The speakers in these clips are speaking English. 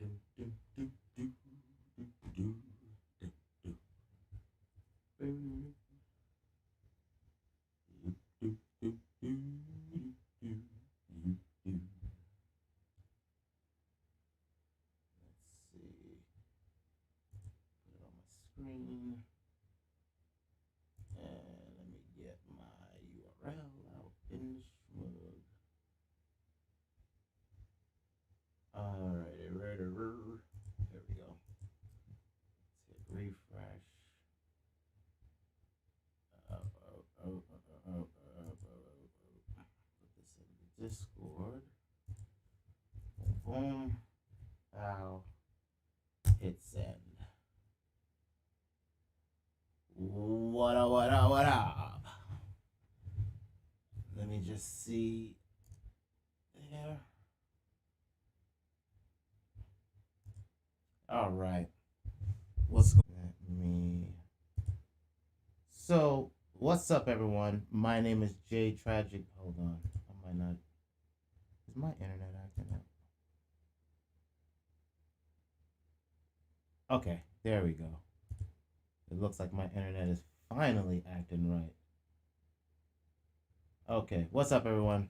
screen. And let me get my URL out in the smug. Alright, there we go. Let's hit refresh. Put this in the Discord. Boom. Now hit send. What up, what up, what up? Let me just see there. All right. What's going on? So, what's up, everyone? My name is Jay Tragic. Hold on. I might not. Is my internet acting up? Okay, there we go. It looks like my internet is finally acting right. Okay, what's up, everyone?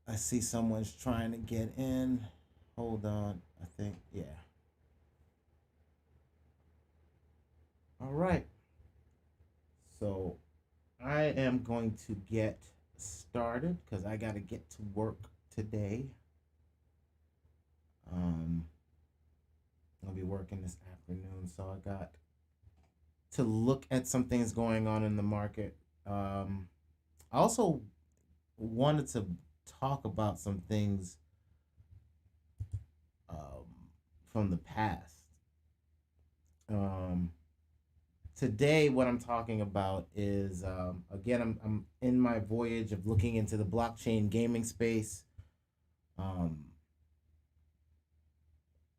I see someone's trying to get in. Hold on, I think, yeah. All right. So I am going to get started because I got to get to work today. I'll be working this afternoon, so I got to look at some things going on in the market. I also wanted to talk about some things from the past. Today, what I'm talking about is, again, I'm in my voyage of looking into the blockchain gaming space.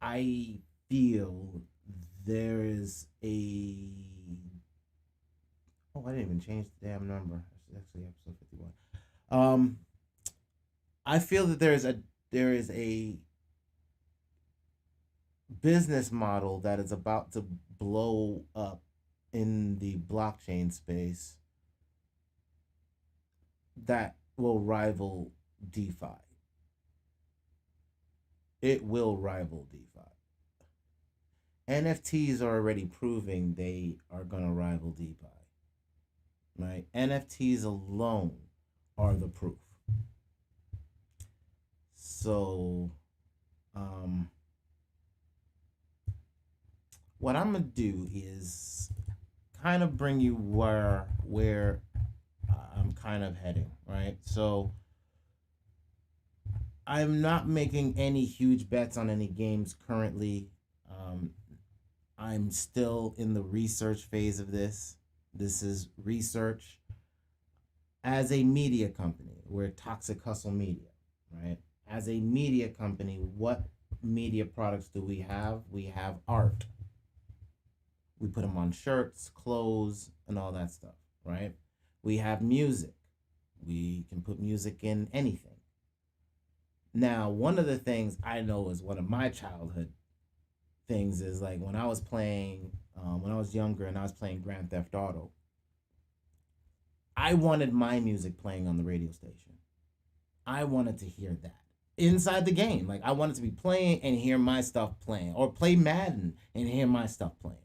I feel there is a... Oh, I didn't even change the damn number. It's actually episode 51. I feel that there is a business model that is about to blow up in the blockchain space that will rival DeFi. It will rival DeFi. NFTs are already proving they are going to rival DeFi. Right? NFTs alone are the proof. So, what I'm going to do is kind of bring you where I'm kind of heading, right? So, I'm not making any huge bets on any games currently. I'm still in the research phase of this. This is research. As a media company, we're ToxicHustle Media, right? As a media company, what media products do we have? We have art. We put them on shirts, clothes, and all that stuff, right? We have music. We can put music in anything. Now, one of the things I know is one of my childhood things is like when I was playing, when I was younger and I was playing Grand Theft Auto, I wanted my music playing on the radio station. I wanted to hear that inside the game. Like I wanted to be playing and hear my stuff playing, or play Madden and hear my stuff playing.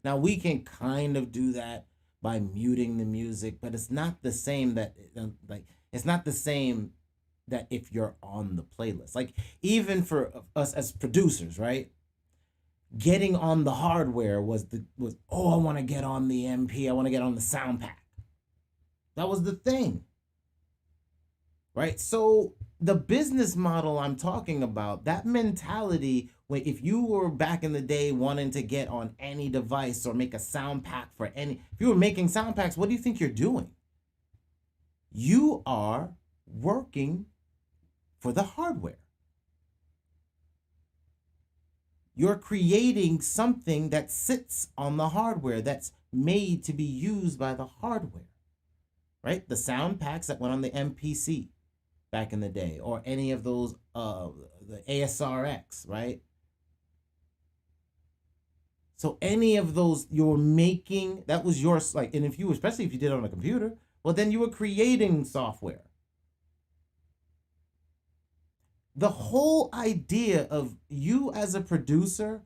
Now we can kind of do that by muting the music, but it's not the same that it's not the same that if you're on the playlist. Like even for us as producers, right? Getting on the hardware was I want to get on the MP, I want to get on the sound pack. That was the thing. Right? So the business model I'm talking about, that mentality, where if you were back in the day wanting to get on any device or make a sound pack for any, if you were making sound packs, what do you think you're doing? You are working for the hardware. You're creating something that sits on the hardware, that's made to be used by the hardware, right? The sound packs that went on the MPC, back in the day, or any of those the ASRX, right? So any of those you're making, that was yours, like, and if you, especially if you did it on a computer, well, then you were creating software. The whole idea of you as a producer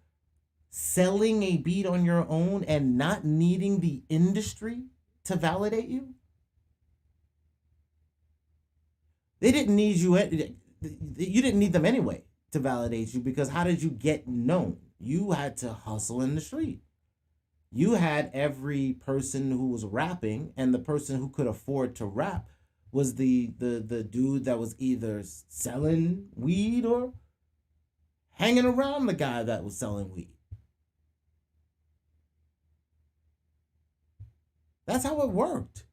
selling a beat on your own and not needing the industry to validate you. They didn't need you. You didn't need them anyway to validate you, because how did you get known? You had to hustle in the street. You had every person who was rapping, and the person who could afford to rap was the dude that was either selling weed or hanging around the guy that was selling weed. That's how it worked.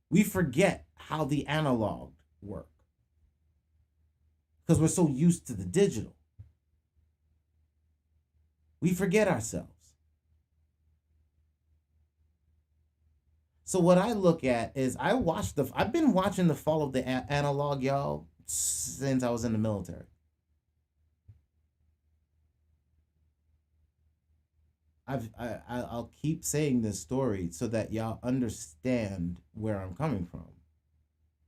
We forget how the analog worked because we're so used to the digital. We forget ourselves. So what I look at is I've been watching the fall of the analog, y'all, since I was in the military. I'll keep saying this story so that y'all understand where I'm coming from.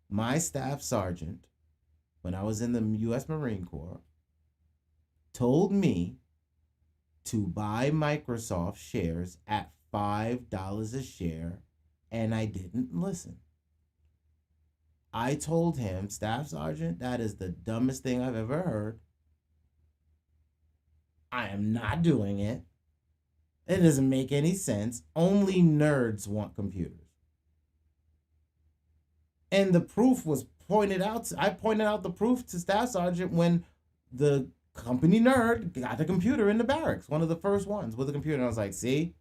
My staff sergeant, when I was in the U.S. Marine Corps, told me to buy Microsoft shares at $5 a share, and I didn't listen. I told him, Staff Sergeant, that is the dumbest thing I've ever heard. I am not doing it. It doesn't make any sense. Only nerds want computers. And the proof was pointed out. I pointed out the proof to Staff Sergeant when the company nerd got a computer in the barracks. One of the first ones with a computer. And I was like, see?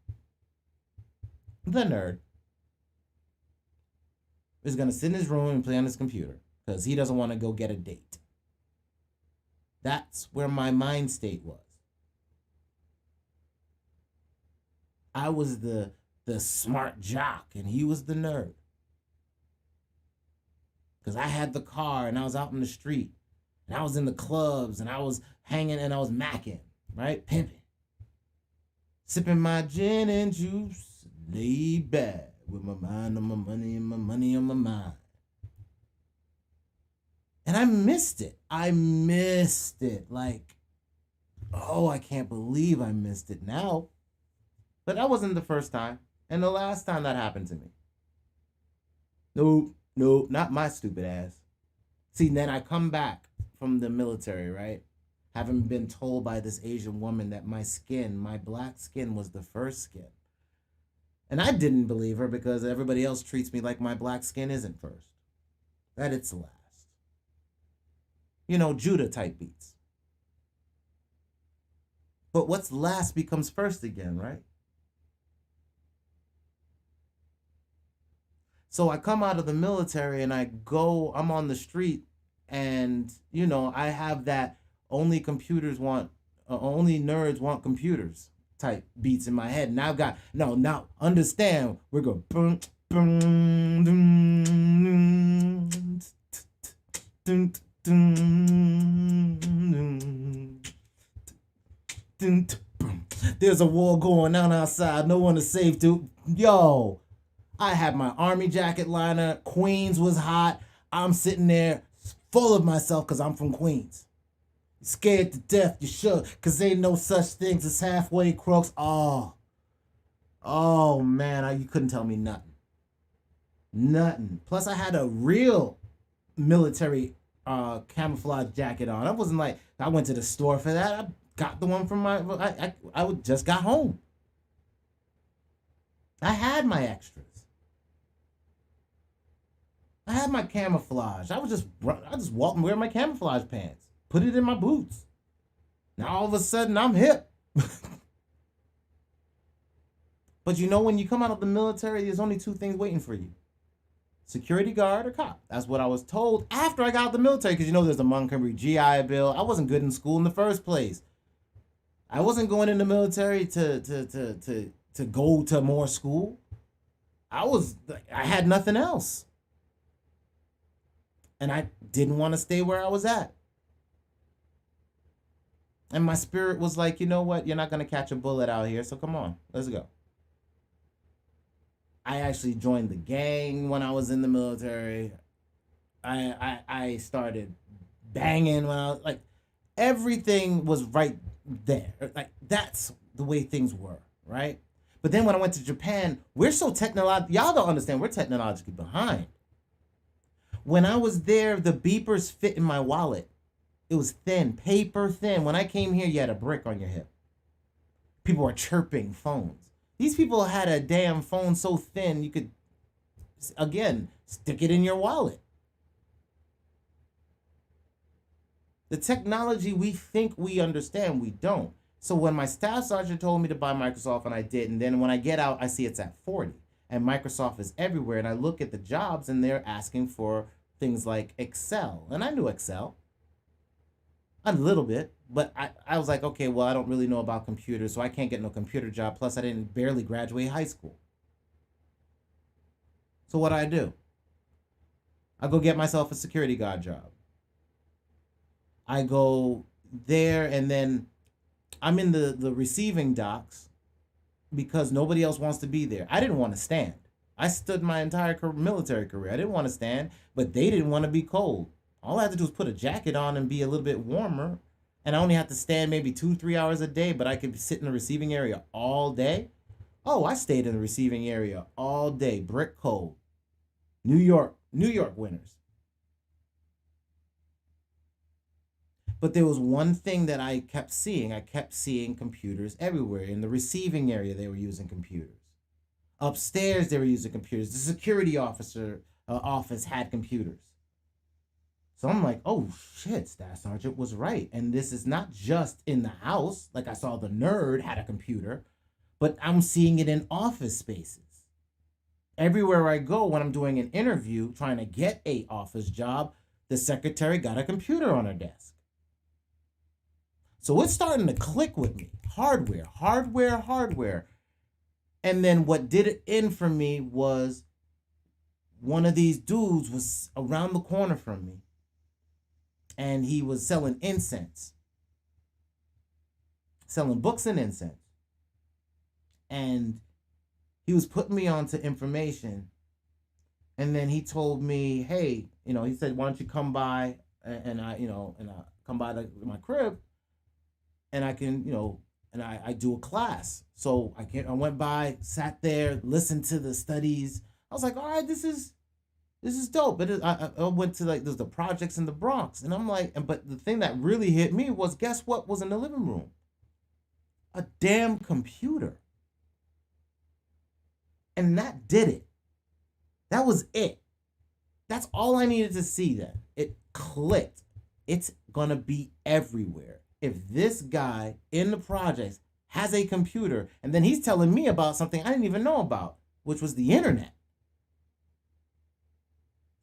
The nerd is going to sit in his room and play on his computer because he doesn't want to go get a date. That's where my mind state was. I was the smart jock and he was the nerd. Because I had the car and I was out in the street and I was in the clubs and I was hanging and I was macking, right? Pimping. Sipping my gin and juice, laid back with my mind on my money and my money on my mind. And I missed it. Like, oh, I can't believe I missed it now. But that wasn't the first time. And the last time that happened to me. Nope, not my stupid ass. See, then I come back from the military, right? Having been told by this Asian woman that my black skin was the first skin. And I didn't believe her because everybody else treats me like my black skin isn't first. That it's last. You know, Judah type beats. But what's last becomes first again, right? So I come out of the military and I'm on the street and, you know, I have that only nerds want computers type beats in my head. And I've got, now understand, we're going, there's a war going on outside. No one is safe, dude. Yo. I had my army jacket liner. Queens was hot. I'm sitting there full of myself because I'm from Queens. Scared to death, you should, because ain't no such things as halfway crooks. Oh man, you couldn't tell me nothing. Nothing. Plus, I had a real military camouflage jacket on. I wasn't like, I went to the store for that. I got the one from I just got home. I had my extras. I had my camouflage. I just walk and wear my camouflage pants. Put it in my boots. Now all of a sudden I'm hip. But you know, when you come out of the military, there's only two things waiting for you. Security guard or cop. That's what I was told after I got out of the military, because you know there's a Montgomery GI Bill. I wasn't good in school in the first place. I wasn't going in the military to go to more school. I had nothing else. And I didn't want to stay where I was at. And my spirit was like, you know what? You're not going to catch a bullet out here. So come on, let's go. I actually joined the gang when I was in the military. I started banging when I was like, everything was right there. Like, that's the way things were, right? But then when I went to Japan, we're so technological. Y'all don't understand. We're technologically behind. When I was there, the beepers fit in my wallet. It was thin, paper thin. When I came here, you had a brick on your hip. People were chirping phones. These people had a damn phone so thin you could, again, stick it in your wallet. The technology we think we understand, we don't. So when my staff sergeant told me to buy Microsoft and I did, and then when I get out, I see it's at 40. And Microsoft is everywhere. And I look at the jobs and they're asking for things like Excel. And I knew Excel. A little bit. But I was like, okay, well, I don't really know about computers, so I can't get no computer job. Plus, I didn't barely graduate high school. So what do? I go get myself a security guard job. I go there, and then I'm in the receiving docks because nobody else wants to be there. I didn't want to stand. I stood my entire military career. I didn't want to stand, but they didn't want to be cold. All I had to do was put a jacket on and be a little bit warmer. And I only have to stand maybe 2-3 hours a day, but I could sit in the receiving area all day. Oh, I stayed in the receiving area all day, brick cold. New York winters. But there was one thing that I kept seeing. I kept seeing computers everywhere. In the receiving area, they were using computers. Upstairs, they were using computers. The security office had computers. So I'm like, oh shit, Staff Sergeant was right. And this is not just in the house, like I saw the nerd had a computer, but I'm seeing it in office spaces. Everywhere I go when I'm doing an interview, trying to get an office job, the secretary got a computer on her desk. So it's starting to click with me. Hardware. And then what did it in for me was one of these dudes was around the corner from me. And he was selling incense. Selling books and incense. And he was putting me onto information. And then he told me, hey, he said, why don't you come by and I come by my crib and I can, and I do a class. So I went by, sat there, listened to the studies. I was like, all right, this is dope. But I went to there's the projects in the Bronx. And I'm like, but the thing that really hit me was, guess what was in the living room? A damn computer. And that did it. That was it. That's all I needed to see then. It clicked. It's going to be everywhere. If this guy in the projects has a computer, and then he's telling me about something I didn't even know about, which was the internet.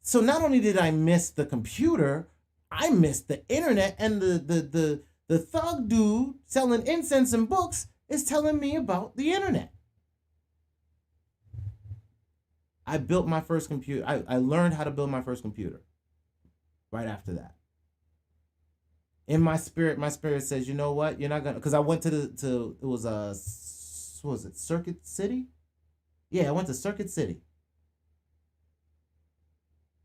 So not only did I miss the computer, I missed the internet, and the thug dude selling incense and books is telling me about the internet. I built my first computer. I learned how to build my first computer right after that. In my spirit says, you know what? You're not gonna, because I went to it was what was it, Circuit City? Yeah, I went to Circuit City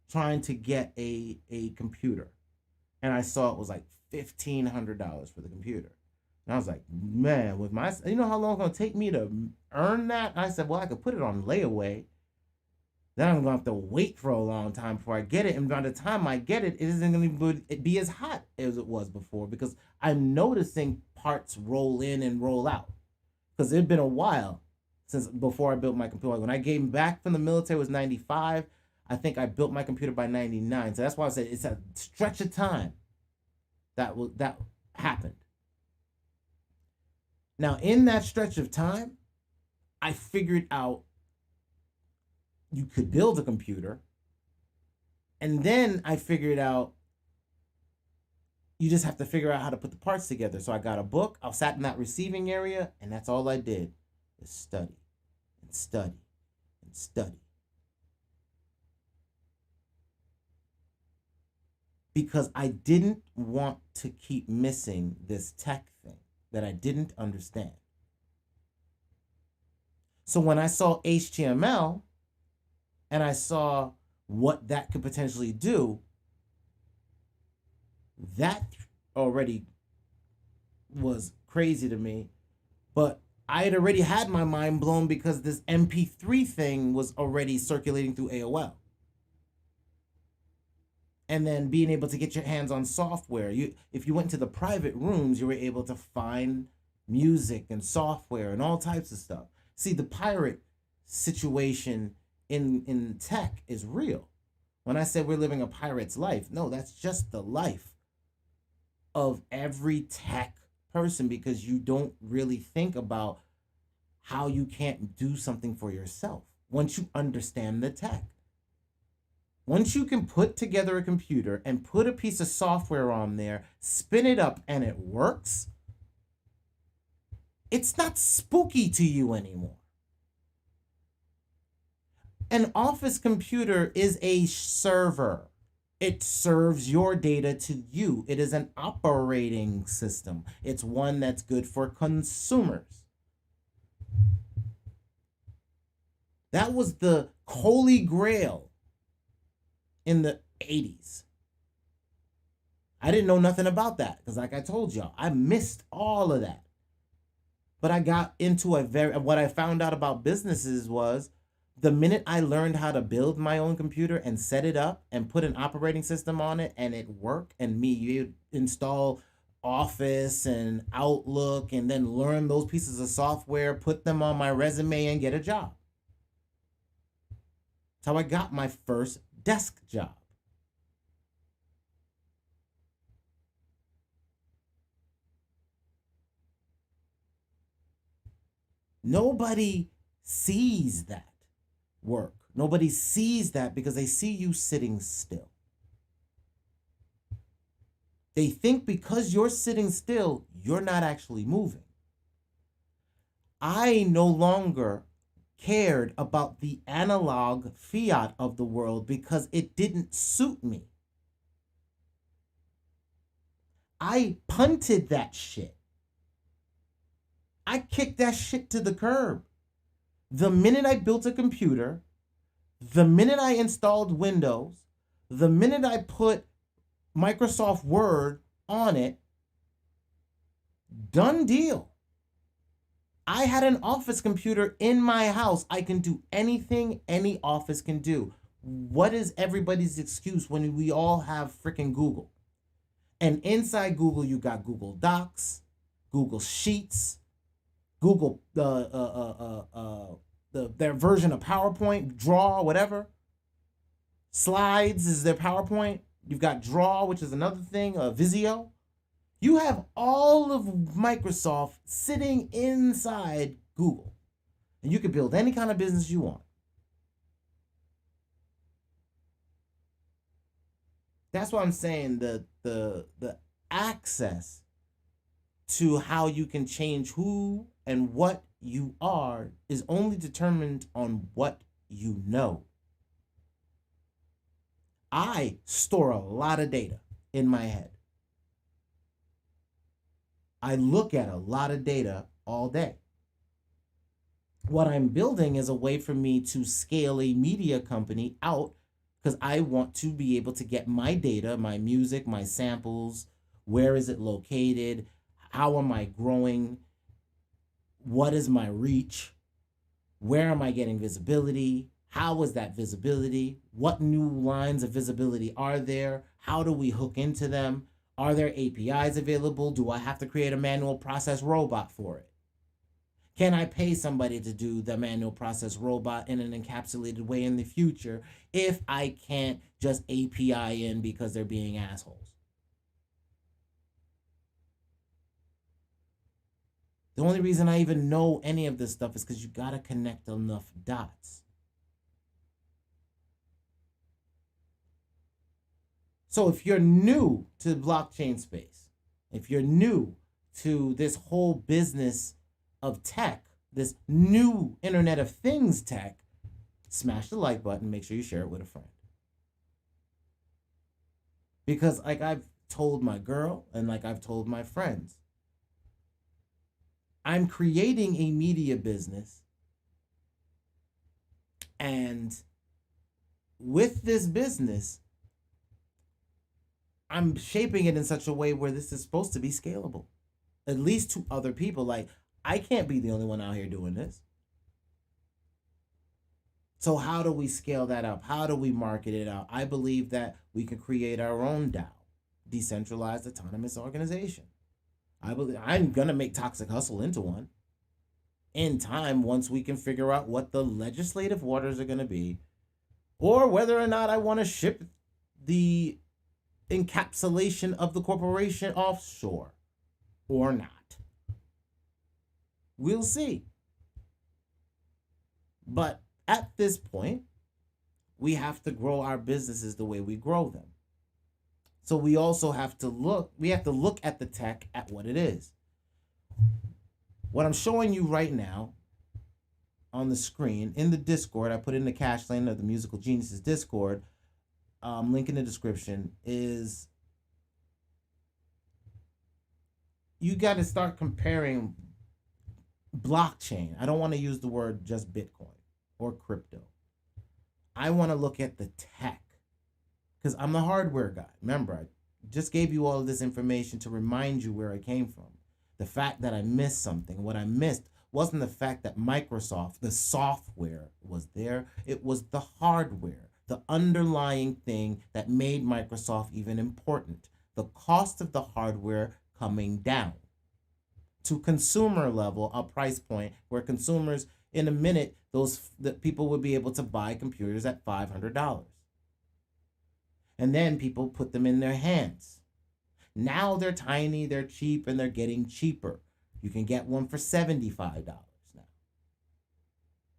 trying to get a computer. And I saw it was like $1,500 for the computer. And I was like, man, with my, you know how long it's gonna take me to earn that? And I said, well, I could put it on layaway. Then I'm gonna have to wait for a long time before I get it. And by the time I get it, it isn't gonna be as hot as it was before, because I'm noticing parts roll in and roll out. Because it had been a while since before I built my computer. When I came back from the military, it was 95. I think I built my computer by 99. So that's why I said it's a stretch of time that happened. Now, in that stretch of time, I figured out you could build a computer. And then I figured out you just have to figure out how to put the parts together. So I got a book. I sat in that receiving area, and that's all I did is study and study and study. because I didn't want to keep missing this tech thing that I didn't understand. So when I saw HTML and I saw what that could potentially do, that already was crazy to me. But I had already had my mind blown because this MP3 thing was already circulating through AOL. And then being able to get your hands on software. If you went to the private rooms, you were able to find music and software and all types of stuff. See, the pirate situation in tech is real. When I said we're living a pirate's life, no, that's just the life of every tech person, because you don't really think about how you can't do something for yourself once you understand the tech. Once you can put together a computer and put a piece of software on there, spin it up, and it works, it's not spooky to you anymore. An office computer is a server. It serves your data to you. It is an operating system. It's one that's good for consumers. That was the holy grail in the 80s. I didn't know nothing about that because, like I told y'all, I missed all of that. But I got into what I found out about businesses was the minute I learned how to build my own computer and set it up and put an operating system on it and it worked, and you install Office and Outlook and then learn those pieces of software, put them on my resume and get a job. That's how I got my first desk job. Nobody sees that work. Nobody sees that because they see you sitting still. They think because you're sitting still, you're not actually moving. I no longer cared about the analog fiat of the world because it didn't suit me. I punted that shit. I kicked that shit to the curb. The minute I built a computer, the minute I installed Windows, the minute I put Microsoft Word on it, done deal. I had an office computer in my house. I can do anything any office can do. What is everybody's excuse when we all have freaking Google? And inside Google, you got Google Docs, Google Sheets, Google their version of PowerPoint, Draw, whatever. Slides is their PowerPoint. You've got Draw, which is another thing, Visio. You have all of Microsoft sitting inside Google. And you can build any kind of business you want. That's why I'm saying the access to how you can change who and what you are is only determined on what you know. I store a lot of data in my head. I look at a lot of data all day. What I'm building is a way for me to scale a media company out because I want to be able to get my data, my music, my samples, where is it located, how am I growing, what is my reach, where am I getting visibility, how is that visibility, what new lines of visibility are there, how do we hook into them, are there APIs available, do I have to create a manual process robot for it? Can I pay somebody to do the manual process robot in an encapsulated way in the future if I can't just API in because they're being assholes? The only reason I even know any of this stuff is because you got to connect enough dots. So if you're new to the blockchain space, if you're new to this whole business of tech, this new Internet of Things tech, smash the like button, make sure you share it with a friend. Because like I've told my girl and like I've told my friends, I'm creating a media business, and with this business, I'm shaping it in such a way where this is supposed to be scalable, at least to other people. Like, I can't be the only one out here doing this. So how do we scale that up? How do we market it out? I believe that we can create our own DAO, decentralized autonomous organization. I believe I'm gonna make ToxicHustle into one in time, once we can figure out what the legislative waters are gonna be, or whether or not I want to ship the encapsulation of the corporation offshore or not. We'll see. But at this point, we have to grow our businesses the way we grow them. So we also have to look at the tech at what it is. What I'm showing you right now on the screen in the Discord, I put in the cash lane of the Musical Geniuses Discord, link in the description, is you got to start comparing blockchain. I don't want to use the word just Bitcoin or crypto. I want to look at the tech, because I'm the hardware guy. Remember, I just gave you all of this information to remind you where I came from. The fact that I missed something. What I missed wasn't the fact that Microsoft, the software, was there. It was the hardware, the underlying thing that made Microsoft even important. The cost of the hardware coming down to consumer level, a price point where consumers, in a minute, the people would be able to buy computers at $500. And then people put them in their hands. Now they're tiny, they're cheap, and they're getting cheaper. You can get one for $75 now.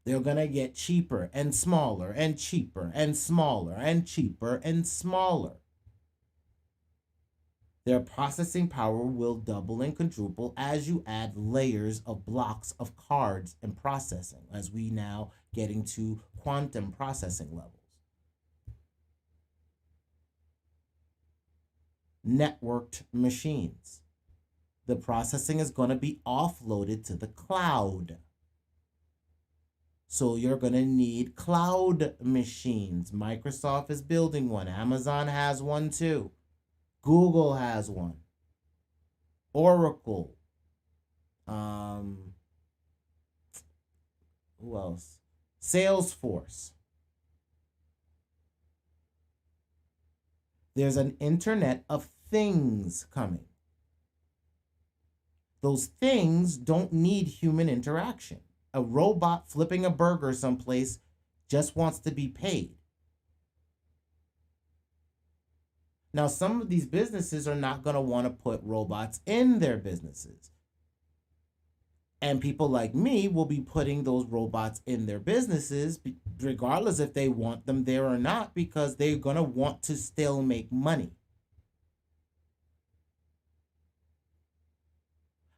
They're going to get cheaper and smaller and cheaper and smaller and cheaper and smaller. Their processing power will double and quadruple as you add layers of blocks of cards and processing, as we now getting to quantum processing levels. Networked machines. The processing is going to be offloaded to the cloud. So you're going to need cloud machines. Microsoft is building one. Amazon has one too. Google has one. Oracle. Who else? Salesforce. There's an Internet of Things coming. Those things don't need human interaction. A robot flipping a burger someplace just wants to be paid. Now, some of these businesses are not going to want to put robots in their businesses. And people like me will be putting those robots in their businesses, regardless if they want them there or not, because they're going to want to still make money.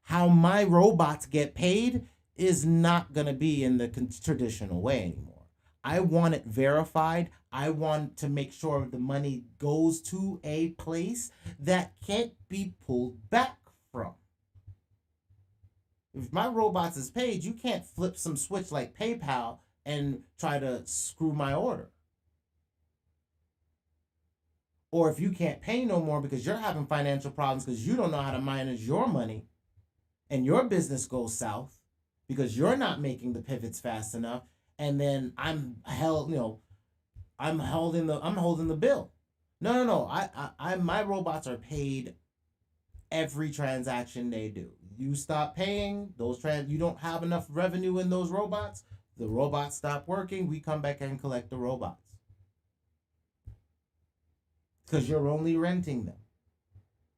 How my robots get paid is not going to be in the traditional way anymore. I want it verified. I want to make sure the money goes to a place that can't be pulled back from. If my robots is paid, you can't flip some switch like PayPal and try to screw my order. Or if you can't pay no more because you're having financial problems because you don't know how to manage your money, and your business goes south because you're not making the pivots fast enough, and then I'm holding the bill. No. My robots are paid every transaction they do. You stop paying you don't have enough revenue in those robots. The robots stop working. We come back and collect the robots because you're only renting them.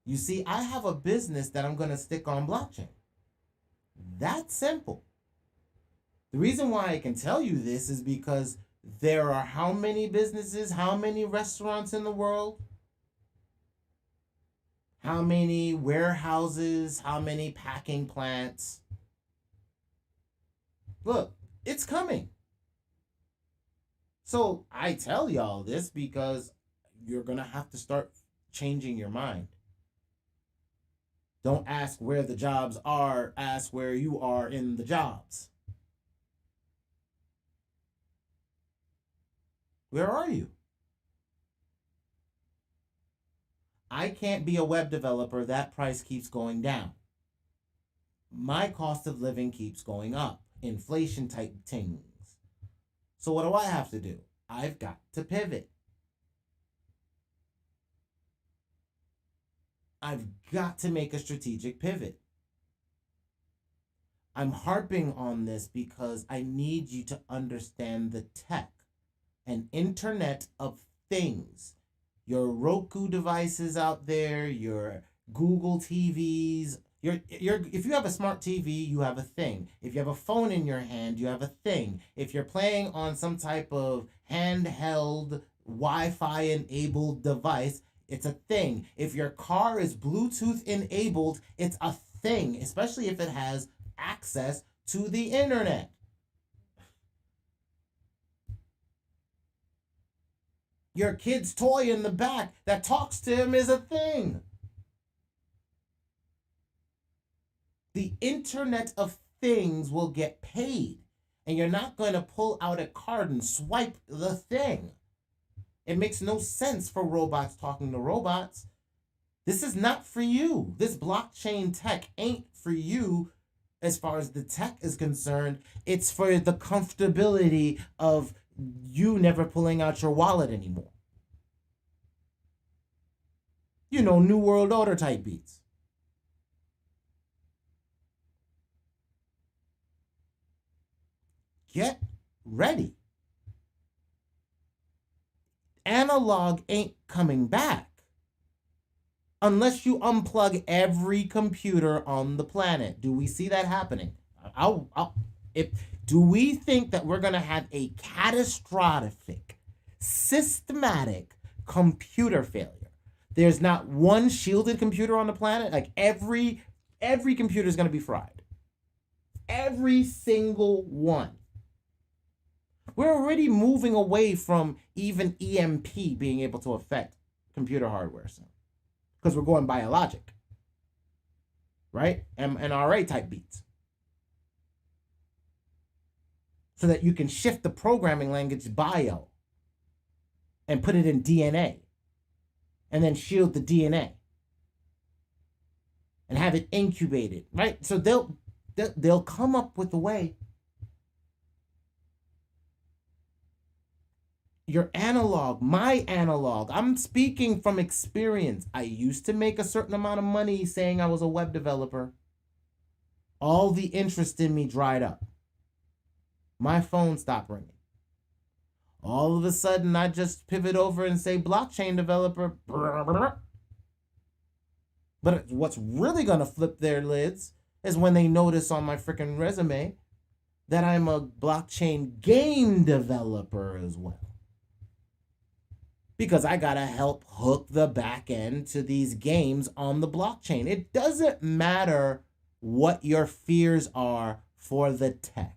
You see, I have a business that I'm going to stick on blockchain. That's simple. The reason why I can tell you this is because there are how many businesses, how many restaurants in the world, how many warehouses, how many packing plants. Look, it's coming. So I tell y'all this because you're going to have to start changing your mind. Don't ask where the jobs are, ask where you are in the jobs. Where are you? I can't be a web developer. That price keeps going down. My cost of living keeps going up. Inflation type things. So what do I have to do? I've got to pivot. I've got to make a strategic pivot. I'm harping on this because I need you to understand the tech and Internet of Things. Your Roku devices out there, your Google TVs, if you have a smart TV, you have a thing. If you have a phone in your hand, you have a thing. If you're playing on some type of handheld Wi-Fi enabled device, it's a thing. If your car is Bluetooth enabled, it's a thing, especially if it has access to the internet. Your kid's toy in the back that talks to him is a thing. The Internet of Things will get paid, and you're not going to pull out a card and swipe the thing. It makes no sense for robots talking to robots. This is not for you. This blockchain tech ain't for you as far as the tech is concerned. It's for the comfortability of you never pulling out your wallet anymore. You know, New World Order type beats. Get ready. Analog ain't coming back unless you unplug every computer on the planet. Do we see that happening? Do we think that we're going to have a catastrophic, systematic computer failure? There's not one shielded computer on the planet. Like every computer is going to be fried. Every single one. We're already moving away from even EMP being able to affect computer hardware, so because we're going biologic, right? NRA type beats, so that you can shift the programming language bio and put it in DNA, and then shield the DNA and have it incubated, right? So they'll come up with a way. Your analog, my analog, I'm speaking from experience. I used to make a certain amount of money saying I was a web developer. All the interest in me dried up. My phone stopped ringing. All of a sudden, I just pivot over and say blockchain developer. But what's really going to flip their lids is when they notice on my freaking resume that I'm a blockchain game developer as well. Because I got to help hook the back end to these games on the blockchain. It doesn't matter what your fears are for the tech.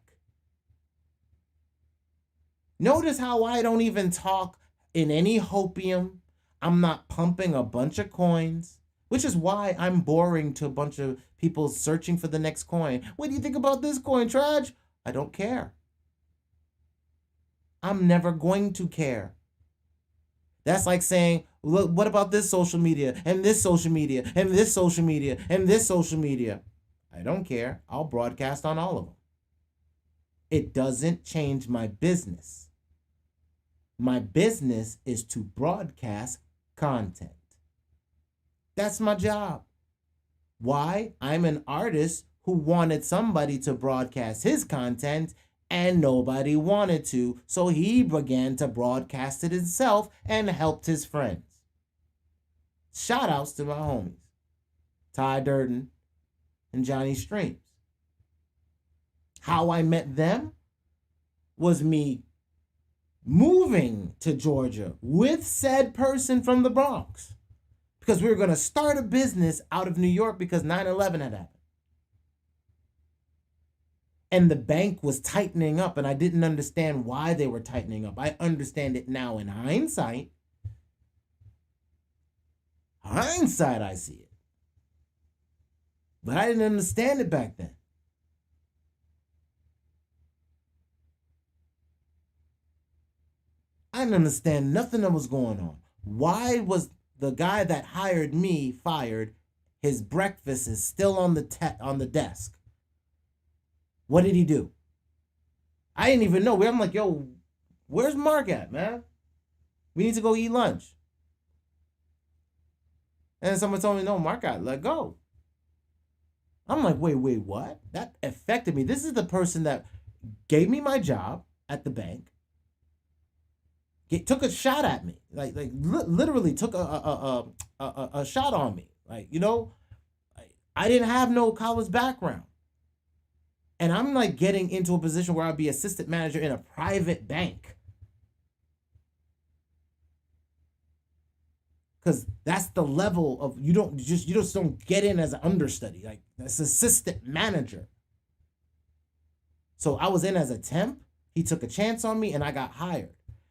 Notice how I don't even talk in any hopium. I'm not pumping a bunch of coins, which is why I'm boring to a bunch of people searching for the next coin. What do you think about this coin, Traj? I don't care. I'm never going to care. That's like saying, look, what about this social media and this social media and this social media and this social media? I don't care. I'll broadcast on all of them. It doesn't change my business. My business is to broadcast content. That's my job. Why? I'm an artist who wanted somebody to broadcast his content, and nobody wanted to, so he began to broadcast it himself and helped his friends. Shout outs to my homies, Ty Durden and Johnny Streams. How I met them was me moving to Georgia with said person from the Bronx, because we were going to start a business out of New York because 9/11 had happened. And the bank was tightening up, and I didn't understand why they were tightening up. I understand it now in hindsight. hindsight, I see it. But I didn't understand it back then. I didn't understand nothing that was going on. Why was the guy that hired me fired? His breakfast is still on the desk. What did he do? I didn't even know. I'm like, yo, where's Mark at, man? We need to go eat lunch. And someone told me, no, Mark got let go. I'm like, wait, what? That affected me. This is the person that gave me my job at the bank. Took a shot at me, literally took a shot on me. Like, you know, I didn't have no college background. And I'm like getting into a position where I'd be assistant manager in a private bank. Because that's the level of, you just don't get in as an understudy. Like, that's assistant manager. So I was in as a temp. He took a chance on me and I got hired.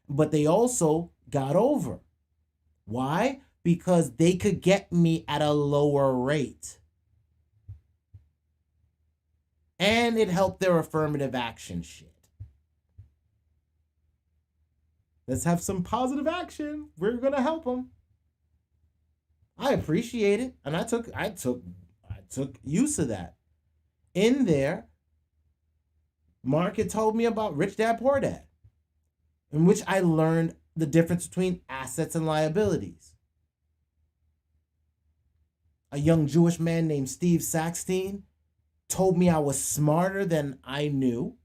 But they also got over. Why? Because they could get me at a lower rate. And it helped their affirmative action shit. Let's have some positive action. We're going to help them. I appreciate it. And I took use of that. In there, Mark had told me about Rich Dad Poor Dad, in which I learned the difference between assets and liabilities. A young Jewish man named Steve Sackstein told me I was smarter than I knew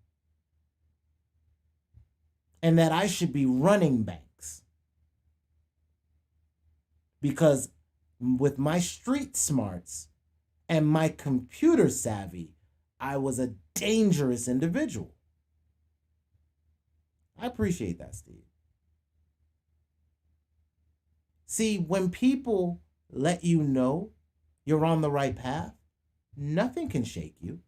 and that I should be running banks. Because with my street smarts and my computer savvy, I was a dangerous individual. I appreciate that, Steve. See, when people let you know you're on the right path, nothing can shake you.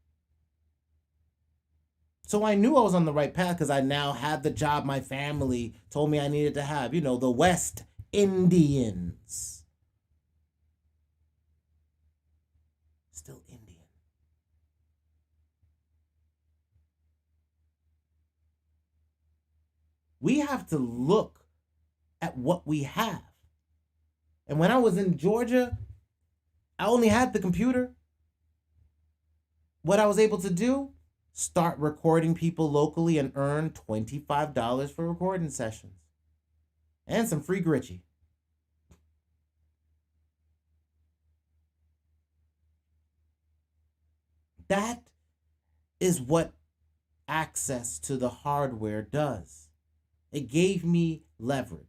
So I knew I was on the right path because I now had the job my family told me I needed to have. You know, the West Indians. Still Indian. We have to look at what we have. And when I was in Georgia, I only had the computer. What I was able to do, start recording people locally and earn $25 for recording sessions. And some free Gritchy. That is what access to the hardware does. It gave me leverage.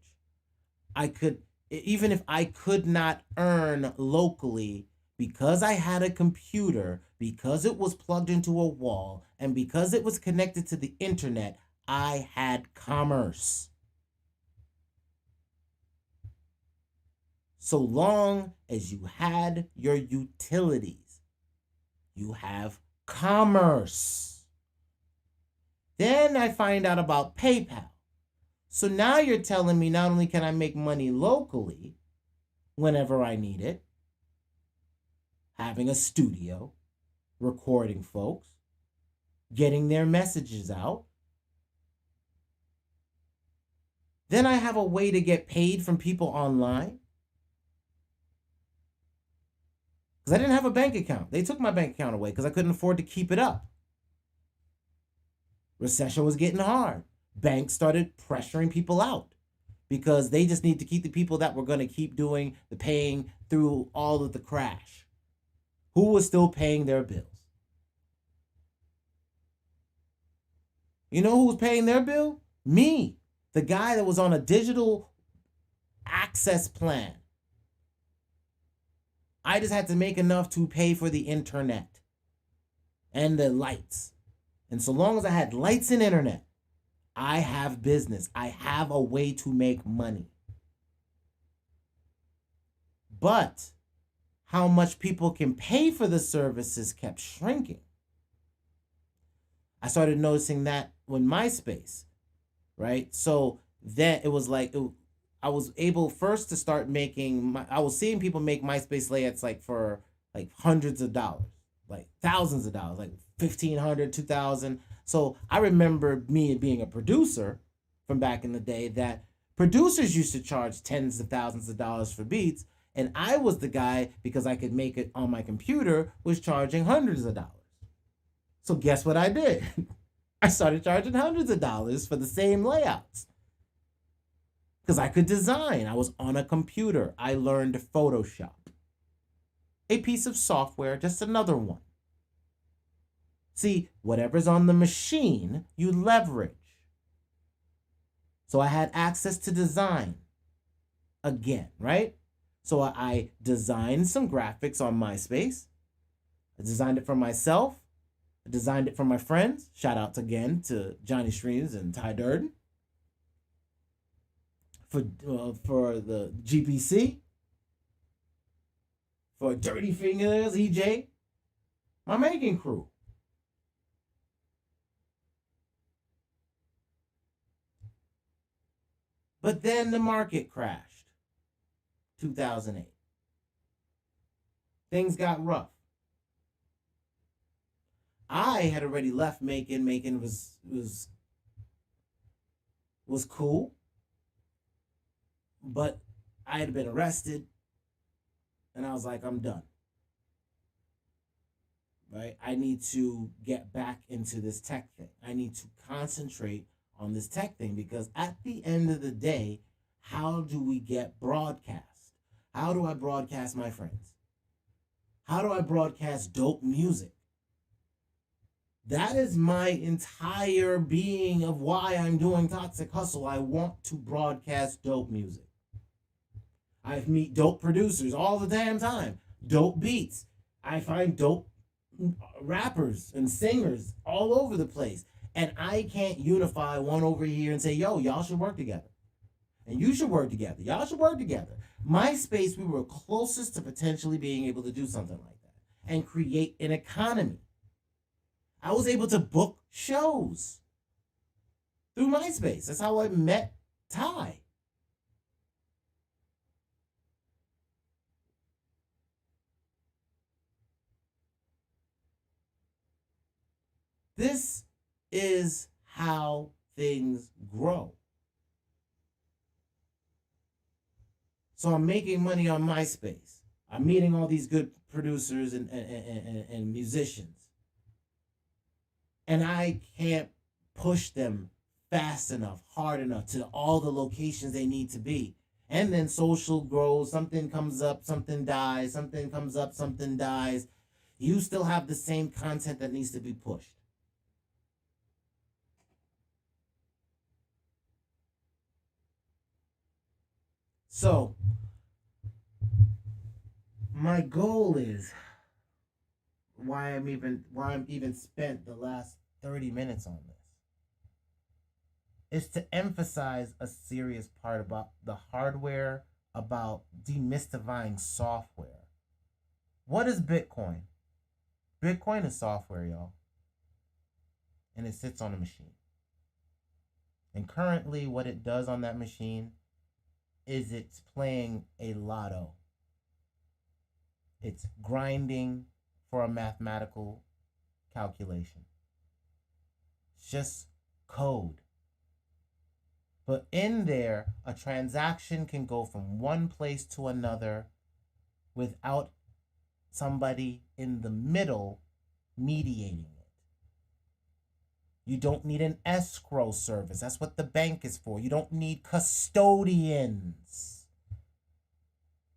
I could, even if I could not earn locally, because I had a computer, because it was plugged into a wall, and because it was connected to the internet, I had commerce. So long as you had your utilities, you have commerce. Then I find out about PayPal. So now you're telling me not only can I make money locally whenever I need it, having a studio, recording folks, getting their messages out, then I have a way to get paid from people online. Because I didn't have a bank account. They took my bank account away because I couldn't afford to keep it up. Recession was getting hard. Banks started pressuring people out because they just need to keep the people that were going to keep doing the paying through all of the crash. Who was still paying their bills? You know who was paying their bill? Me, the guy that was on a digital access plan. I just had to make enough to pay for the internet and the lights. And so long as I had lights and internet, I have business. I have a way to make money. But how much people can pay for the services kept shrinking. I started noticing that when MySpace, right? So then it was like, I was able first to start making I was seeing people make MySpace layouts like for like hundreds of dollars, like thousands of dollars, like 1,500, 2,000. So I remember me being a producer from back in the day that producers used to charge tens of thousands of dollars for beats, and I was the guy, because I could make it on my computer, was charging hundreds of dollars. So guess what I did? I started charging hundreds of dollars for the same layouts. Because I could design. I was on a computer. I learned Photoshop. A piece of software, just another one. See, whatever's on the machine, you leverage. So I had access to design again, right? So I designed some graphics on MySpace. I designed it for myself. I designed it for my friends. Shout out again to Johnny Streams and Ty Durden. For the GPC. For Dirty Fingers, EJ. My making crew. But then the market crashed. 2008. Things got rough. I had already left making. Making was cool. But I had been arrested. And I was like, I'm done. Right? I need to get back into this tech thing. I need to concentrate on this tech thing, because at the end of the day, how do we get broadcast? How do I broadcast my friends? How do I broadcast dope music? That is my entire being of why I'm doing Toxic Hustle. I want to broadcast dope music. I meet dope producers all the damn time. Dope beats. I find dope rappers and singers all over the place. And I can't unify one over here and say, yo, y'all should work together. And you should work together. Y'all should work together. MySpace, we were closest to potentially being able to do something like that and create an economy. I was able to book shows through MySpace. That's how I met Ty. This is how things grow. So I'm making money on MySpace. I'm meeting all these good producers and musicians. And I can't push them fast enough, hard enough to all the locations they need to be. And then social grows, something comes up, something dies, something comes up, something dies. You still have the same content that needs to be pushed. So, my goal is why I'm even spent the last 30 minutes on this is to emphasize a serious part about the hardware, about demystifying software. What is Bitcoin? Bitcoin is software, y'all. And it sits on a machine. And currently what it does on that machine is it's playing a lotto. It's grinding for a mathematical calculation. It's just code. But in there, a transaction can go from one place to another without somebody in the middle mediating it. You don't need an escrow service. That's what the bank is for. You don't need custodians.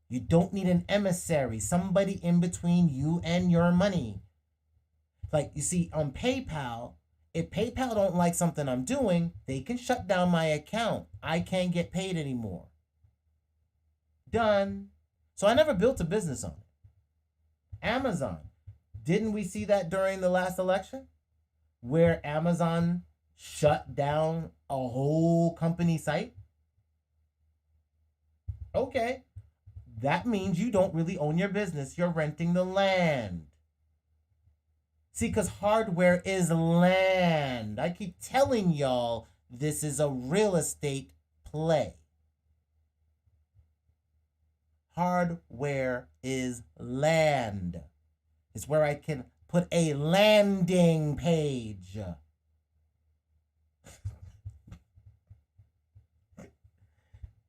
You don't need an emissary, somebody in between you and your money. Like, you see, on PayPal, if PayPal don't like something I'm doing, they can shut down my account. I can't get paid anymore. Done. So I never built a business on it. Amazon. Didn't we see that during the last election? Where Amazon shut down a whole company site? Okay. That means you don't really own your business. You're renting the land. See, because hardware is land. I keep telling y'all this is a real estate play. Hardware is land. It's where I can put a landing page.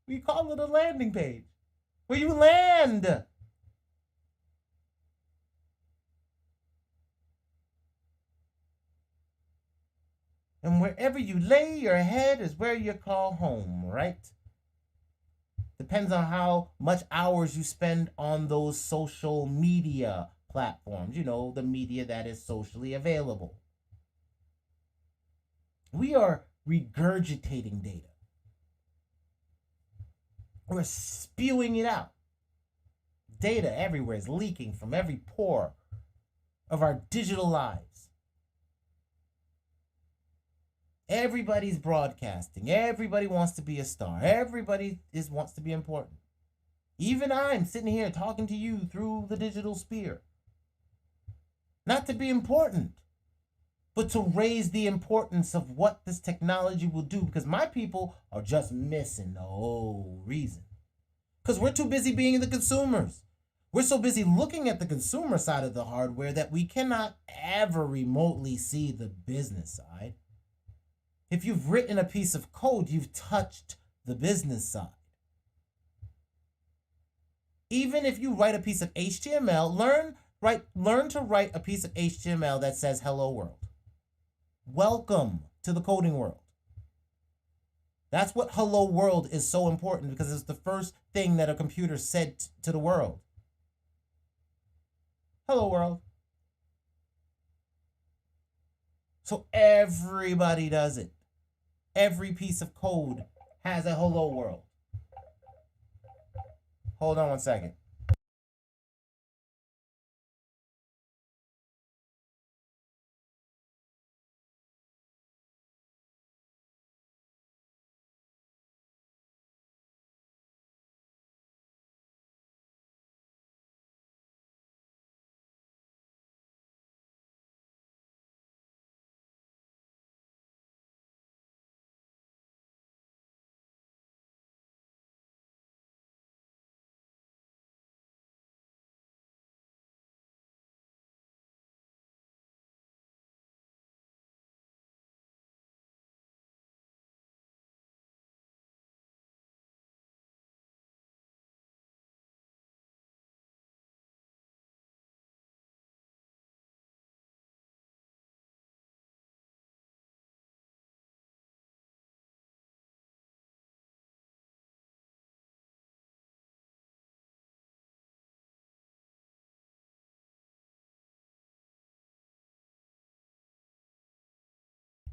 We call it a landing page. Where you land. And wherever you lay your head is where you call home, right? Depends on how much hours you spend on those social media platforms. You know, the media that is socially available. We are regurgitating data. We're spewing it out. Data everywhere is leaking from every pore of our digital lives. Everybody's broadcasting. Everybody wants to be a star. Everybody wants to be important. Even I'm sitting here talking to you through the digital sphere. Not to be important, but to raise the importance of what this technology will do, because my people are just missing the whole reason. Because we're too busy being the consumers. We're so busy looking at the consumer side of the hardware that we cannot ever remotely see the business side. If you've written a piece of code, you've touched the business side. Even if you write a piece of HTML, learn to write a piece of HTML that says hello world. Welcome to the coding world. That's what hello world is so important, because it's the first thing that a computer said to the world. Hello world. So everybody does it. Every piece of code has a hello world. Hold on one second.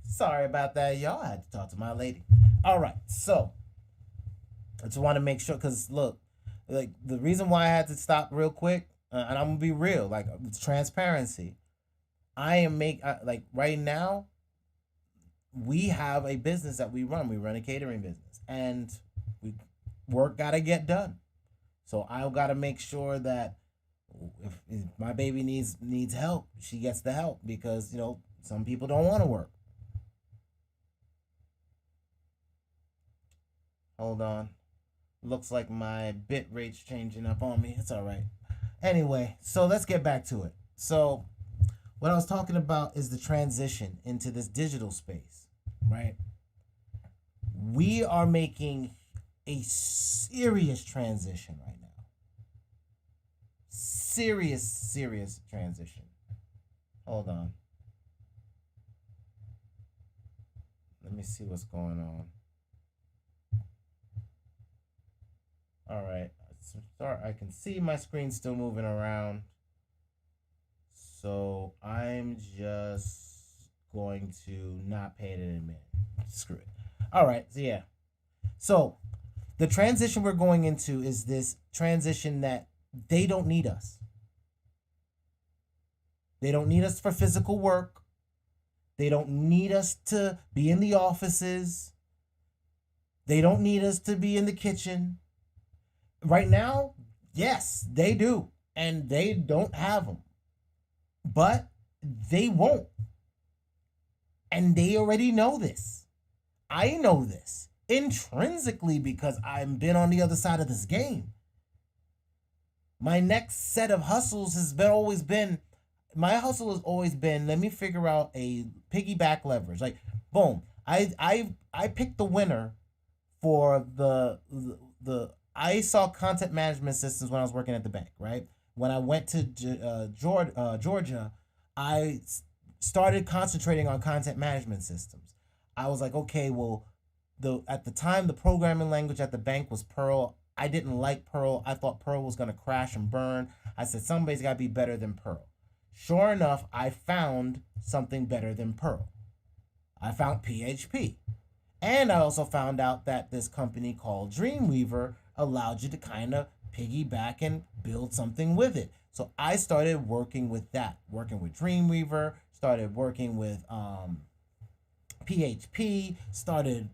Sorry about that, y'all. I had to talk to my lady. All right, so I just want to make sure, because look, like the reason why I had to stop real quick, and I'm gonna be real, like it's transparency. I am like right now, we have a business that we run. We run a catering business, and work gotta get done. So I gotta make sure that if my baby needs help, she gets the help, because some people don't want to work. Hold on. Looks like my bit rate's changing up on me. It's all right. Anyway, so let's get back to it. So what I was talking about is the transition into this digital space, right? We are making a serious transition right now. Serious transition. Hold on. Let me see what's going on. All right. Sorry, I can see my screen still moving around. So I'm just going to not pay it in a minute. Screw it. All right. So yeah. So the transition we're going into is this transition that they don't need us. They don't need us for physical work. They don't need us to be in the offices. They don't need us to be in the kitchen. Right now, yes, they do. And they don't have them. But they won't. And they already know this. I know this intrinsically, because I've been on the other side of this game. My next set of hustles has been my hustle has always been, let me figure out a piggyback leverage. Like, boom, I picked the winner for the I saw content management systems when I was working at the bank, right? When I went to Georgia, I started concentrating on content management systems. I was like, okay, well, at the time the programming language at the bank was Perl. I didn't like Perl. I thought Perl was gonna crash and burn. I said somebody's gotta be better than Perl. Sure enough, I found something better than Perl. I found PHP. And I also found out that this company called Dreamweaver allowed you to kind of piggyback and build something with it. So I started working with that, working with Dreamweaver, started working with PHP, started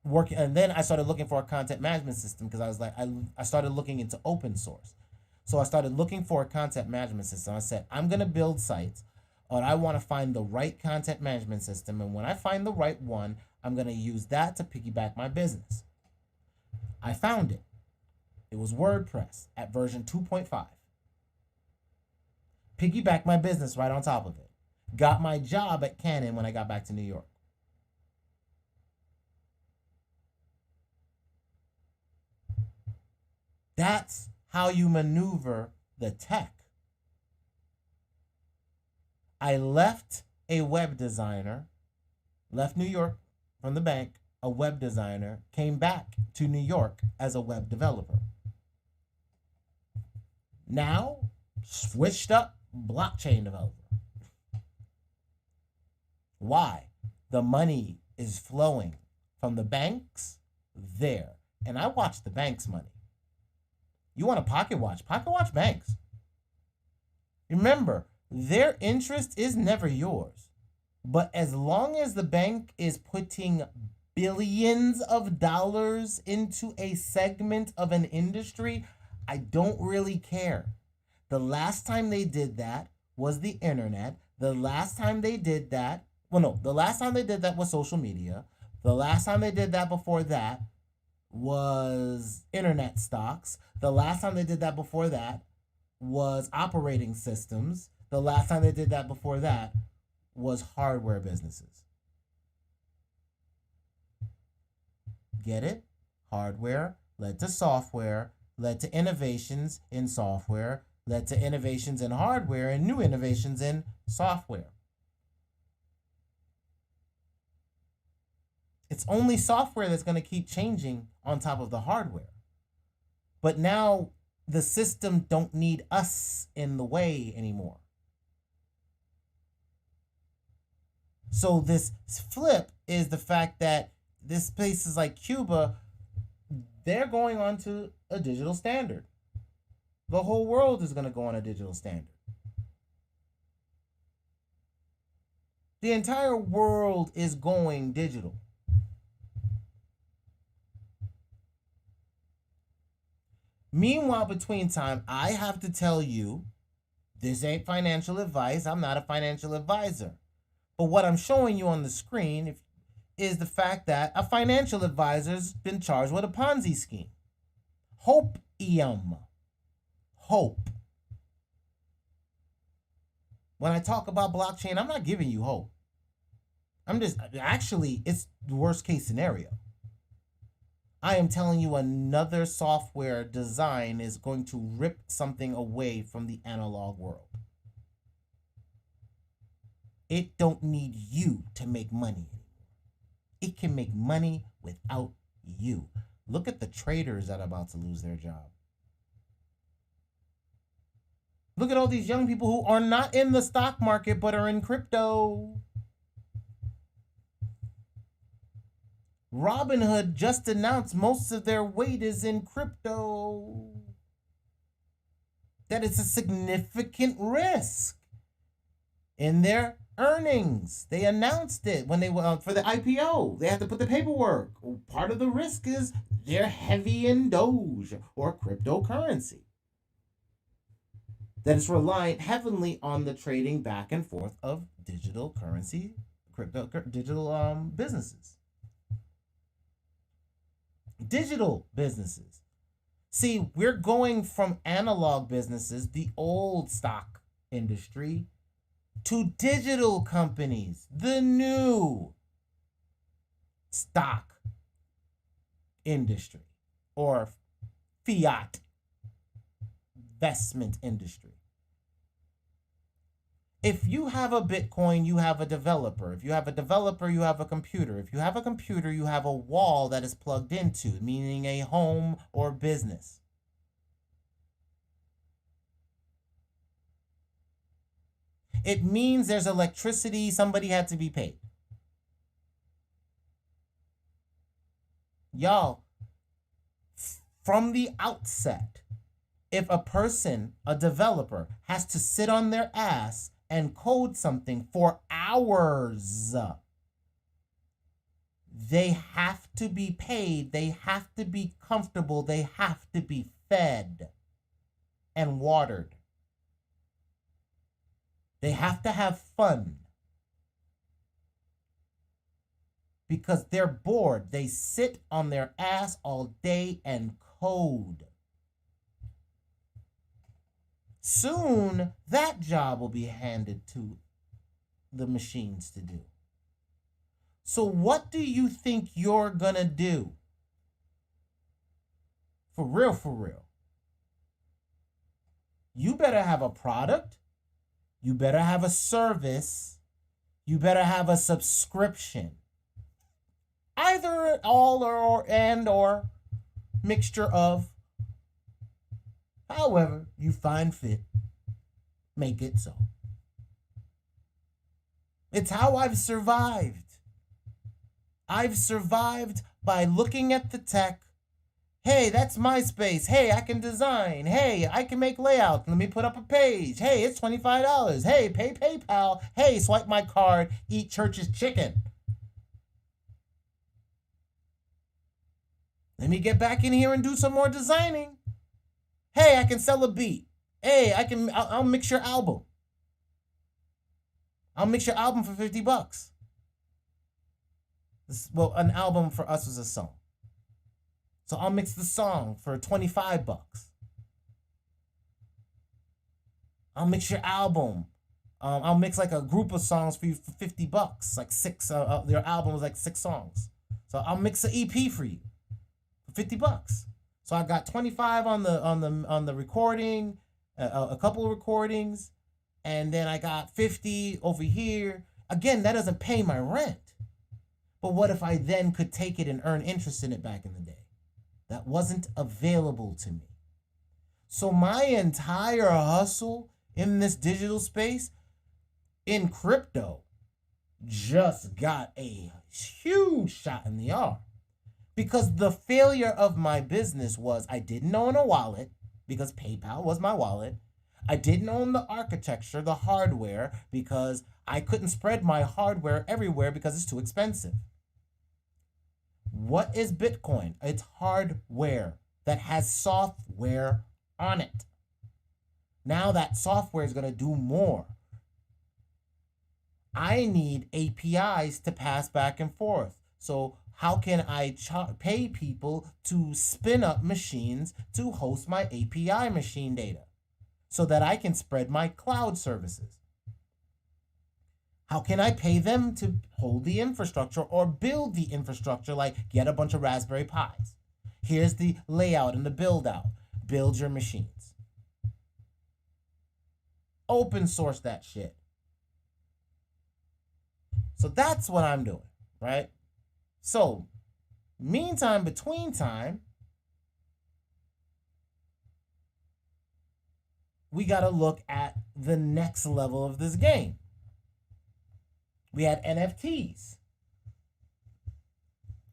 working, and then I started looking for a content management system because I was like, I started looking into open source. So I started looking for a content management system. I said, I'm going to build sites, but I want to find the right content management system. And when I find the right one, I'm going to use that to piggyback my business. I found it. It was WordPress at version 2.5. Piggyback my business right on top of it. Got my job at Canon when I got back to New York. That's how you maneuver the tech. I left a web designer, left New York from the bank, a web designer, came back to New York as a web developer. Now, switched up blockchain developer. Why? The money is flowing from the banks there. And I watch the banks' money. You want to pocket watch banks. Remember, their interest is never yours. But as long as the bank is putting billions of dollars into a segment of an industry, I don't really care. The last time they did that was the internet. The last time they did that, the last time they did that was social media. The last time they did that before that was internet stocks. The last time they did that before that was operating systems. The last time they did that before that was hardware businesses. Get it? Hardware led to software, led to innovations in software, led to innovations in hardware, and new innovations in software. It's only software that's going to keep changing on top of the hardware. But now the system don't need us in the way anymore. So this flip is the fact that this places like Cuba, they're going on to a digital standard. The whole world is going to go on a digital standard. The entire world is going digital. Meanwhile, between time, I have to tell you, this ain't financial advice. I'm not a financial advisor. But what I'm showing you on the screen is the fact that a financial advisor's been charged with a Ponzi scheme. Hope-ium. Hope. When I talk about blockchain, I'm not giving you hope. It's the worst case scenario. I am telling you another software design is going to rip something away from the analog world. It don't need you to make money anymore. It can make money without you. Look at the traders that are about to lose their job. Look at all these young people who are not in the stock market but are in crypto. Robinhood just announced most of their weight is in crypto. That is a significant risk in their earnings. They announced it when they were for the IPO. They have to put the paperwork. Part of the risk is they're heavy in Doge or cryptocurrency. That is reliant heavily on the trading back and forth of digital currency, digital businesses. Digital businesses. See, we're going from analog businesses, the old stock industry, to digital companies, the new stock industry or fiat investment industry. If you have a Bitcoin, you have a developer. If you have a developer, you have a computer. If you have a computer, you have a wall that is plugged into, meaning a home or business. It means there's electricity, somebody had to be paid. Y'all, from the outset, if a person, a developer, has to sit on their ass and code something for hours, they have to be paid, they have to be comfortable, they have to be fed and watered. They have to have fun. Because they're bored. They sit on their ass all day and code. Soon, that job will be handed to the machines to do. So what do you think you're gonna do? For real, for real. You better have a product. You better have a service. You better have a subscription. Either all or mixture of. However you find fit, make it so. It's how I've survived. I've survived by looking at the tech. Hey, that's MySpace. Hey, I can design. Hey, I can make layout. Let me put up a page. Hey, it's $25. Hey, pay PayPal. Hey, swipe my card. Eat church's chicken. Let me get back in here and do some more designing. Hey, I can sell a beat. Hey, I'll mix your album. I'll mix your album for $50. Well, an album for us was a song. So I'll mix the song for $25. I'll mix your album. I'll mix like a group of songs for you for $50. Like six. Your album was like 6 songs. So I'll mix an EP for you for $50. So I got 25 on the recording, a couple of recordings, and then I got 50 over here. Again, that doesn't pay my rent. But what if I then could take it and earn interest in it back in the day? That wasn't available to me. So my entire hustle in this digital space, in crypto, just got a huge shot in the arm. Because the failure of my business was I didn't own a wallet, because PayPal was my wallet. I didn't own the architecture, the hardware, because I couldn't spread my hardware everywhere because it's too expensive. What is Bitcoin? It's hardware that has software on it. Now that software is going to do more. I need APIs to pass back and forth. So how can I pay people to spin up machines to host my API machine data so that I can spread my cloud services? How can I pay them to hold the infrastructure or build the infrastructure, like get a bunch of Raspberry Pis? Here's the layout and the build out. Build your machines. Open source that shit. So that's what I'm doing, right? So, meantime, between time, we got to look at the next level of this game. We had NFTs.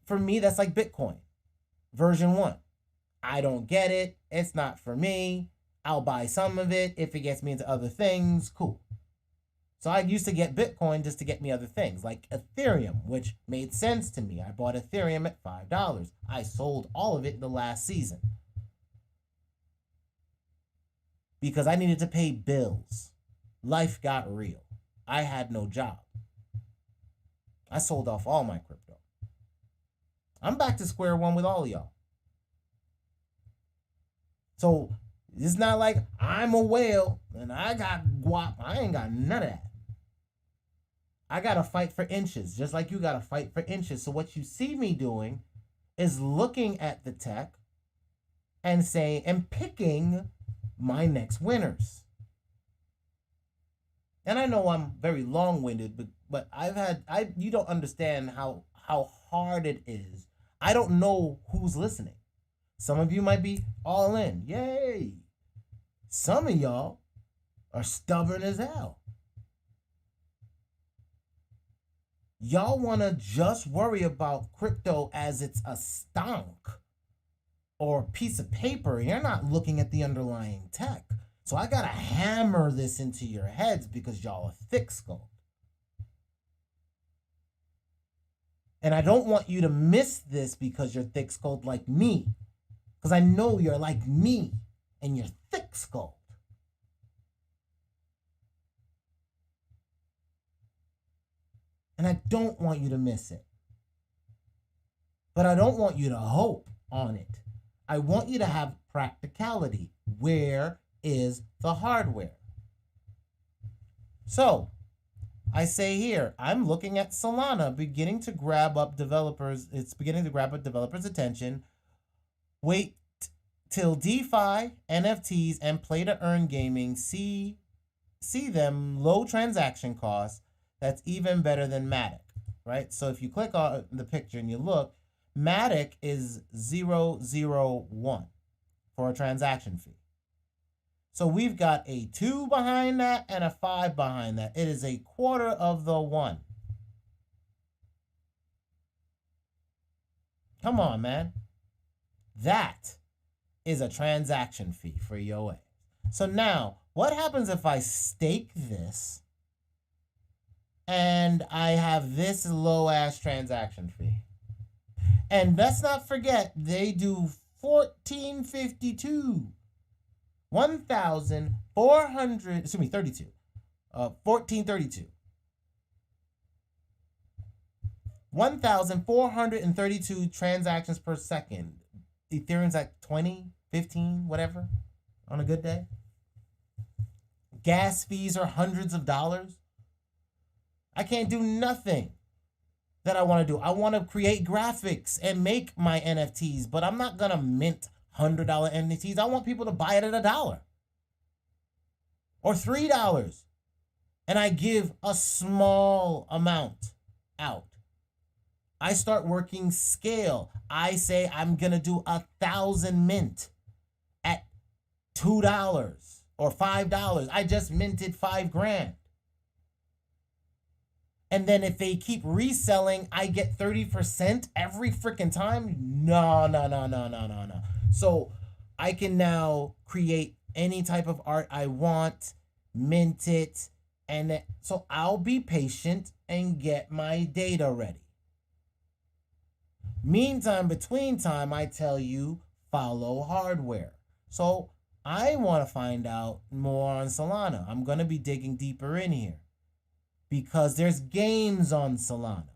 For me, that's like Bitcoin. Version 1. I don't get it. It's not for me. I'll buy some of it. If it gets me into other things, cool. So I used to get Bitcoin just to get me other things, like Ethereum, which made sense to me. I bought Ethereum at $5. I sold all of it the last season because I needed to pay bills. Life got real. I had no job. I sold off all my crypto. I'm back to square one with all of y'all. So it's not like I'm a whale and I got guap. I ain't got none of that. I got to fight for inches, just like you got to fight for inches. So what you see me doing is looking at the tech and saying and picking my next winners. And I know I'm very long-winded, but you don't understand how hard it is. I don't know who's listening. Some of you might be all in. Yay. Some of y'all are stubborn as hell. Y'all want to just worry about crypto as it's a stonk or a piece of paper. You're not looking at the underlying tech. So I got to hammer this into your heads because y'all are thick-skulled. And I don't want you to miss this because you're thick-skulled like me. Because I know you're like me and you're thick-skulled. And I don't want you to miss it. But I don't want you to hope on it. I want you to have practicality. Where is the hardware? So, I say here, I'm looking at Solana beginning to grab up developers. It's beginning to grab up developers' attention. Wait till DeFi, NFTs, and play-to-earn gaming see them low transaction costs. That's even better than Matic, right? So if you click on the picture and you look, Matic is 0.001 for a transaction fee. So we've got a 2 behind that and a 5 behind that. It is a quarter of the 1. Come on, man. That is a transaction fee for your. So now, what happens if I stake this and I have this low-ass transaction fee? And let's not forget, they do 1452. 1432. 1,432 transactions per second. Ethereum's like 20, 15, whatever, on a good day. Gas fees are hundreds of dollars. I can't do nothing that I want to do. I want to create graphics and make my NFTs, but I'm not going to mint $100 NFTs. I want people to buy it at $1 or $3. And I give a small amount out. I start working scale. I say I'm going to do 1,000 mint at $2 or $5. I just minted $5,000. And then if they keep reselling, I get 30% every freaking time. No. So I can now create any type of art I want, mint it, and so I'll be patient and get my data ready. Meantime, between time, I tell you, follow hardware. So I want to find out more on Solana. I'm going to be digging deeper in here because there's games on Solana,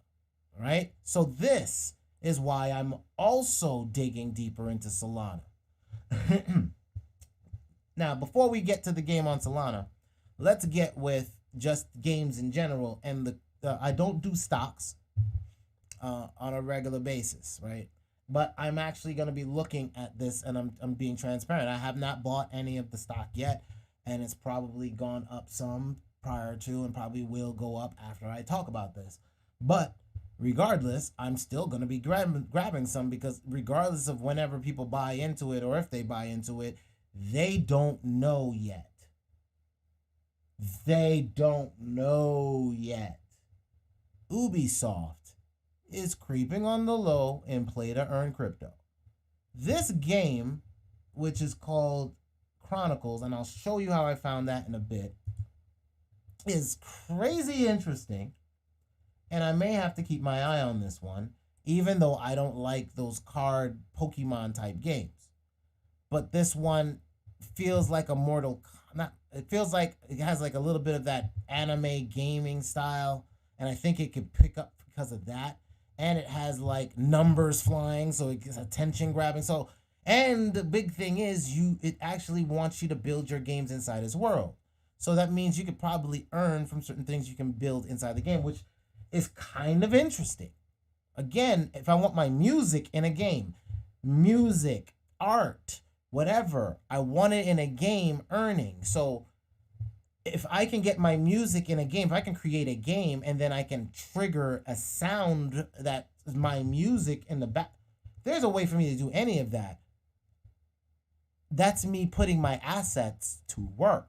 right? So this is why I'm also digging deeper into Solana. Now, before we get to the game on Solana, let's get with just games in general. And I don't do stocks on a regular basis, right? But I'm actually going to be looking at this, and I'm being transparent. I have not bought any of the stock yet, and it's probably gone up some prior to and probably will go up after I talk about this. But regardless, I'm still going to be grabbing some because regardless of whenever people buy into it or if they buy into it, they don't know yet. They don't know yet. Ubisoft is creeping on the low in play-to-earn crypto. This game, which is called Chronicles, and I'll show you how I found that in a bit, is crazy interesting. And I may have to keep my eye on this one, even though I don't like those card Pokemon type games. But this one feels like it feels like it has like a little bit of that anime gaming style. And I think it could pick up because of that. And it has like numbers flying, so it's attention grabbing. So And the big thing is it actually wants you to build your games inside its world. So that means you could probably earn from certain things you can build inside the game, which is kind of interesting. Again, if I want my music in a game, music, art, whatever, I want it in a game earning. So if I can get my music in a game, if I can create a game and then I can trigger a sound that is my music in the back, there's a way for me to do any of that. That's me putting my assets to work.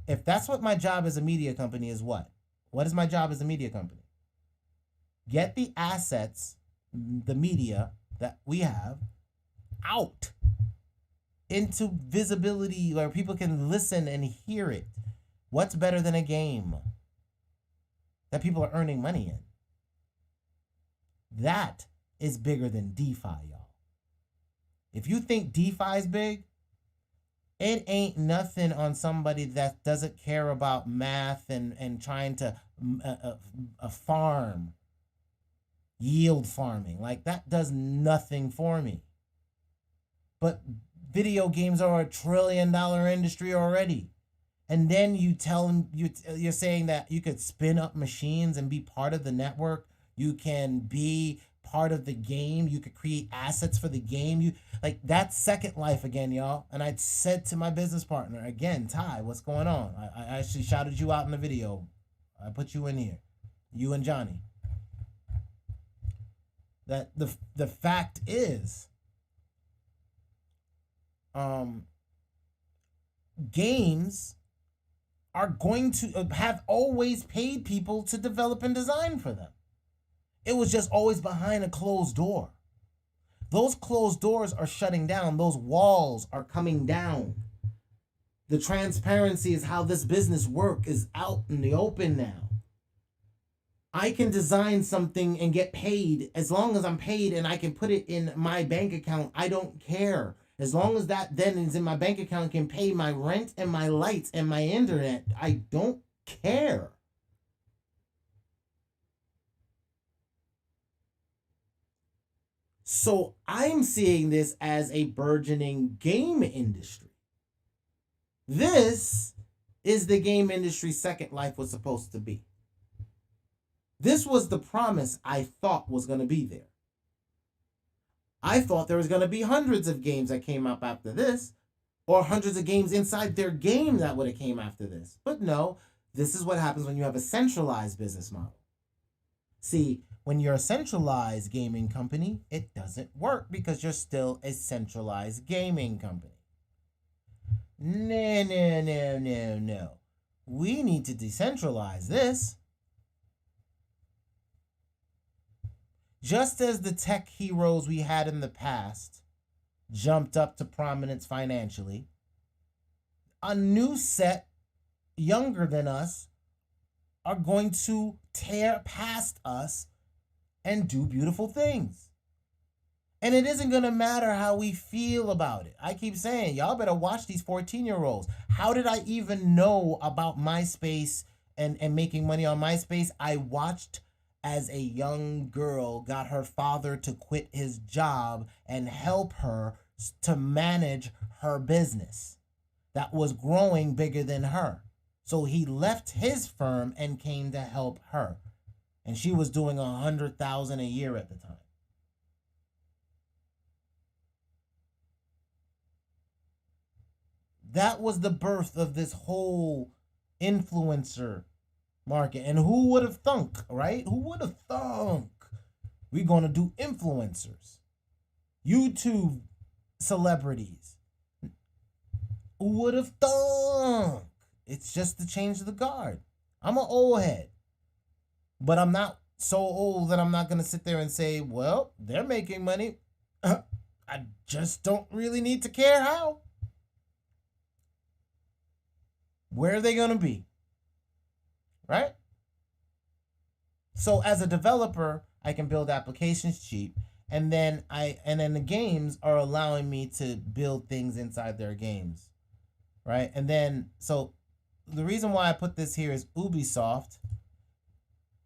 If that's what my job as a media company is, what is my job as a media company? Get the assets, the media that we have, out into visibility where people can listen and hear it. What's better than a game that people are earning money in? That is bigger than DeFi, y'all. If you think DeFi is big, it ain't nothing on somebody that doesn't care about math and trying to farm, yield farming. Like, that does nothing for me. But video games are a $1 trillion industry already. And then you're saying that you could spin up machines and be part of the network. You can be part of the game. You could create assets for the game. That's Second Life again, y'all. And I said to my business partner, again, Ty, what's going on? I actually shouted you out in the video. I put you in here. You and Johnny. That the fact is, games are going to have always paid people to develop and design for them. It was just always behind a closed door. Those closed doors are shutting down. Those walls are coming down. The transparency is how this business work is out in the open now. I can design something and get paid. As long as I'm paid and I can put it in my bank account, I don't care. As long as that then is in my bank account, can pay my rent and my lights and my internet, I don't care. So I'm seeing this as a burgeoning game industry. This is the game industry Second Life was supposed to be. This was the promise I thought was going to be there. I thought there was going to be hundreds of games that came up after this, or hundreds of games inside their game that would have came after this. But no, this is what happens when you have a centralized business model. See, when you're a centralized gaming company, it doesn't work because you're still a centralized gaming company. No. We need to decentralize this. Just as the tech heroes we had in the past jumped up to prominence financially, a new set, younger than us, are going to tear past us and do beautiful things. And it isn't going to matter how we feel about it. I keep saying, y'all better watch these 14-year-olds. How did I even know about MySpace and making money on MySpace? I watched as a young girl got her father to quit his job and help her to manage her business that was growing bigger than her. So he left his firm and came to help her. And she was doing $100,000 a year at the time. That was the birth of this whole influencer market. And who would have thunk, right? Who would have thunk we're going to do influencers, YouTube celebrities? Who would have thunk? It's just the change of the guard. I'm an old head, but I'm not so old that I'm not going to sit there and say, well, they're making money. I just don't really need to care how. Where are they going to be? Right? So as a developer, I can build applications cheap, and then the games are allowing me to build things inside their games. Right? And then so the reason why I put this here is Ubisoft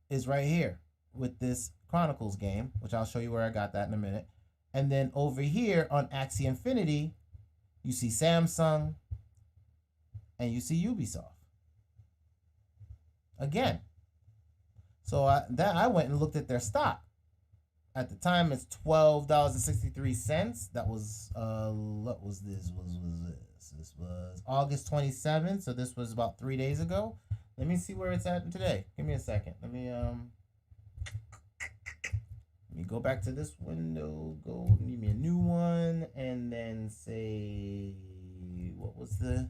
is right here with this Chronicles game, which I'll show you where I got that in a minute. And then over here on Axie Infinity, you see Samsung and you see Ubisoft. Again. So I went and looked at their stock. At the time, it's $12.63. That was what was this? This was August 27th. So this was about 3 days ago. Let me see where it's at today. Give me a second. Let me go back to this window. Go give me a new one, and then say what was the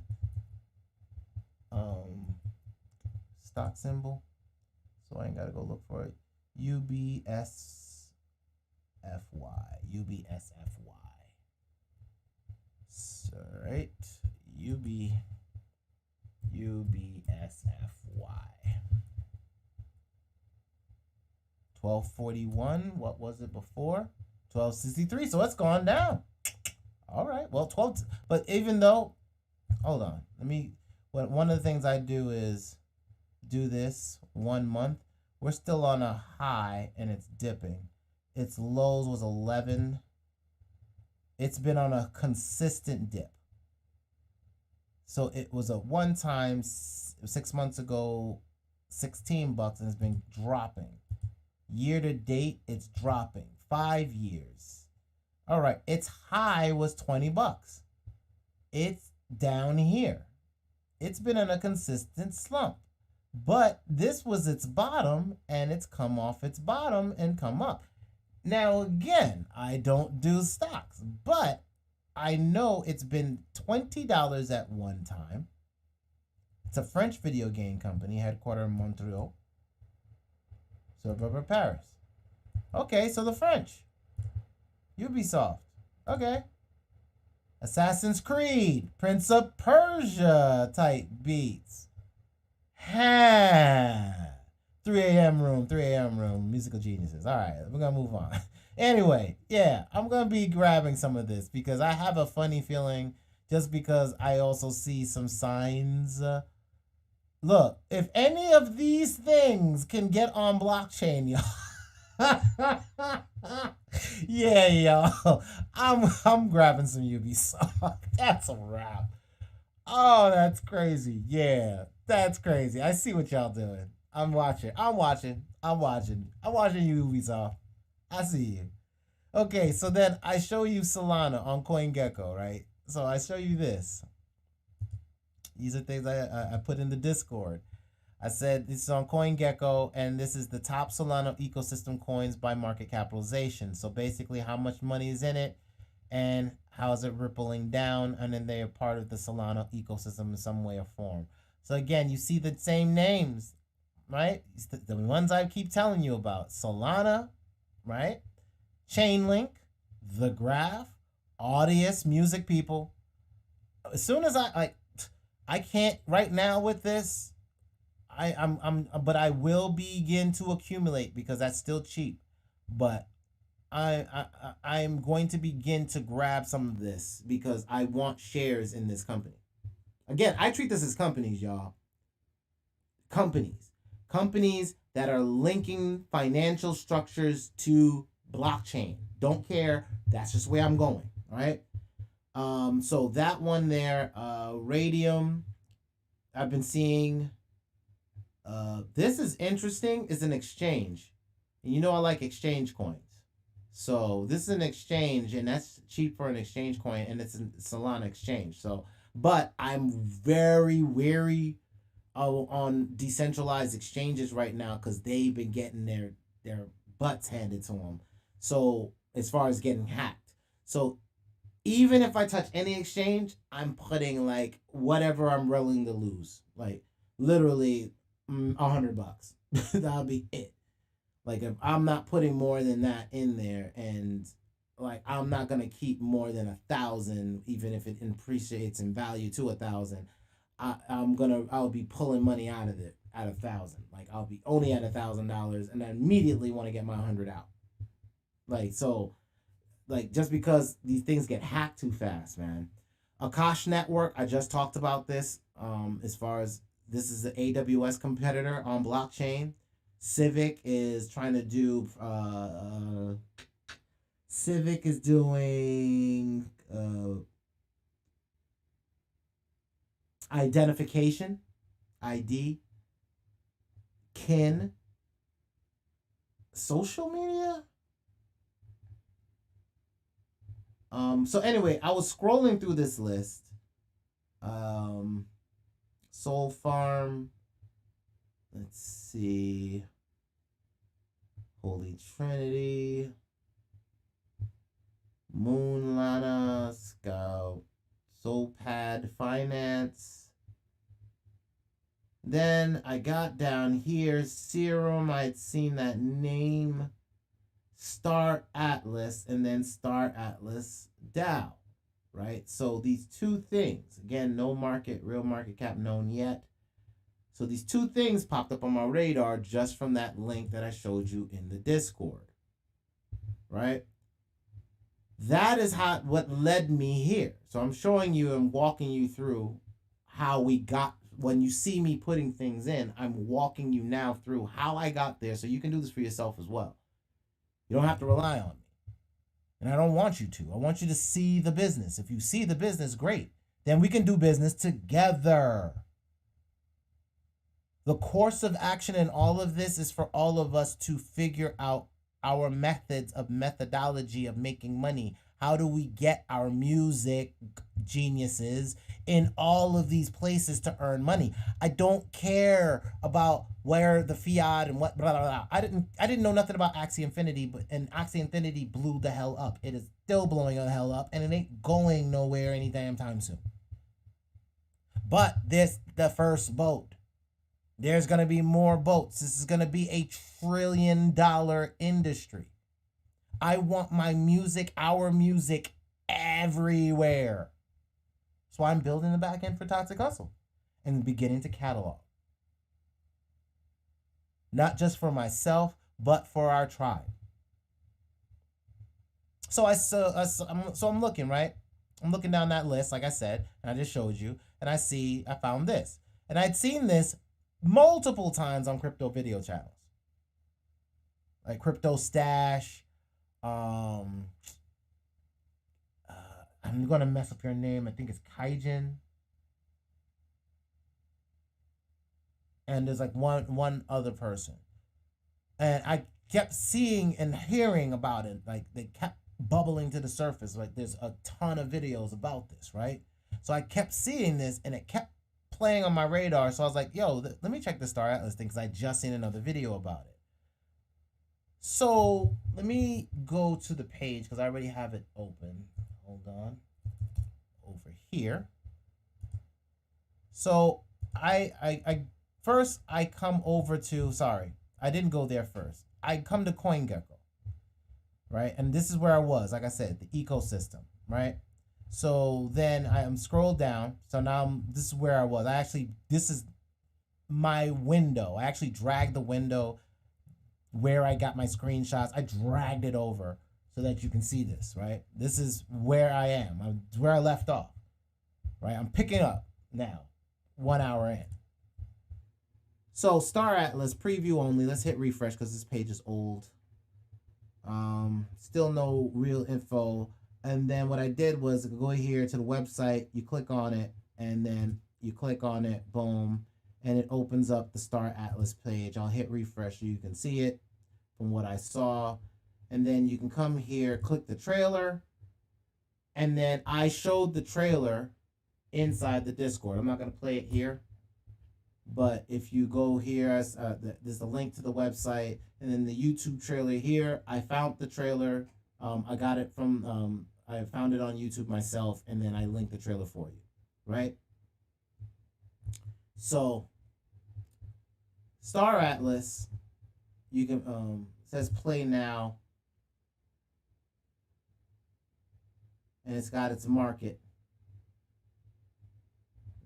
stock symbol? So I ain't gotta go look for it. UBSFY. UBSFY. So, right. UBSFY. 1241. What was it before? 1263. So it's gone down. All right. Well, 12. But even though, hold on. One of the things I do is do this 1 month. We're still on a high and it's dipping. Its lows was 11. It's been on a consistent dip. So it was a one time 6 months ago, $16, and it's been dropping. Year to date, it's dropping. 5 years. All right, its high was $20. It's down here. It's been in a consistent slump. But this was its bottom, and it's come off its bottom and come up. Now, again, I don't do stocks, but I know it's been $20 at one time. It's a French video game company, headquartered in Montreal, suburb of Paris. Okay, so the French. Ubisoft. Okay. Assassin's Creed, Prince of Persia type beats. 3 a.m. room, musical geniuses. All right, we're going to move on. Anyway, yeah, I'm going to be grabbing some of this because I have a funny feeling just because I also see some signs. Look, if any of these things can get on blockchain, y'all. Yeah, y'all. I'm grabbing some Ubisoft. That's a wrap. Oh, that's crazy. Yeah, that's crazy. I see what y'all doing. I'm watching you, Ubisoft. I see you. Okay, so then I show you Solana on CoinGecko, right? So I show you this. These are things I put in the Discord. I said this is on CoinGecko, and this is the top Solana ecosystem coins by market capitalization. So basically how much money is in it and how is it rippling down, and then they are part of the Solana ecosystem in some way or form. So again, you see the same names, right? The ones I keep telling you about. Solana, right? Chainlink, The Graph, Audius, Music People. As soon as I can't right now with this. But I will begin to accumulate because that's still cheap. But I'm going to begin to grab some of this because I want shares in this company. Again, I treat this as companies, y'all. Companies that are linking financial structures to blockchain. Don't care. That's just where I'm going. All right. So that one there, Radium, I've been seeing. This is interesting. It's an exchange. And you know I like exchange coins. So this is an exchange, and that's cheap for an exchange coin, and it's a Solana exchange. So, but I'm very wary on decentralized exchanges right now because they've been getting their butts handed to them. So as far as getting hacked. So even if I touch any exchange, I'm putting like whatever I'm willing to lose. Like literally $100. That'll be it. Like if I'm not putting more than that in there, and like I'm not gonna keep more than 1,000, even if it appreciates in value to 1,000. I'll be pulling money out of it at 1,000. Like I'll be only at $1,000, and I immediately want to get my 100 out. Like so, like just because these things get hacked too fast, man. Akash Network, I just talked about this. As far as this is the AWS competitor on blockchain. Civic is trying to do Civic is doing identification, ID, kin, social media. So anyway, I was scrolling through this list. Soul Farm. Let's see. Holy Trinity. Moonlana, Scout, Soulpad Finance. Then I got down here, Serum, I'd seen that name, Star Atlas, and then Star Atlas DAO, right? So these two things, again, no market, real market cap known yet. So these two things popped up on my radar just from that link that I showed you in the Discord, right? That is what led me here. So I'm showing you and walking you through how we got, when you see me putting things in, I'm walking you now through how I got there so you can do this for yourself as well. You don't have to rely on me. And I don't want you to. I want you to see the business. If you see the business, great. Then we can do business together. The course of action in all of this is for all of us to figure out our methodology of making money. How do we get our music geniuses in all of these places to earn money? I don't care about where the fiat and what blah blah blah. I didn't know nothing about Axie Infinity, and Axie Infinity blew the hell up. It is still blowing the hell up, and it ain't going nowhere any damn time soon. But this the first boat. There's going to be more boats. This is going to be $1 trillion industry. I want my music, our music, everywhere. So I'm building the back end for ToxicHustle and beginning to catalog. Not just for myself, but for our tribe. So I'm looking, right? I'm looking down that list, like I said, and I just showed you, and I found this. And I'd seen this multiple times on crypto video channels, like Crypto Stash. I'm gonna mess up your name. I think it's Kaijin. And there's like one other person, and I kept seeing and hearing about it. Like they kept bubbling to the surface. Like there's a ton of videos about this, right? So I kept seeing this, and it kept playing on my radar. So I was like, yo, let me check the Star Atlas thing, because I just seen another video about it. So let me go to the page, because I already have it open. Hold on. Over here. So I first I come over to, sorry, I didn't go there first. I come to CoinGecko, right? And this is where I was, like I said, the ecosystem, right? So then I am scrolled down. So now this is where I was. This is my window. I actually dragged the window where I got my screenshots. I dragged it over so that you can see this, right? This is where I am. Where I left off, right? I'm picking up now, 1 hour in. So Star Atlas preview only. Let's hit refresh because this page is old. Still no real info. And then what I did was go here to the website, you click on it, and then you click on it, boom, and it opens up the Star Atlas page. I'll hit refresh so you can see it from what I saw. And then you can come here, click the trailer, and then I showed the trailer inside the Discord. I'm not going to play it here, but if you go here, there's a link to the website, and then the YouTube trailer here. I found the trailer. I got it from, I found it on YouTube myself, and then I linked the trailer for you, right? So, Star Atlas, you can, says play now, and it's got its market,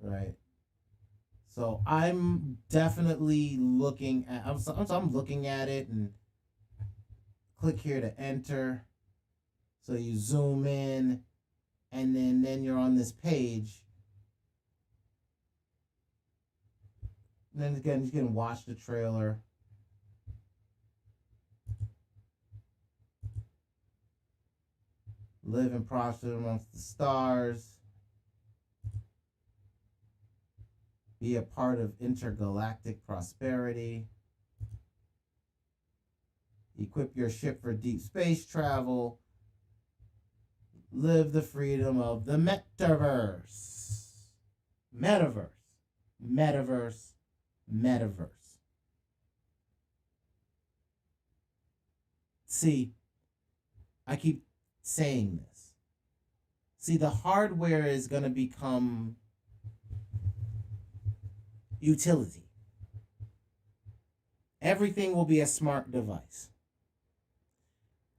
right? So I'm definitely looking at, I'm looking at it, and click here to enter. So you zoom in, and then you're on this page. And then again, you can watch the trailer. live and prosper amongst the stars, be a part of intergalactic prosperity, equip your ship for deep space travel, live the freedom of the metaverse. Metaverse. Metaverse. Metaverse. See, I keep saying this. See, the hardware is going to become utility. Everything will be a smart device.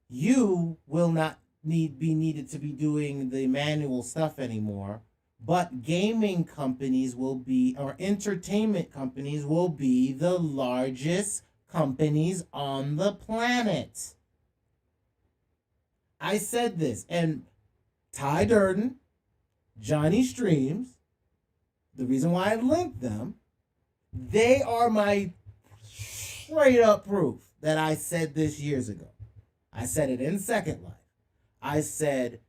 You will not be needed to be doing the manual stuff anymore, but gaming companies will be, or entertainment companies will be, the largest companies on the planet. I said this, and Ty Durden, Johnny Streams, the reason why I linked them, they are my straight up proof that I said this years ago. I said it in Second Life. I said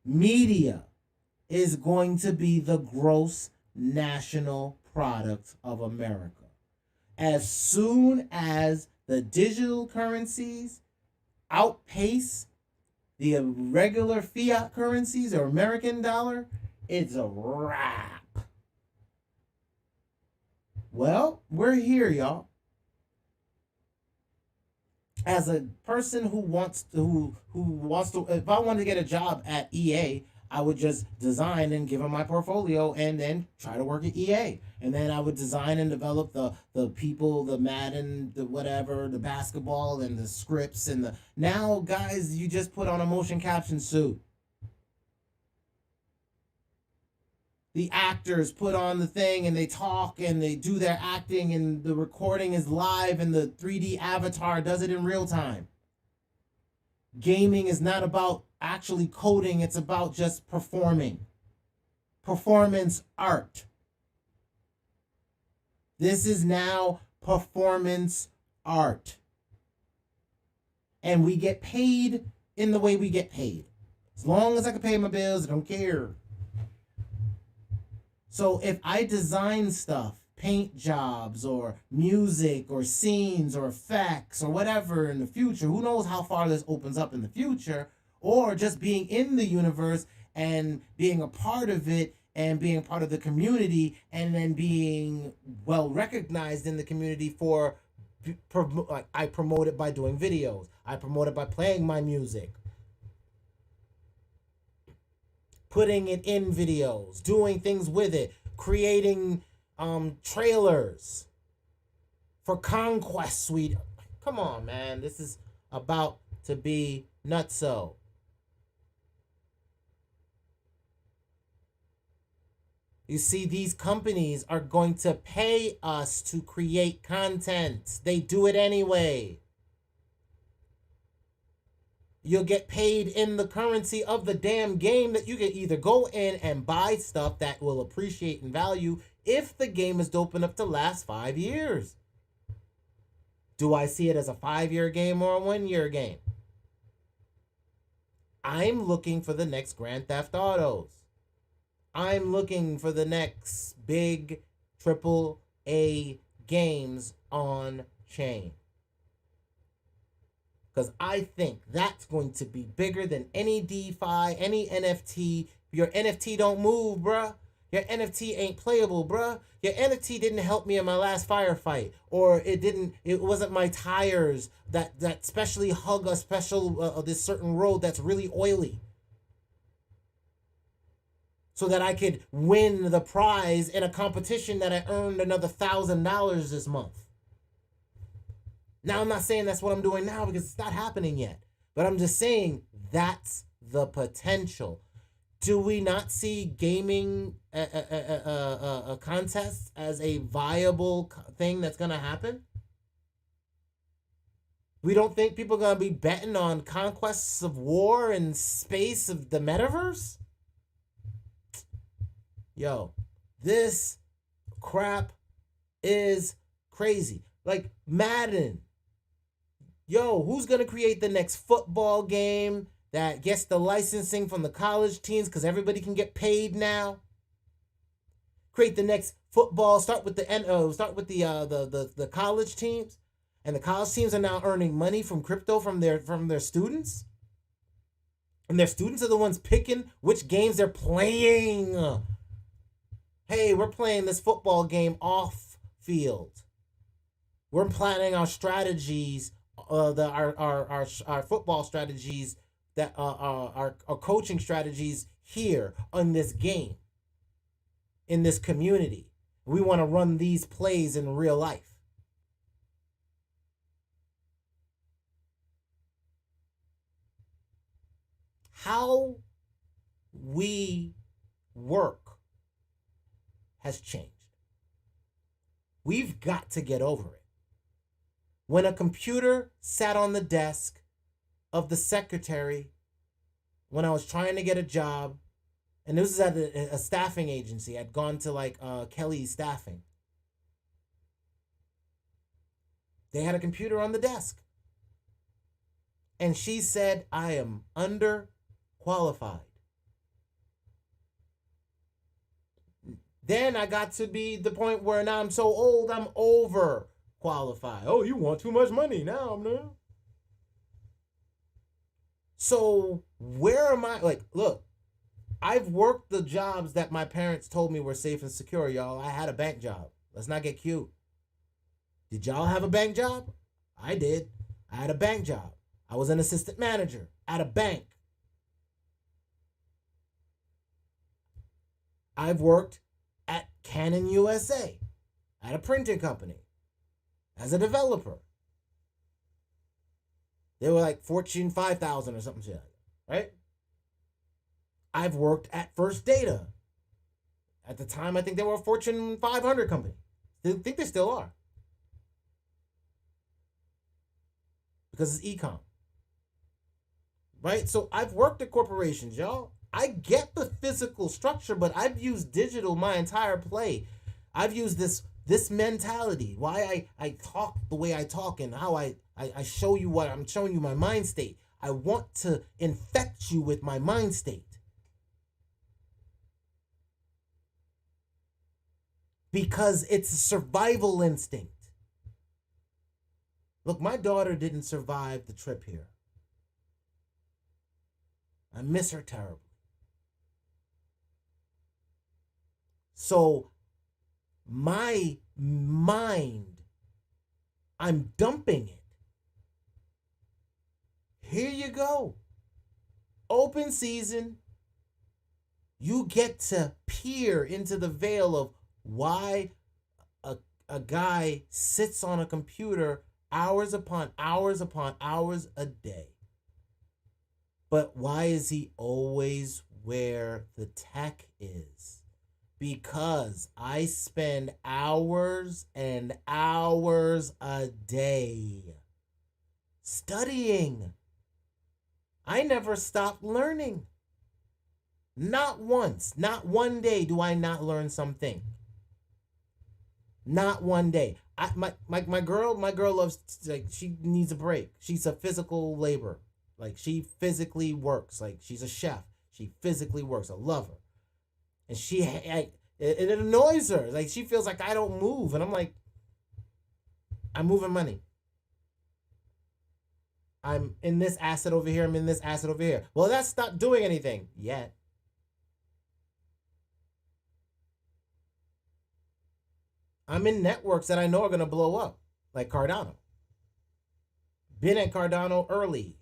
media is going to be the gross national product of America. As soon as the digital currencies outpace the regular fiat currencies or American dollar, it's a wrap. Well, we're here, y'all. As a person who wants to, if I wanted to get a job at EA, I would just design and give them my portfolio and then try to work at EA. And then I would design and develop the people, the Madden, the whatever, the basketball and the scripts and the... Now, guys, you just put on a motion caption suit. The actors put on the thing and they talk and they do their acting and the recording is live and the 3D avatar does it in real time. Gaming is not about actually coding, it's about just performing. Performance art. This is now performance art. And we get paid in the way we get paid. As long as I can pay my bills, I don't care. So if I design stuff, paint jobs or music or scenes or effects or whatever in the future, who knows how far this opens up in the future, or just being in the universe and being a part of it and being part of the community and then being well recognized in the community for, I promote it by doing videos. I promote it by playing my music. Putting it in videos, doing things with it, creating trailers for Conquest Suite. Come on, man. This is about to be nutso. You see, these companies are going to pay us to create content. They do it anyway. You'll get paid in the currency of the damn game that you can either go in and buy stuff that will appreciate in value if the game is dope enough to last 5 years. Do I see it as a 5-year game or a 1-year game? I'm looking for the next Grand Theft Autos. I'm looking for the next big AAA games on chain. Because I think that's going to be bigger than any DeFi, any NFT. Your NFT don't move, bruh. Your NFT ain't playable, bruh. Your NFT didn't help me in my last firefight. Or it wasn't my tires that specially hug a special, this certain road that's really oily. So that I could win the prize in a competition that I earned another $1,000 this month. Now, I'm not saying that's what I'm doing now because it's not happening yet. But I'm just saying that's the potential. Do we not see gaming contests as a viable thing that's going to happen? We don't think people are going to be betting on conquests of war and space of the metaverse? Yo, this crap is crazy. Like Madden. Yo, who's going to create the next football game, that gets the licensing from the college teams because everybody can get paid now. Create the next football. Start with the college teams, and the college teams are now earning money from crypto from their students, and their students are the ones picking which games they're playing. Hey, we're playing this football game off field. We're planning our strategies, our football strategies, that our coaching strategies here on this game, in this community. We want to run these plays in real life. How we work has changed. We've got to get over it. When a computer sat on the desk of the secretary when I was trying to get a job, and this was at a staffing agency. I'd gone to like Kelly's Staffing. They had a computer on the desk. And she said, I am underqualified. Then I got to be the point where now I'm so old, I'm overqualified. Oh, you want too much money now, man. So where am I? Like, look, I've worked the jobs that my parents told me were safe and secure, y'all. I had a bank job. Let's not get cute. Did y'all have a bank job? I did. I had a bank job. I was an assistant manager at a bank. I've worked at Canon USA, at a printing company, as a developer. They were like Fortune 5,000 or something like that, right? I've worked at First Data. At the time, I think they were a Fortune 500 company. I think they still are. Because it's e-com. Right? So I've worked at corporations, y'all. I get the physical structure, but I've used digital my entire play. I've used this mentality, why I talk the way I talk, and how I show you what I'm showing you, my mind state. I want to infect you with my mind state. Because it's a survival instinct. Look, my daughter didn't survive the trip here. I miss her terribly. So my mind, I'm dumping it. Here you go. Open season. You get to peer into the veil of why a guy sits on a computer hours upon hours a day. But why is he always where the tech is? Because I spend hours and hours a day studying. I never stopped learning. Not once, not one day do I not learn something. Not one day. My girl loves, like, she needs a break. She's a physical labor. Like, she physically works. Like, she's a chef. She physically works. I love her. And it annoys her. Like, she feels like I don't move. And I'm like, I'm moving money. I'm in this asset over here. I'm in this asset over here. Well, that's not doing anything yet. I'm in networks that I know are going to blow up, like Cardano. Been at Cardano early.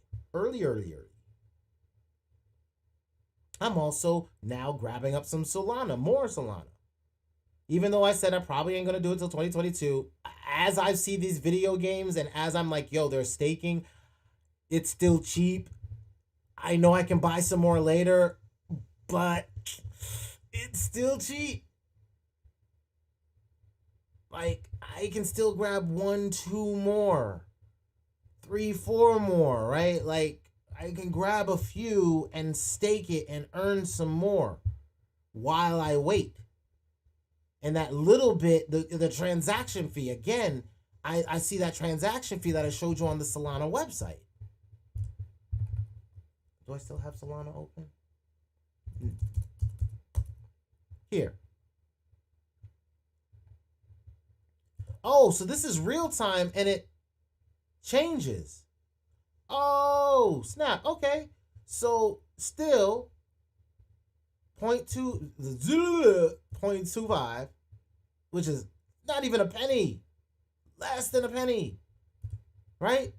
I'm also now grabbing up some Solana, more Solana. Even though I said I probably ain't going to do it till 2022, as I see these video games and as I'm like, yo, they're staking, it's still cheap. I know I can buy some more later, but it's still cheap. Like, I can still grab 1, 2 more, 3, 4 more, right? Like, I can grab a few and stake it and earn some more while I wait. And that little bit, the transaction fee, again, I see that transaction fee that I showed you on the Solana website. Do I still have Solana open? Here. Oh, so this is real time and it changes. Oh, snap. Okay. So still 0.25, which is not even a penny. Less than a penny. Right?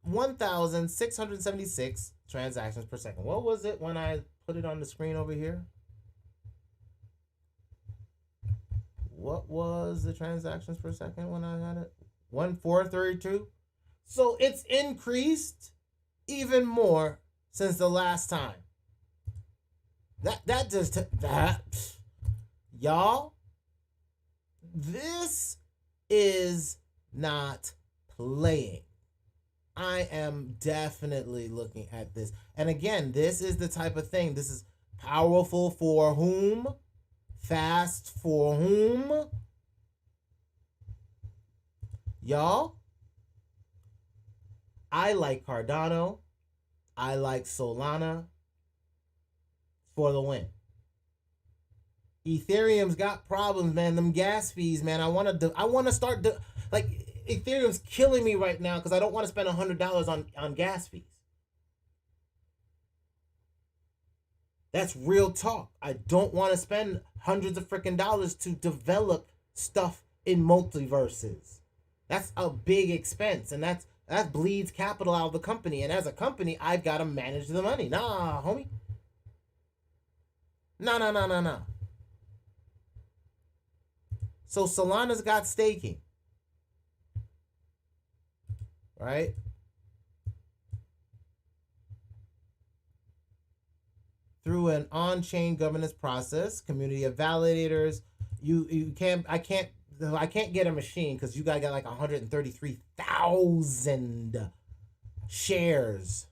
1,676 transactions per second. What was it when I put it on the screen over here? What was the transactions per second when I had it? 1,432. So it's increased even more since the last time. Y'all, this is not playing. I am definitely looking at this. And again, this is the type of thing. This is powerful for whom? Fast for whom? Y'all, I like Cardano. I like Solana for the win. Ethereum's got problems, man. Them gas fees, man. I want to start like Ethereum's killing me right now because I don't want to spend $100 on gas fees. That's real talk. I don't want to spend hundreds of freaking dollars to develop stuff in multiverses. That's a big expense, and that bleeds capital out of the company. And as a company, I've got to manage the money. Nah, homie. Nah. So Solana's got staking. Right? Through an on-chain governance process, community of validators. I can't get a machine because you guys got like 133,000 shares.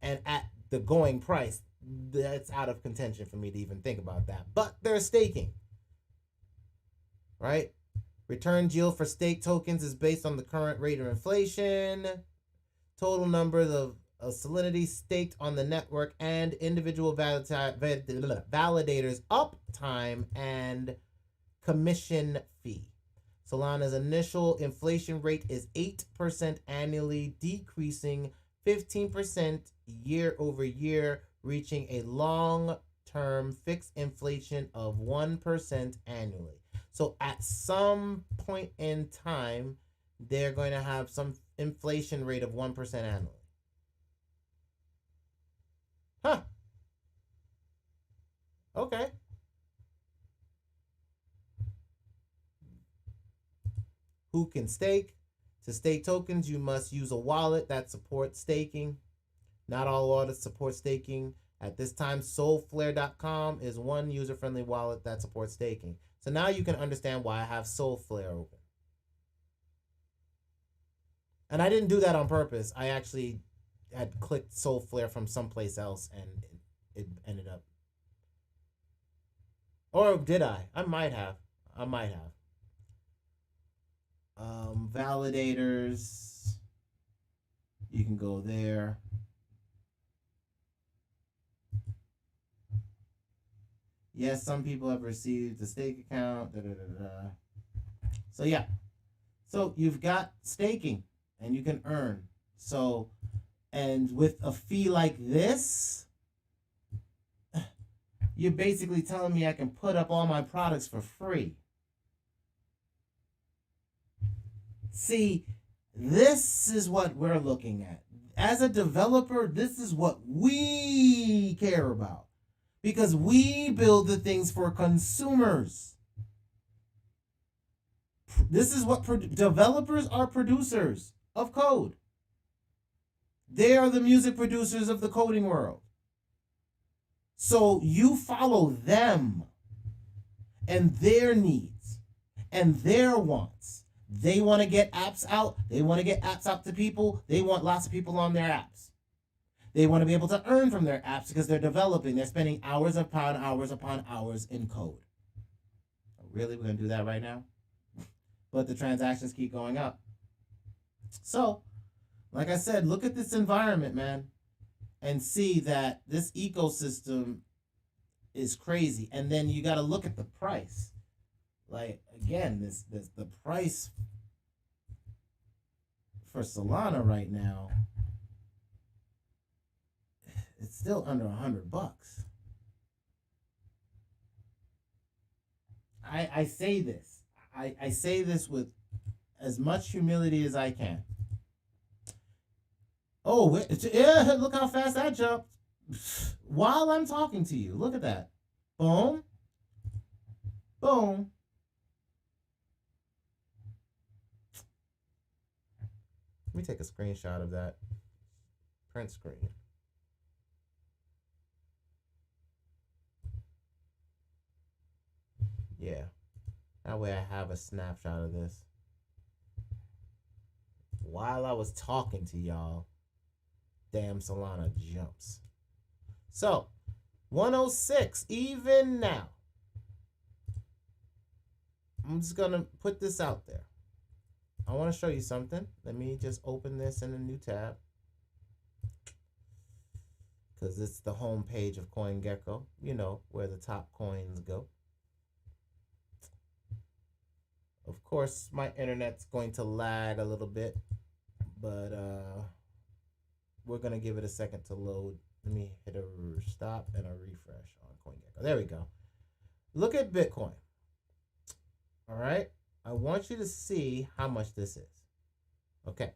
And at the going price, that's out of contention for me to even think about that. But they're staking. Right? Return yield for stake tokens is based on the current rate of inflation, total numbers of Solidity staked on the network, and individual validators uptime and commission fee. Solana's initial inflation rate is 8% annually, decreasing 15% year over year, reaching a long-term fixed inflation of 1% annually. So at some point in time, they're going to have some inflation rate of 1% annually. Huh. Okay. Who can stake? To stake tokens, you must use a wallet that supports staking. Not all wallets support staking. At this time, Solflare.com is one user-friendly wallet that supports staking. So now you can understand why I have Solflare open. And I didn't do that on purpose. I actually had clicked Solflare from someplace else and it ended up. Or did I? I might have. Validators. You can go there. Yes, some people have received the stake account. So yeah. So you've got staking and you can earn. So, and with a fee like this, you're basically telling me I can put up all my products for free. See, this is what we're looking at. As a developer, this is what we care about. Because we build the things for consumers. This is what developers are, producers of code. They are the music producers of the coding world. So you follow them and their needs and their wants. They want to get apps out. They want to get apps out to people. They want lots of people on their apps. They want to be able to earn from their apps because they're developing. They're spending hours upon hours in code. Really? We're going to do that right now? But the transactions keep going up. So Like I said, look at this environment, man, and see that this ecosystem is crazy. And then you got to look at the price. Like again, this the price for Solana right now, it's still under $100. I say this. I say this with as much humility as I can. Oh, yeah, look how fast that jumped. While I'm talking to you, look at that. Boom. Boom. Let me take a screenshot of that print screen. Yeah. That way I have a snapshot of this. While I was talking to y'all, damn Solana jumps. So, 106, even now. I'm just going to put this out there. I want to show you something. Let me just open this in a new tab. Because it's the home page of CoinGecko. You know, where the top coins go. Of course, my internet's going to lag a little bit. But we're going to give it a second to load. Let me hit a stop and a refresh on CoinGecko. There we go. Look at Bitcoin. All right. I want you to see how much this is. Okay.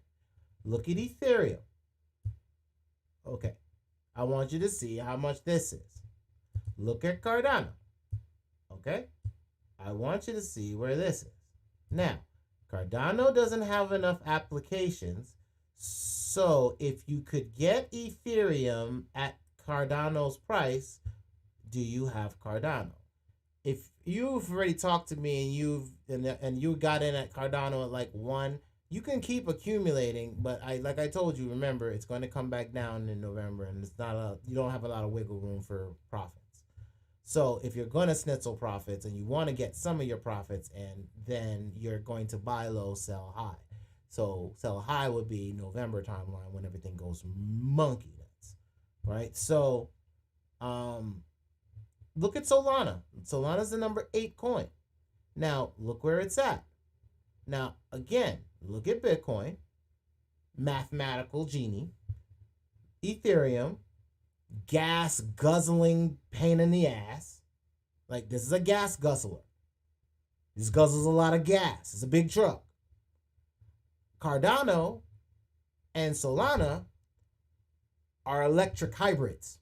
Look at Ethereum. Okay. I want you to see how much this is. Look at Cardano. Okay. I want you to see where this is. Now, Cardano doesn't have enough applications. So if you could get Ethereum at Cardano's price, do you have Cardano? If you've already talked to me and you got in at Cardano at like 1, you can keep accumulating, but like I told you, remember it's going to come back down in November, and you don't have a lot of wiggle room for profits. So if you're going to snitzel profits and you want to get some of your profits, and then you're going to buy low, sell high. So sell high would be November timeline when everything goes monkey nuts, right? So look at Solana. Solana's the number 8 coin. Now, look where it's at. Now, again, look at Bitcoin, mathematical genie, Ethereum, gas guzzling pain in the ass. Like, this is a gas guzzler. This guzzles a lot of gas. It's a big truck. Cardano and Solana are electric hybrids.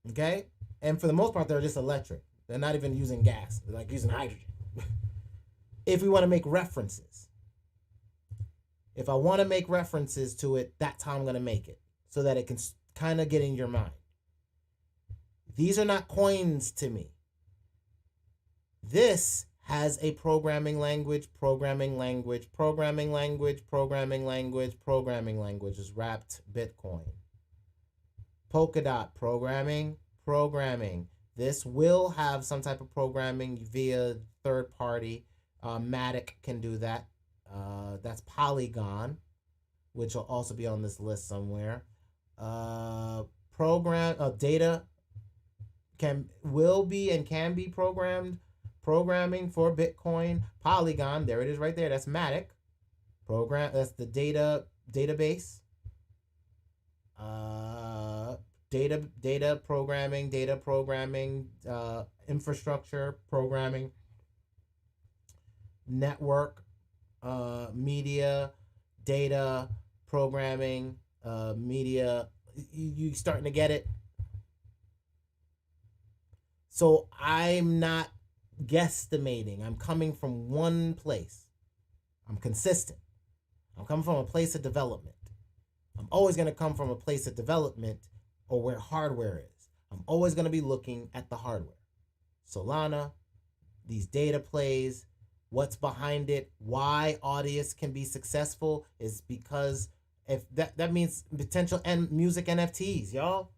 Okay? And for the most part, they're just electric. They're not even using gas. They're like using hydrogen. If we want to make references. If I want to make references to it, that's how I'm going to make it. So that it can kind of get in your mind. These are not coins to me. This has a programming language is wrapped Bitcoin. Polkadot programming. This will have some type of programming via third party. Matic can do that. That's Polygon, which will also be on this list somewhere. Data will be and can be programming for Bitcoin. Polygon, there it is right there. That's Matic. That's the database. Data programming, infrastructure programming, network, media, data programming, media. You starting to get it? So I'm not guesstimating. I'm coming from one place. I'm consistent. I'm coming from a place of development. I'm always going to come from a place of development or where hardware is. I'm always going to be looking at the hardware. Solana, these data plays, what's behind it, why Audius can be successful is because if that means potential and music NFTs, y'all.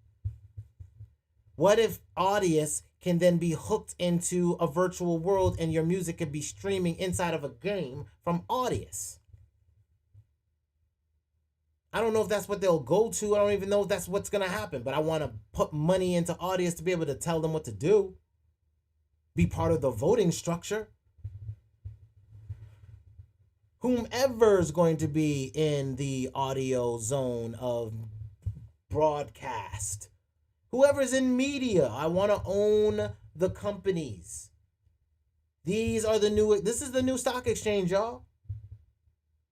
What if Audius can then be hooked into a virtual world and your music could be streaming inside of a game from Audius? I don't know if that's what they'll go to. I don't even know if that's what's going to happen. But I want to put money into audience to be able to tell them what to do. Be part of the voting structure. Whomever is going to be in the audio zone of broadcast, whoever's in media, I want to own the companies. This is the new stock exchange, y'all.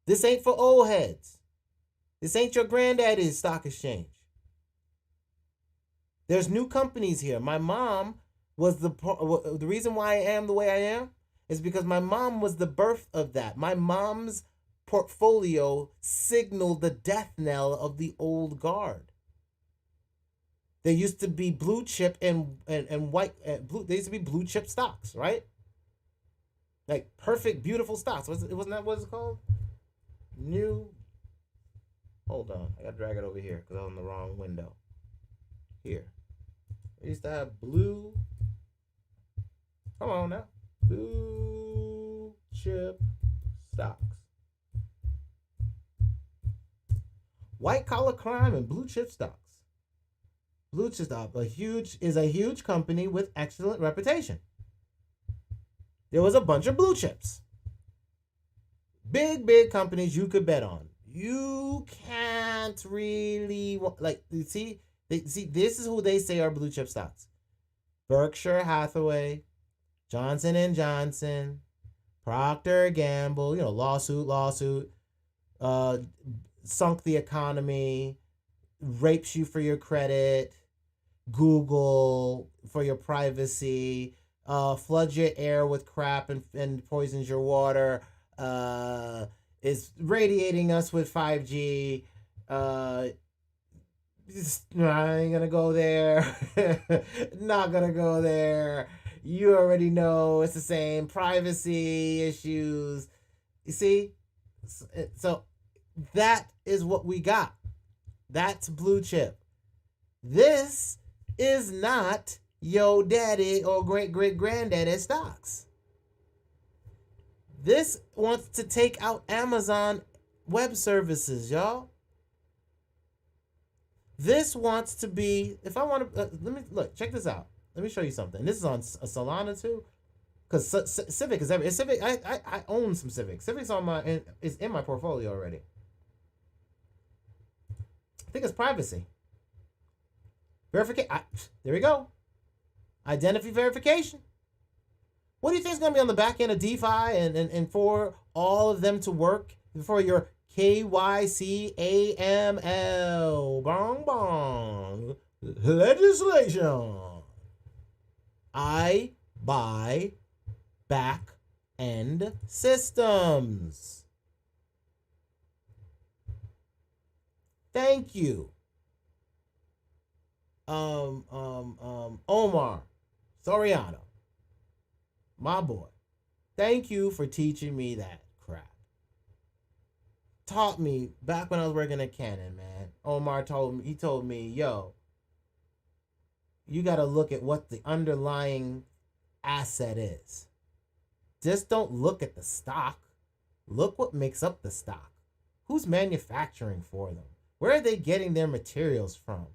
This ain't for old heads. This ain't your granddaddy's stock exchange. There's new companies here. My mom was the reason why I am the way I am is because my mom was the birth of that. My mom's portfolio signaled the death knell of the old guard. There used to be blue chip and white blue. There used to be blue chip stocks, right? Like perfect, beautiful stocks. Wasn't that what it's called? Hold on, I gotta drag it over here because I was in the wrong window. Here, we used to have blue. Come on now, blue chip stocks. White collar crime and blue chip stocks. Blue chip stock is a huge company with excellent reputation. There was a bunch of blue chips. Big companies you could bet on. You can't really see this is who they say are blue chip stocks. Berkshire Hathaway, Johnson & Johnson, Procter & Gamble, lawsuit, sunk the economy, rapes you for your credit, Google for your privacy, floods your air with crap and poisons your water, is radiating us with 5G. I ain't gonna go there. Not gonna go there. You already know it's the same. Privacy issues. You see? So that is what we got. That's blue chip. This is not yo daddy or great granddaddy stocks. This wants to take out Amazon Web Services, y'all. This wants to be, if I want to, let me, look, check this out. Let me show you something. This is on Solana too. Because Civic is every, Civic, I own some Civic. Civic's is in my portfolio already. I think it's privacy. Verification, there we go. Identity verification. What do you think is going to be on the back end of DeFi and for all of them to work for your KYC AML bong legislation? I buy back end systems. Thank you. Omar Soriano. My boy, thank you for teaching me that crap. Taught me back when I was working at Canon, man. Omar told me, yo, you got to look at what the underlying asset is. Just don't look at the stock. Look what makes up the stock. Who's manufacturing for them? Where are they getting their materials from?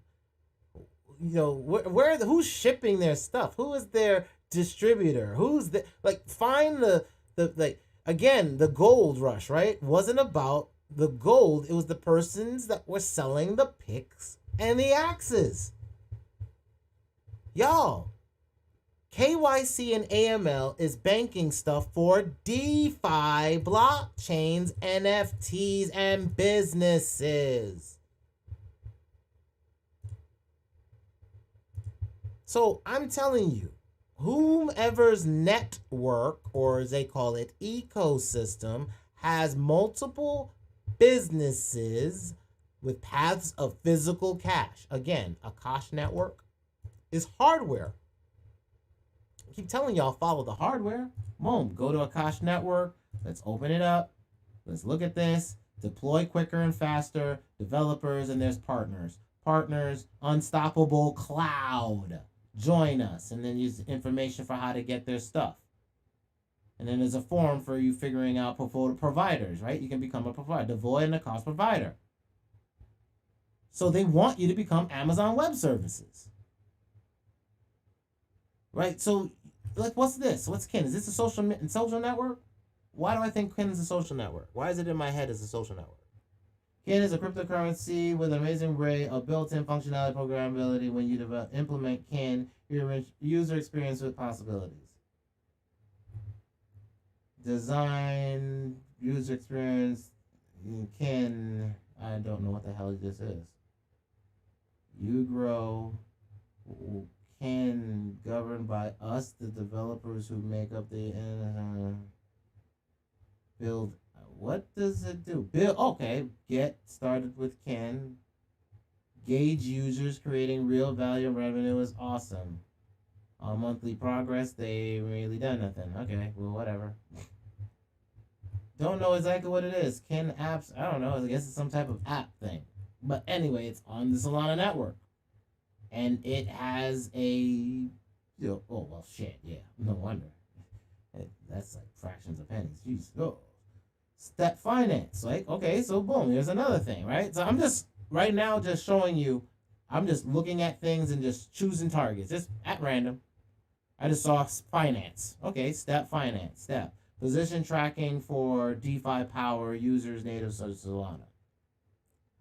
Who's shipping their stuff? Who is their distributor? Who's the find the again, the gold rush, right? Wasn't about the gold. It was the persons that were selling the picks and the axes. Y'all, KYC and AML is banking stuff for DeFi, blockchains, NFTs, and businesses. So I'm telling you, whomever's network, or as they call it, ecosystem, has multiple businesses with paths of physical cash. Again, Akash network is hardware. I keep telling y'all, follow the hardware. Boom, go to Akash network. Let's open it up. Let's look at this. Deploy quicker and faster. Developers, and there's partners. Partners, Unstoppable Cloud. Join us, and then use information for how to get their stuff. And then there's a form for you figuring out providers, right? You can become a provider, Devoid and a cost provider. So they want you to become Amazon Web Services. Right? So, like, what's this? What's Kin? Is this a social network? Why do I think Kin is a social network? Why is it in my head as a social network? Kin is a cryptocurrency with an amazing array of built-in functionality, programmability. When you implement Kin, your user experience with possibilities. Design, user experience, Kin. I don't know what the hell this is. You grow. Kin governed by us, the developers who make up the build. What does it do? Build. Okay, get started with Kin. Gauge users, creating real value and revenue is awesome. On monthly progress, they really done nothing. Okay, well, whatever. Don't know exactly what it is. Kin apps. I don't know. I guess it's some type of app thing. But anyway, it's on the Solana network. And it has oh, well, shit, yeah. No wonder. That's like fractions of pennies. Jeez. Oh. Step finance. Like, okay, so boom, here's another thing, right? So I'm just, right now, just showing you, I'm just looking at things and just choosing targets, just at random. I just saw finance. Okay, step finance. Step. Position tracking for DeFi power users native to Solana.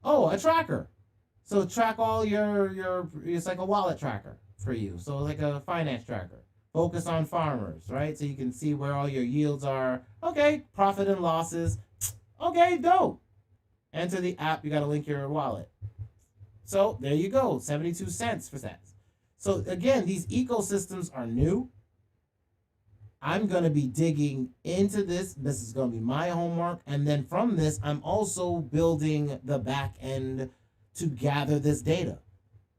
Oh, a tracker. So track all your it's like a wallet tracker for you. So like a finance tracker. Focus on farmers, right? So you can see where all your yields are. Okay, profit and losses. Okay, dope. Enter the app, you gotta link your wallet. So there you go, 72 cents for that. So again, these ecosystems are new. I'm gonna be digging into this. This is gonna be my homework. And then from this, I'm also building the back end to gather this data,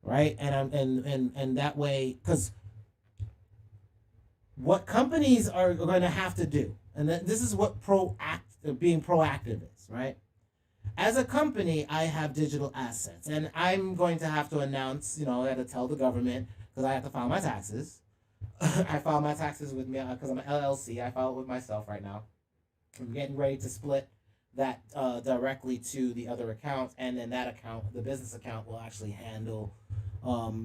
right? And that way, because what companies are going to have to do, and this is what being proactive is, right? As a company, I have digital assets, and I'm going to have to announce, I have to tell the government because I have to file my taxes. I file my taxes with me because I'm an LLC. I file it with myself right now. I'm getting ready to split that directly to the other account, and then that account, the business account, will actually handle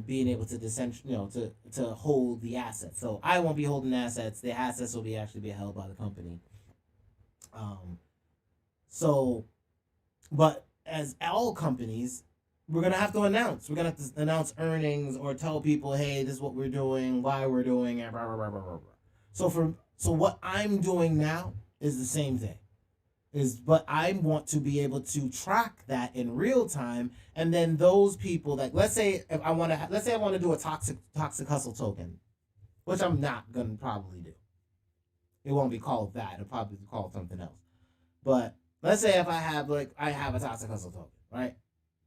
being able to to hold the assets. So I won't be holding assets. The assets will actually be held by the company. But as all companies, we're gonna have to announce. We're gonna have to announce earnings or tell people, hey, this is what we're doing, why we're doing it, blah, blah, blah, blah, blah. So what I'm doing now is the same thing. But I want to be able to track that in real time, and then those people that, let's say I want to do a ToxicHustle token, which I'm not gonna probably do. It won't be called that. It'll probably be called something else. But let's say if I have a ToxicHustle token, right?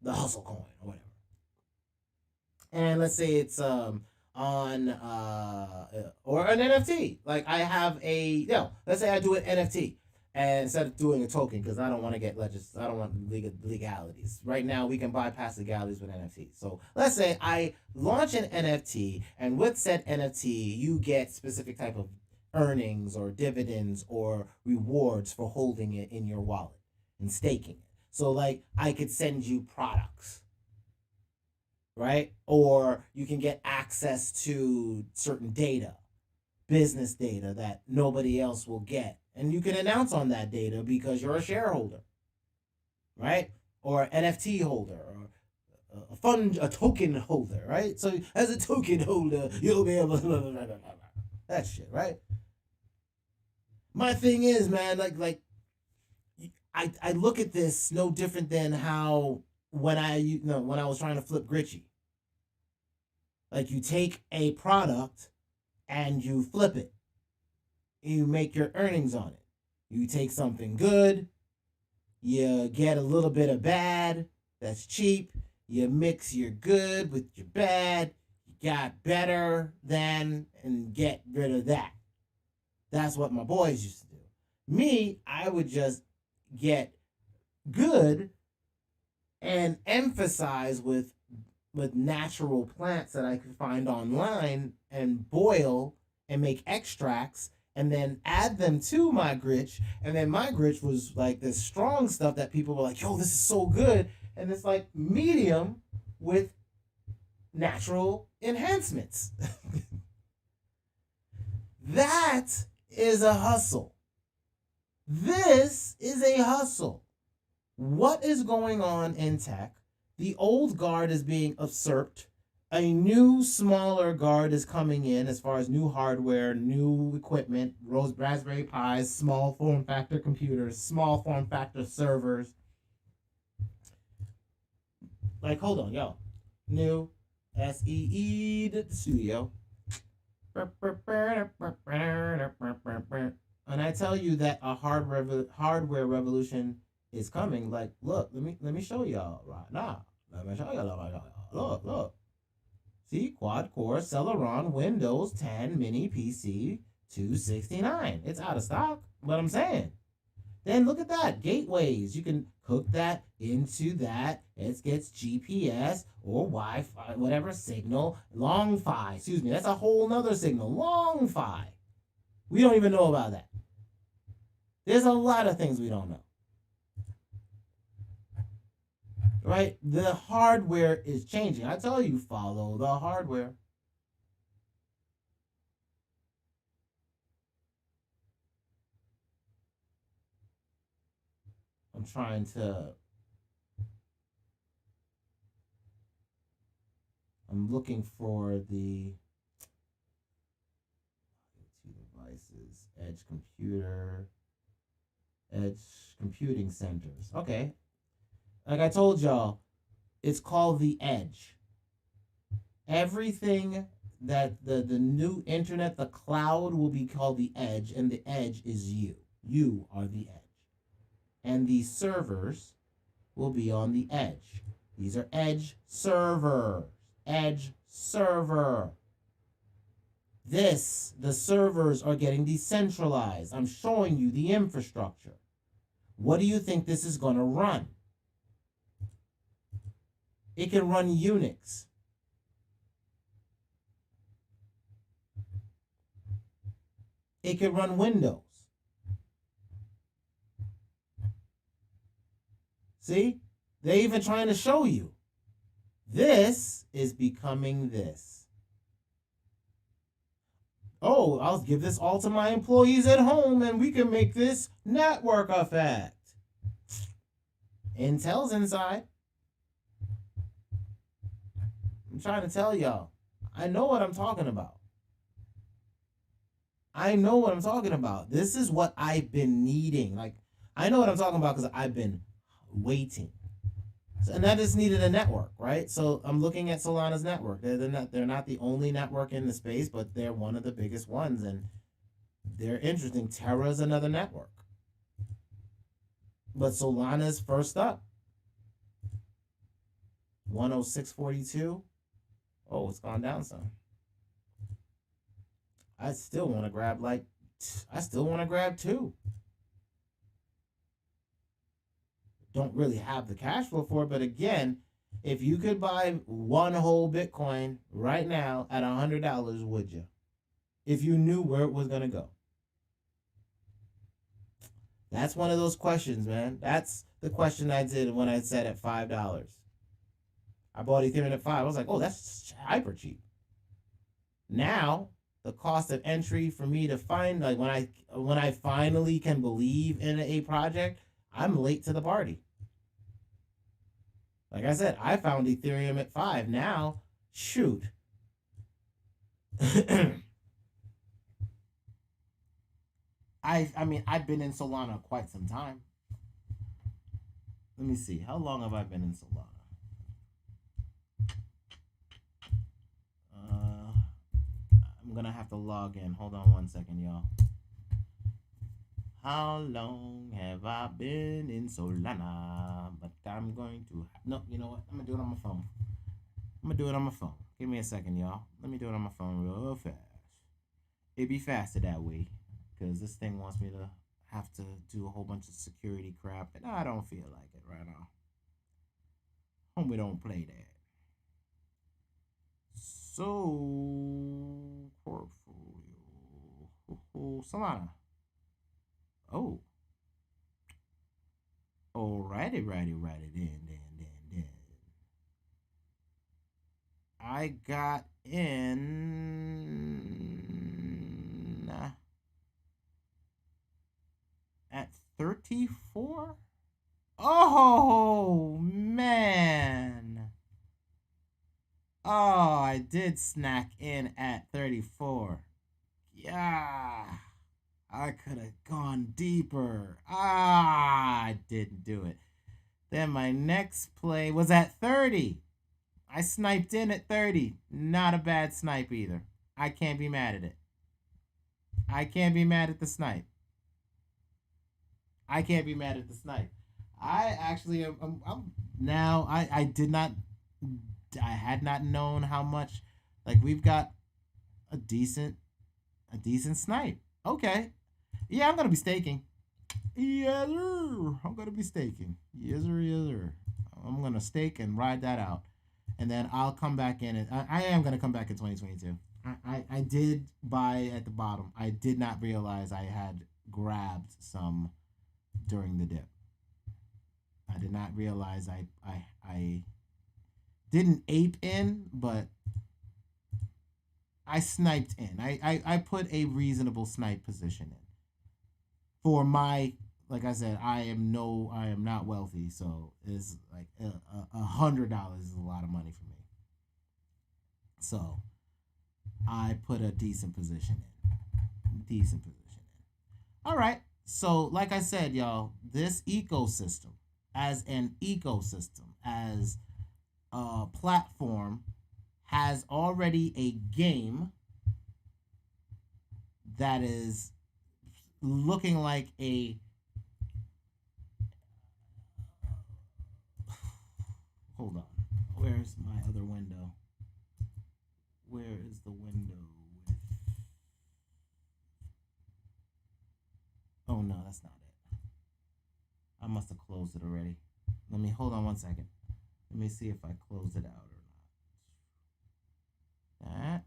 The Hustle coin or whatever. And let's say it's on or an NFT. Like I have let's say I do an NFT. And instead of doing a token, because I don't want to I don't want legalities. Right now, we can bypass legalities with NFTs. So let's say I launch an NFT, and with said NFT, you get specific type of earnings or dividends or rewards for holding it in your wallet and staking it. So like I could send you products, right? Or you can get access to certain data, business data that nobody else will get. And you can announce on that data because you're a shareholder, right? Or an NFT holder, or a token holder, right? So as a token holder, you'll be able to that shit, right? My thing is, man, I look at this no different than how when I was trying to flip Gritchy. Like you take a product and you flip it. You make your earnings on it. You take something good, you get a little bit of bad, that's cheap, you mix your good with your bad, you got better than, and get rid of that. That's what my boys used to do. Me, I would just get good and emphasize with natural plants that I could find online and boil and make extracts and then add them to my gritch. And then my gritch was like this strong stuff that people were like, yo, this is so good. And it's like medium with natural enhancements. That is a hustle. This is a hustle. What is going on in tech? The old guard is being usurped. A new, smaller guard is coming in as far as new hardware, new equipment, Raspberry Pis, small form factor computers, small form factor servers. Like, hold on, yo. New SEE studio. And I tell you that a hardware revolution is coming. Like, look, let me show y'all right now. Let me show y'all. Look. See, quad core Celeron Windows 10 Mini PC 269. It's out of stock. What I'm saying. Then look at that. Gateways. You can hook that into that. It gets GPS or Wi-Fi, whatever signal. Long-Fi. Excuse me. That's a whole nother signal. Long-Fi. We don't even know about that. There's a lot of things we don't know. Right? The hardware is changing. I tell you, follow the hardware. I'm looking for the devices, edge computing centers. Okay. Like I told y'all, it's called the edge. Everything that the new internet, the cloud will be called the edge, and the edge is you. You are the edge. And the servers will be on the edge. These are edge servers. Edge server. The servers are getting decentralized. I'm showing you the infrastructure. What do you think this is going to run? It can run Unix. It can run Windows. See? They're even trying to show you. This is becoming this. Oh, I'll give this all to my employees at home and we can make this network effect. Intel's inside. I'm trying to tell y'all. I know what I'm talking about. This is what I've been needing. Like, I know what I'm talking about because I've been waiting. And that just needed a network, right? So I'm looking at Solana's network. They're not the only network in the space, but they're one of the biggest ones, and they're interesting. Terra's another network, but Solana's first up. 106.42. Oh, it's gone down some. I still want to grab two. Don't really have the cash flow for it, but again, if you could buy one whole Bitcoin right now at $100, would you? If you knew where it was going to go. That's one of those questions, man. That's the question I did when I said at $5. I bought Ethereum at $5. I was like, oh, that's hyper cheap. Now, the cost of entry for me to find, like when I finally can believe in a project, I'm late to the party. Like I said, I found Ethereum at $5. Now, shoot. I mean, I've been in Solana quite some time. Let me see. How long have I been in Solana? I'm going to have to log in. Hold on one second, y'all. How long have I been in Solana? But I'm going to... No, you know what? I'm going to do it on my phone. Give me a second, y'all. Let me do it on my phone real fast. It'd be faster that way. Because this thing wants me to have to do a whole bunch of security crap. And I don't feel like it right now. Homie don't play that. So... Portfolio. Solana. Oh. Alrighty, then. I got in at 34. Oh, man. Oh, I did snack in at 34. Yeah. I could have gone deeper. I didn't do it. Then my next play was at 30. I sniped in at 30. Not a bad snipe either. I can't be mad at it. I can't be mad at the snipe. I can't be mad at the snipe. I actually I'm now I did not I had not known how much, like, we've got a decent snipe. Okay. Yeah, I'm gonna be staking. Yes, sir. I'm gonna be staking. Yes, sir. Yes, sir. I'm gonna stake and ride that out, and then I'll come back in. And I am gonna come back in 2022. I did buy at the bottom. I did not realize I had grabbed some during the dip. I did not realize I didn't ape in, but I sniped in. I put a reasonable snipe position in. For my, like I said, I am not wealthy, so it's like $100 is a lot of money for me. So I put a decent position in. All right. So like I said, y'all, this ecosystem, as an ecosystem, as a platform, has already a game that is looking like a hold on, where's my other window? Where is the window with... oh no, that's not it. I must have closed it already. Let me hold on one second. Let me see if I closed it out or not.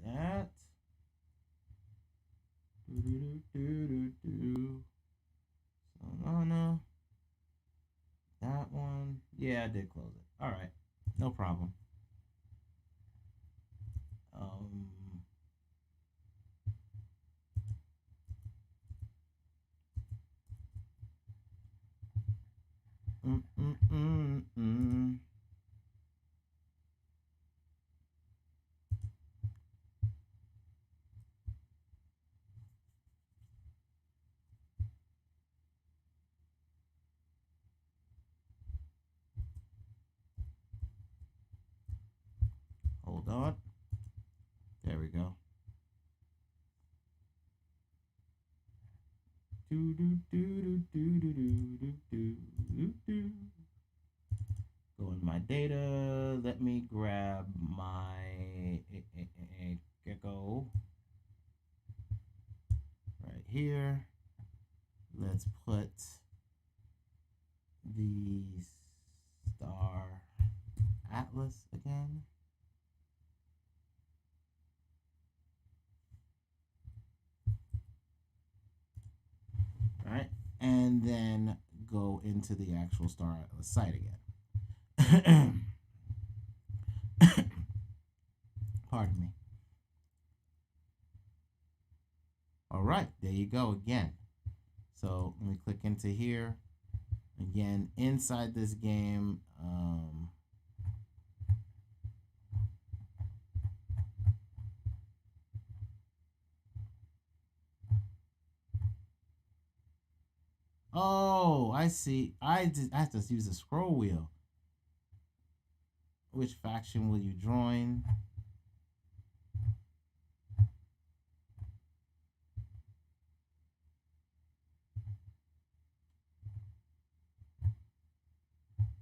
That. Solana. That one. Yeah, I did close it. All right. No problem. Hold on. There we go. Go in my data. Let me grab my gecko right here. Let's put the star atlas again. Right, and then go into the actual star atlas site again. Pardon me. All right, there you go again. So let me click into here again inside this game. Oh, I see. I have to use a scroll wheel. Which faction will you join?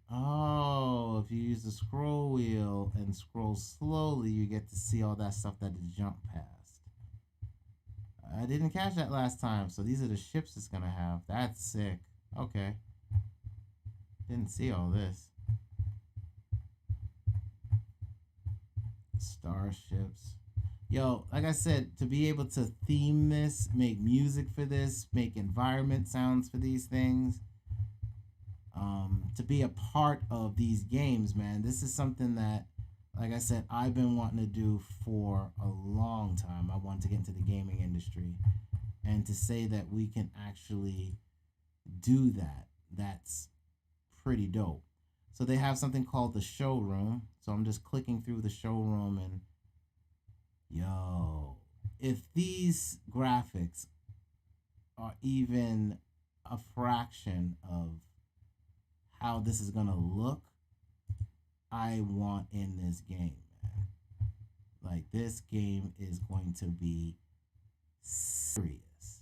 Oh, if you use the scroll wheel and scroll slowly, you get to see all that stuff that it jumped past. I didn't catch that last time, so these are the ships it's gonna have. That's sick. Okay. Didn't see all this. Starships. Yo, like I said, to be able to theme this, make music for this, make environment sounds for these things, to be a part of these games, man. This is something that, like I said, I've been wanting to do for a long time. I want to get into the gaming industry, and to say that we can actually do that, that's pretty dope. So they have something called the showroom. So I'm just clicking through the showroom, and yo, if these graphics are even a fraction of how this is gonna look, I want in this game, man. Like, this game is going to be serious.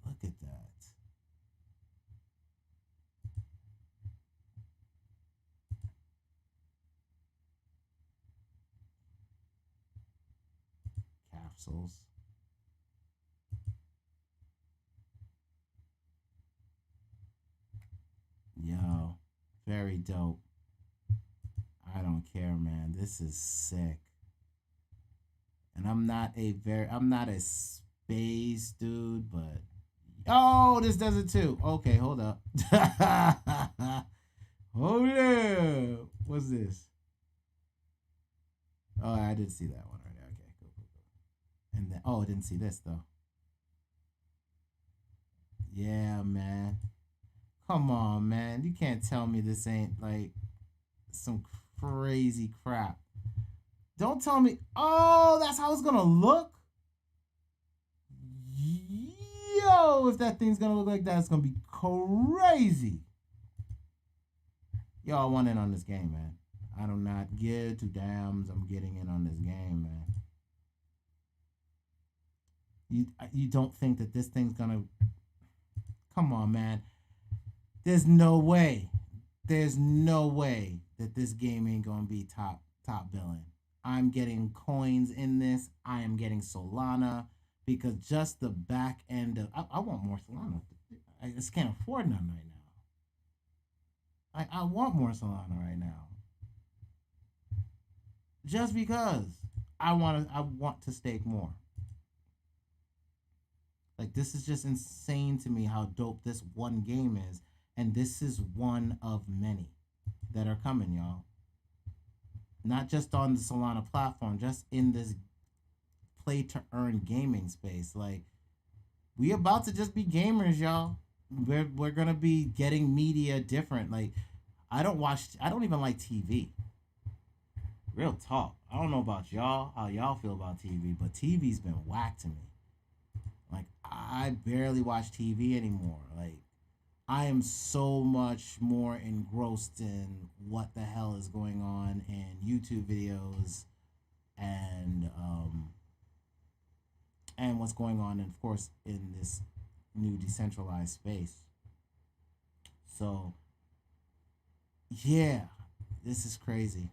Look at that. Capsules. Yo, very dope. I don't care, man. This is sick. And I'm not a space dude, but oh, this does it too. Okay, hold up. Hold up. What's this? Oh, I did see that one right there. Okay, cool. And then, oh, I didn't see this though. Yeah, man. Come on, man. You can't tell me this ain't like some crazy crap. Don't tell me. Oh, that's how it's gonna look. Yo, if that thing's gonna look like that, it's gonna be crazy. Yo, I want in on this game, man. I do not give two damns. I'm getting in on this game, man. You don't think that this thing's gonna? Come on, man. There's no way. There's no way that this game ain't gonna be top billing. I'm getting coins in this. I am getting Solana, because just the back end of I want more Solana. I just can't afford none right now. I want more Solana right now. Just because I want to stake more. Like, this is just insane to me how dope this one game is. And this is one of many that are coming, y'all. Not just on the Solana platform, just in this play to earn gaming space. Like, we about to just be gamers, y'all. We're gonna be getting media different. Like, I don't even like TV. Real talk. I don't know about y'all, how y'all feel about TV, but TV's been whack to me. Like, I barely watch TV anymore. Like, I am so much more engrossed in what the hell is going on in YouTube videos, and what's going on, and of course, in this new decentralized space. So, yeah, this is crazy.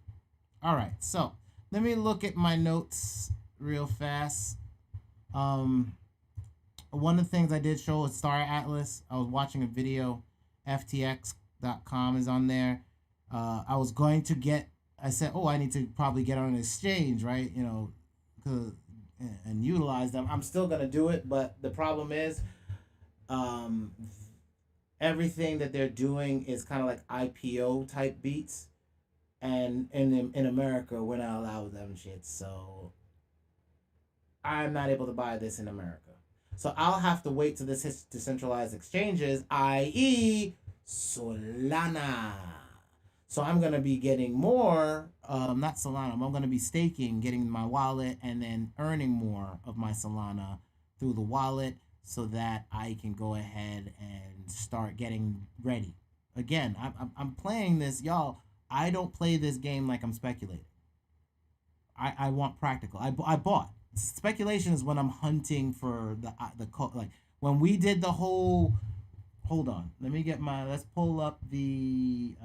All right, so let me look at my notes real fast. One of the things I did show is Star Atlas. I was watching a video. FTX.com is on there. I was going to get. I said, oh, I need to probably get on an exchange, right? You know, and utilize them. I'm still gonna do it, but the problem is, everything that they're doing is kind of like IPO type beats, and in America, we're not allowed them shit. So I'm not able to buy this in America. So I'll have to wait till this hits decentralized exchanges, i.e. Solana. So I'm going to be getting more, not Solana, I'm going to be staking, getting my wallet, and then earning more of my Solana through the wallet, so that I can go ahead and start getting ready. Again, I'm playing this, y'all. I don't play this game like I'm speculating. I want practical. I bought. Speculation is when I'm hunting for the like when we did the whole. Hold on, let's pull up the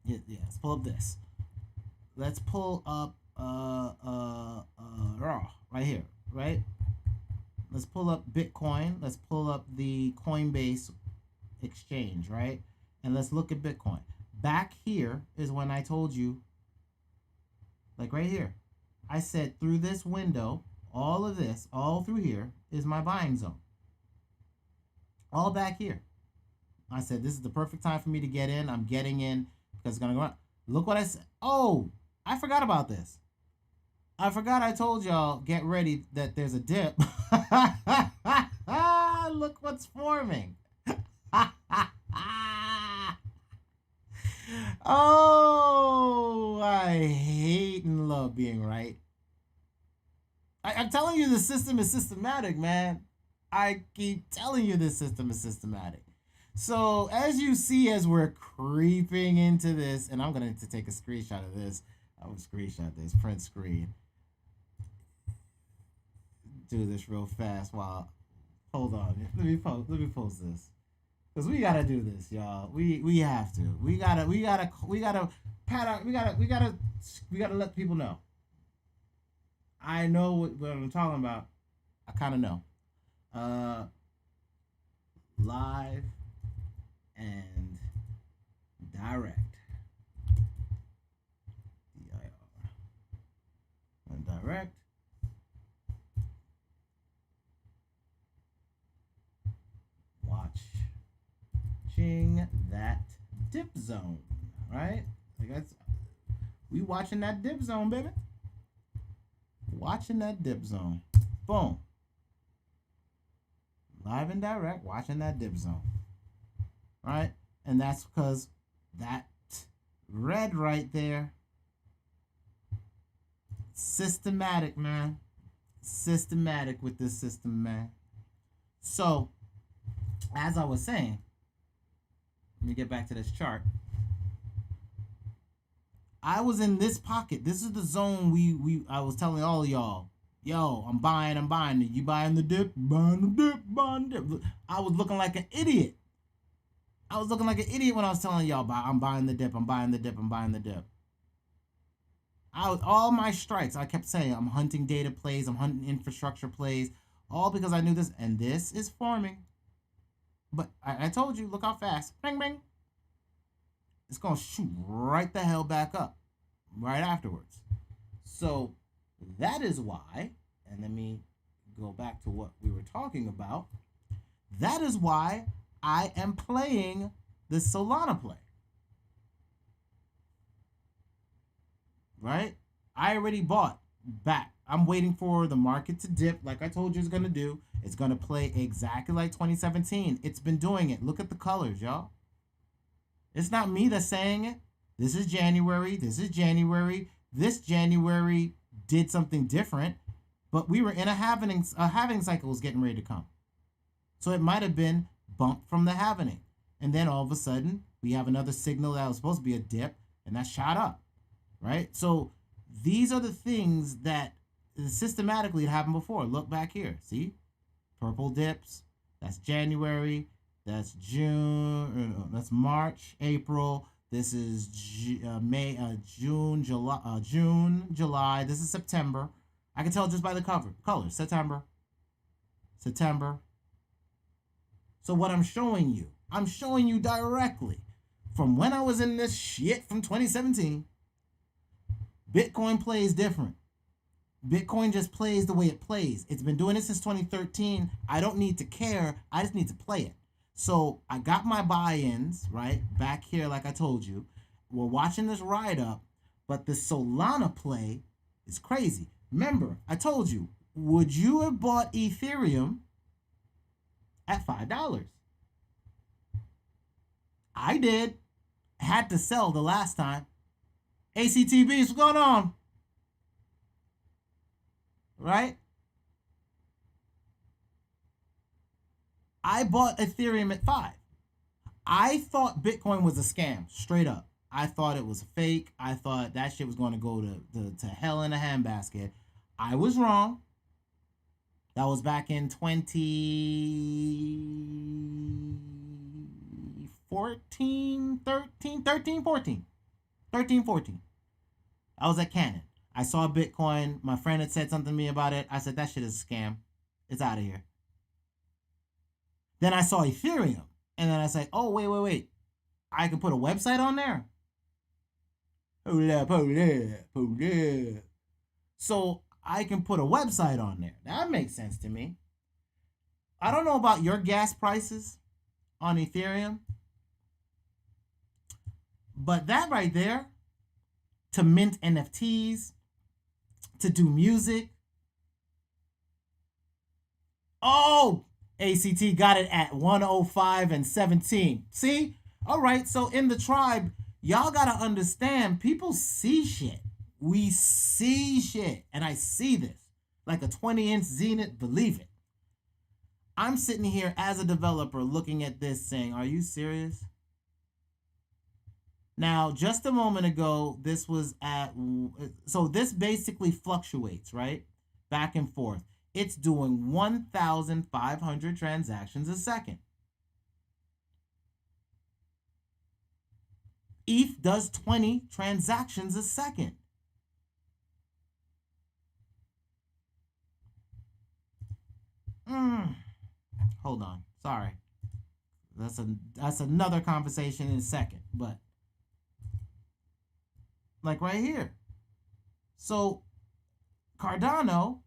let's pull up this. Let's pull up right here, right? Let's pull up Bitcoin. Let's pull up the Coinbase exchange, right? And let's look at Bitcoin. Back here is when I told you, like right here, I said through this window all of this, all through here, is my buying zone. All back here. I said, this is the perfect time for me to get in. I'm getting in because it's going to go up. Look what I said. Oh, I forgot about this. I forgot I told y'all, get ready that there's a dip. Look what's forming. Oh, I hate and love being right. I'm telling you, the system is systematic, man. I keep telling you this system is systematic. So as you see, as we're creeping into this, and I'm going to take a screenshot of this. I will screenshot this, print screen. Do this real fast while, hold on. Let me post this. Because we gotta do this, y'all. We have to. We gotta let people know. I know what I'm talking about. I kind of know. Live and direct. And direct. Watching that dip zone, right? Like that's, we watching that dip zone, baby. Watching that dip zone. Boom. Live and direct, watching that dip zone. Right? And that's because that red right there, systematic, man. Systematic with this system, man. So, as I was saying, let me get back to this chart. I was in this pocket. This is the zone I was telling all of y'all. Yo, I'm buying. You buying the dip? Buying the dip. I was looking like an idiot. When I was telling y'all I'm buying the dip. All my strikes, I kept saying I'm hunting data plays, I'm hunting infrastructure plays, all because I knew this, and this is forming. But I told you, look how fast. Bang, bang. It's going to shoot right the hell back up right afterwards. So that is why, and let me go back to what we were talking about. That is why I am playing the Solana play. Right? I already bought back. I'm waiting for the market to dip like I told you it's going to do. It's going to play exactly like 2017. It's been doing it. Look at the colors, y'all. It's not me that's saying it. This is January. This January did something different, but we were in a halvening cycle was getting ready to come. So it might have been bumped from the halvening. And then all of a sudden, we have another signal that was supposed to be a dip, and that shot up, right? So these are the things that systematically had happened before. Look back here. See? Purple dips. That's January. That's June. That's March, April. This is May, June, July. This is September. I can tell just by the color. September. So what I'm showing you directly from when I was in this shit from 2017. Bitcoin plays different. Bitcoin just plays the way it plays. It's been doing it since 2013. I don't need to care. I just need to play it. So I got my buy-ins, right? Back here, like I told you. We're watching this ride up, but the Solana play is crazy. Remember, I told you, would you have bought Ethereum at $5? I did. Had to sell the last time. ACTB, what's going on? Right? I bought Ethereum at $5. I thought Bitcoin was a scam, straight up. I thought it was fake. I thought that shit was going to go to hell in a handbasket. I was wrong. That was back in 2014. I was at Canon. I saw Bitcoin. My friend had said something to me about it. I said, that shit is a scam. It's out of here. Then I saw Ethereum. And then I said, oh, wait. I can put a website on there? Hold up. So I can put a website on there. That makes sense to me. I don't know about your gas prices on Ethereum, but that right there, to mint NFTs, to do music. Oh, ACT got it at 105 and 17. See? All right, so in the tribe, y'all got to understand, people see shit. We see shit, and I see this. Like a 20-inch Zenith, believe it. I'm sitting here as a developer looking at this saying, are you serious? Now, just a moment ago, this was at, so this basically fluctuates, right? Back and forth. It's doing 1,500 transactions a second. ETH does 20 transactions a second. Hold on. Sorry. That's another conversation in a second, but like right here. So Cardano,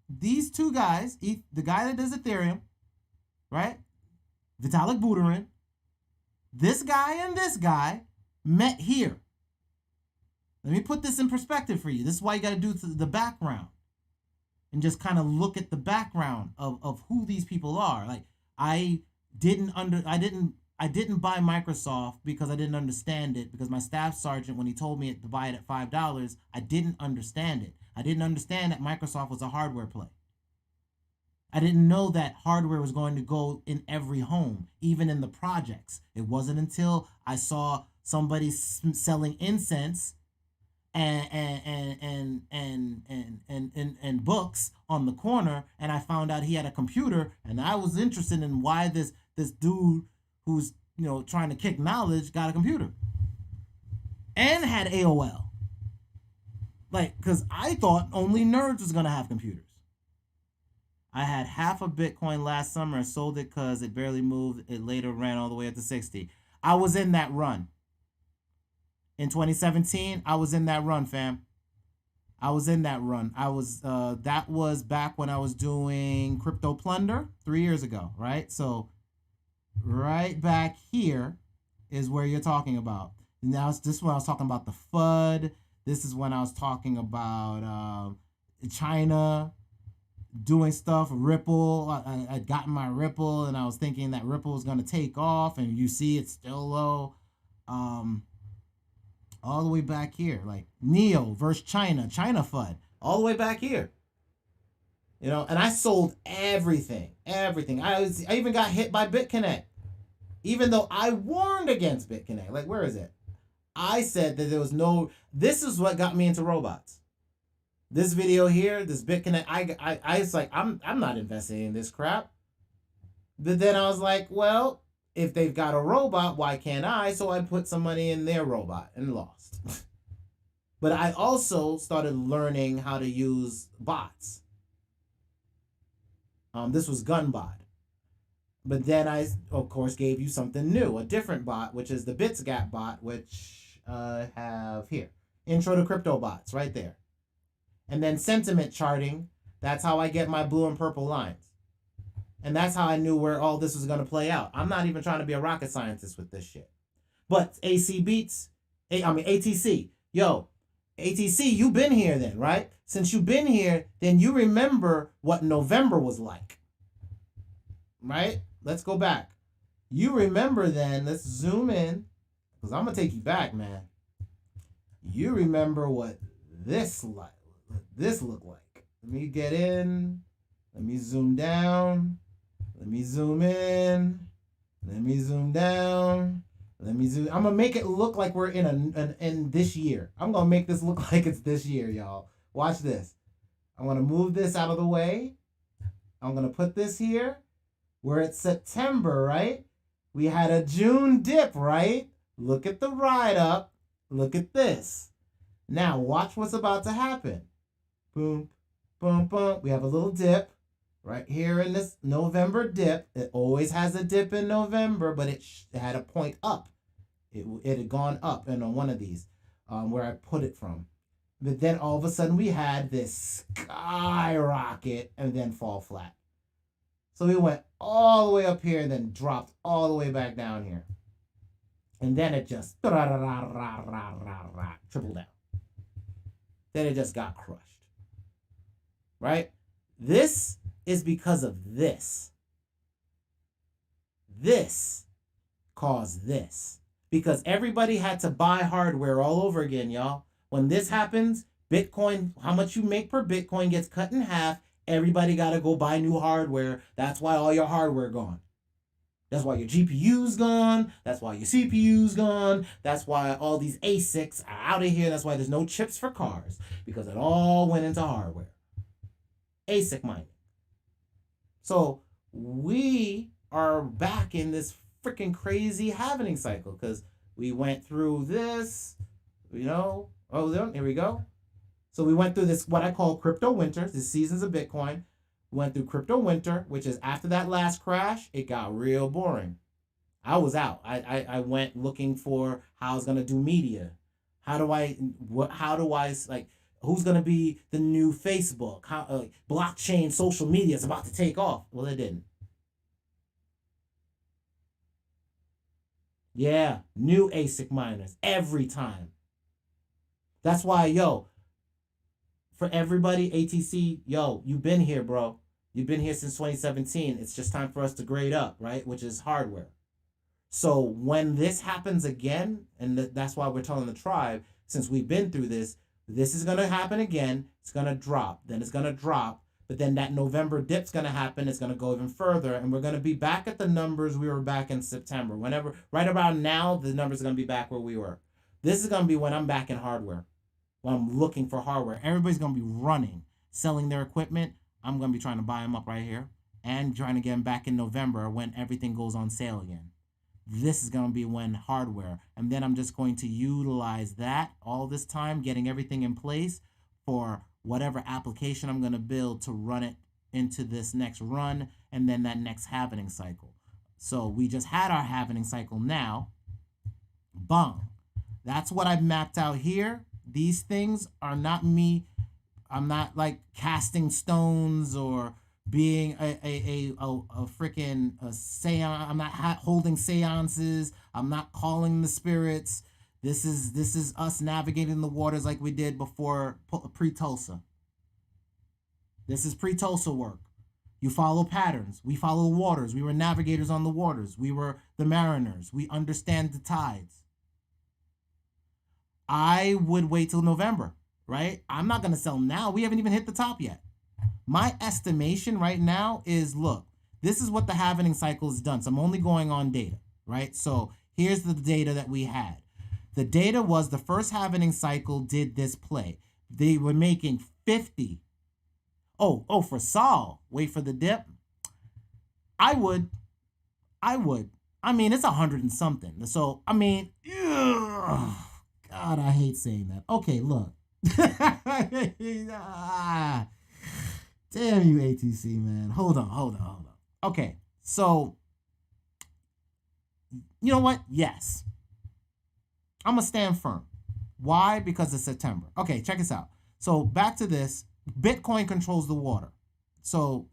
these two guys, the guy that does Ethereum, right? Vitalik Buterin, this guy and this guy met here. Let me put this in perspective for you. This is why you got to do the background and just kind of look at the background of who these people are. Like I didn't buy Microsoft because I didn't understand it, because my staff sergeant, when he told me to buy it at $5, I didn't understand it. I didn't understand that Microsoft was a hardware play. I didn't know that hardware was going to go in every home, even in the projects. It wasn't until I saw somebody selling incense and books on the corner, and I found out he had a computer, and I was interested in why this dude who's trying to kick knowledge got a computer and had AOL. Like, because I thought only nerds was gonna have computers. I had half a Bitcoin last summer and sold it because it barely moved. It later ran all the way up to 60. I was in that run. In 2017, I was in that run, fam. I was in that run. That was back when I was doing CryptoPlunder 3 years ago, right? So right back here is where you're talking about. Now, this is when I was talking about the FUD. This is when I was talking about China doing stuff, Ripple. I'd gotten my Ripple, and I was thinking that Ripple was going to take off, and you see it's still low. All the way back here, like Neo versus China FUD, all the way back here. And I sold everything. I even got hit by BitConnect, even though I warned against BitConnect. Like, where is it? I said that there was no. This is what got me into robots. This video here, this BitConnect, I was like, I'm not investing in this crap. But then I was like, well, if they've got a robot, why can't I? So I put some money in their robot and lost. But I also started learning how to use bots. This was Gunbot. But then I, of course, gave you something new, a different bot, which is the Bitsgap bot, which I have here. Intro to Crypto Bots, right there. And then sentiment charting, that's how I get my blue and purple lines. And that's how I knew where all this was going to play out. I'm not even trying to be a rocket scientist with this shit. But ATC. Yo, ATC, you've been here then, right? Since you've been here, then you remember what November was like. Right? Let's go back. You remember then, let's zoom in, because I'm going to take you back, man. You remember what this looked like. Let me get in. Let me zoom down. Let me zoom in. Let me zoom down. Let me zoom. I'm going to make it look like we're in this year. I'm going to make this look like it's this year, y'all. Watch this. I'm going to move this out of the way. I'm going to put this here. We're at September, right? We had a June dip, right? Look at the ride up. Look at this. Now, watch what's about to happen. Boom, boom, boom. We have a little dip right here in this November dip. It always has a dip in November, but it had a point up. It had gone up on one of these where I put it from. But then all of a sudden we had this skyrocket and then fall flat. So we went all the way up here and then dropped all the way back down here. And then it just tripled down. Then it just got crushed. Right? This is because of this. This caused this. Because everybody had to buy hardware all over again, y'all. When this happens, Bitcoin, how much you make per Bitcoin gets cut in half. Everybody got to go buy new hardware. That's why all your hardware gone. That's why your GPU's gone. That's why your CPU's gone. That's why all these ASICs are out of here. That's why there's no chips for cars. Because it all went into hardware. ASIC mining. So we are back in this freaking crazy halving cycle. Because we went through this, you know. Oh, here we go. So we went through this, what I call crypto winter, the seasons of Bitcoin. We went through crypto winter, which is after that last crash, it got real boring. I was out. I went looking for how I was going to do media. How do I, like, who's going to be the new Facebook? How blockchain social media is about to take off. Well, it didn't. Yeah, new ASIC miners every time. That's why, yo, for everybody, ATC, yo, you've been here, bro. You've been here since 2017. It's just time for us to grade up, right? Which is hardware. So when this happens again, and that's why we're telling the tribe, since we've been through this is going to happen again. It's going to drop. Then it's going to drop. But then that November dip's going to happen. It's going to go even further. And we're going to be back at the numbers we were back in September. Whenever, right about now, the numbers are going to be back where we were. This is going to be when I'm back in hardware. When I'm looking for hardware. Everybody's going to be running, selling their equipment. I'm going to be trying to buy them up right here. And trying to get them back in November when everything goes on sale again. This is going to be when hardware. And then I'm just going to utilize that all this time, getting everything in place for whatever application I'm going to build to run it into this next run and then that next halving cycle. So we just had our halving cycle now. Bang. That's what I've mapped out here. These things are not me. I'm not like casting stones or being a freaking seance. I'm not holding seances. I'm not calling the spirits. This is us navigating the waters like we did before pre-Tulsa. This is pre-Tulsa work. You follow patterns. We follow waters. We were navigators on the waters. We were the mariners. We understand the tides. I would wait till November, right? I'm not going to sell now. We haven't even hit the top yet. My estimation right now is, look, this is what the halving cycle has done. So I'm only going on data, right? So here's the data that we had. The data was the first halving cycle did this play. They were making 50. Oh, for Sol, wait for the dip. I would. I mean, it's 100 and something. So, I mean, ugh, God, I hate saying that. Okay, look. Damn you, ATC, man. Hold on. Okay, so, you know what? Yes. I'm going to stand firm. Why? Because it's September. Okay, check this out. So, back to this. Bitcoin controls the water. So,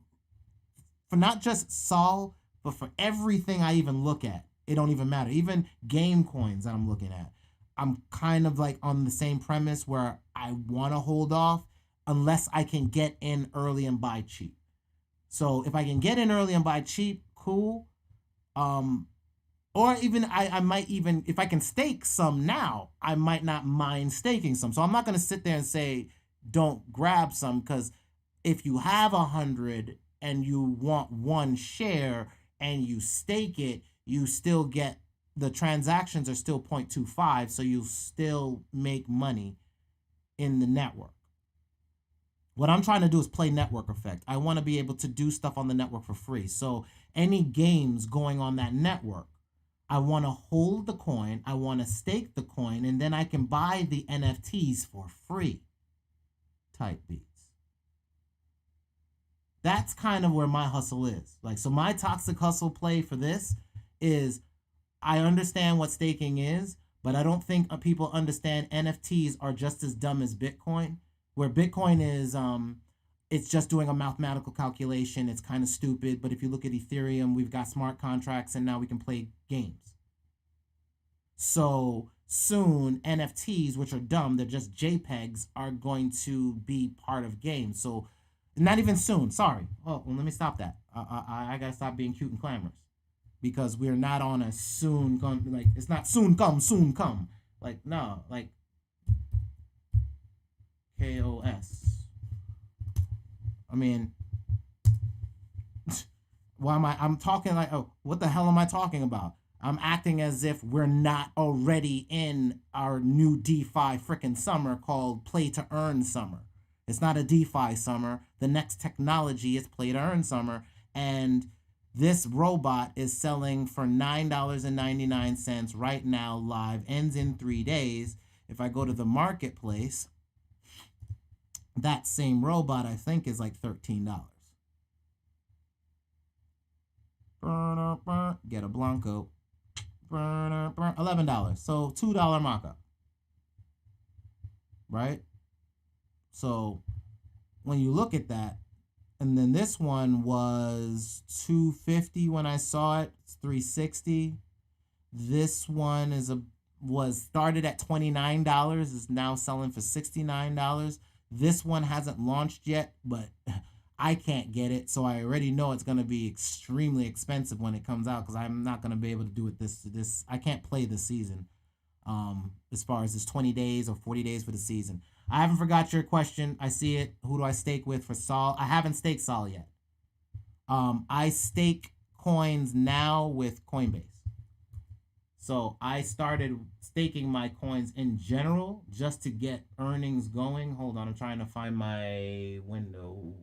for not just Sol, but for everything I even look at, it don't even matter. Even game coins that I'm looking at, I'm kind of like on the same premise where I want to hold off unless I can get in early and buy cheap. So if I can get in early and buy cheap, cool. Or even I might even, if I can stake some now, I might not mind staking some. So I'm not going to sit there and say, don't grab some, because if you have 100 and you want one share and you stake it, you still get, the transactions are still 0.25, so you still make money in the network. What I'm trying to do is play network effect. I want to be able to do stuff on the network for free. So any games going on that network, I want to hold the coin, I want to stake the coin, and then I can buy the NFTs for free type beats. That's kind of where my hustle is. Like, so my toxic hustle play for this is, I understand what staking is, But I don't think people understand NFTs are just as dumb as Bitcoin, where Bitcoin is it's just doing a mathematical calculation. It's kind of stupid, but if you look at Ethereum, we've got smart contracts and now we can play games. So soon NFTs, which are dumb, they're just JPEGs, are going to be part of games. So not even soon, sorry. Oh, well, let me stop that. I gotta stop being cute and clamorous, because we're not on a soon come, like, it's not soon come. Like, no, like KOS. I mean, why am I'm talking like, oh, what the hell am I talking about? I'm acting as if we're not already in our new DeFi freaking summer called play to earn summer. It's not a DeFi summer. The next technology is play to earn summer. And this robot is selling for $9.99 right now live, ends in 3 days. If I go to the marketplace, that same robot, I think, is like $13. Get a Blanco. $11. So $2 markup. Right? So when you look at that, and then this one was $250 when I saw it. It's $360. This one was started at $29, is now selling for $69. This one hasn't launched yet, but I can't get it, so I already know it's going to be extremely expensive when it comes out, because I'm not going to be able to do it this I can't play this season, as far as this 20 days or 40 days for the season. I haven't forgot your question. I see it. Who do I stake with for Sol? I haven't staked Sol yet. I stake coins now with Coinbase. So I started staking my coins in general just to get earnings going. Hold on, I'm trying to find my window.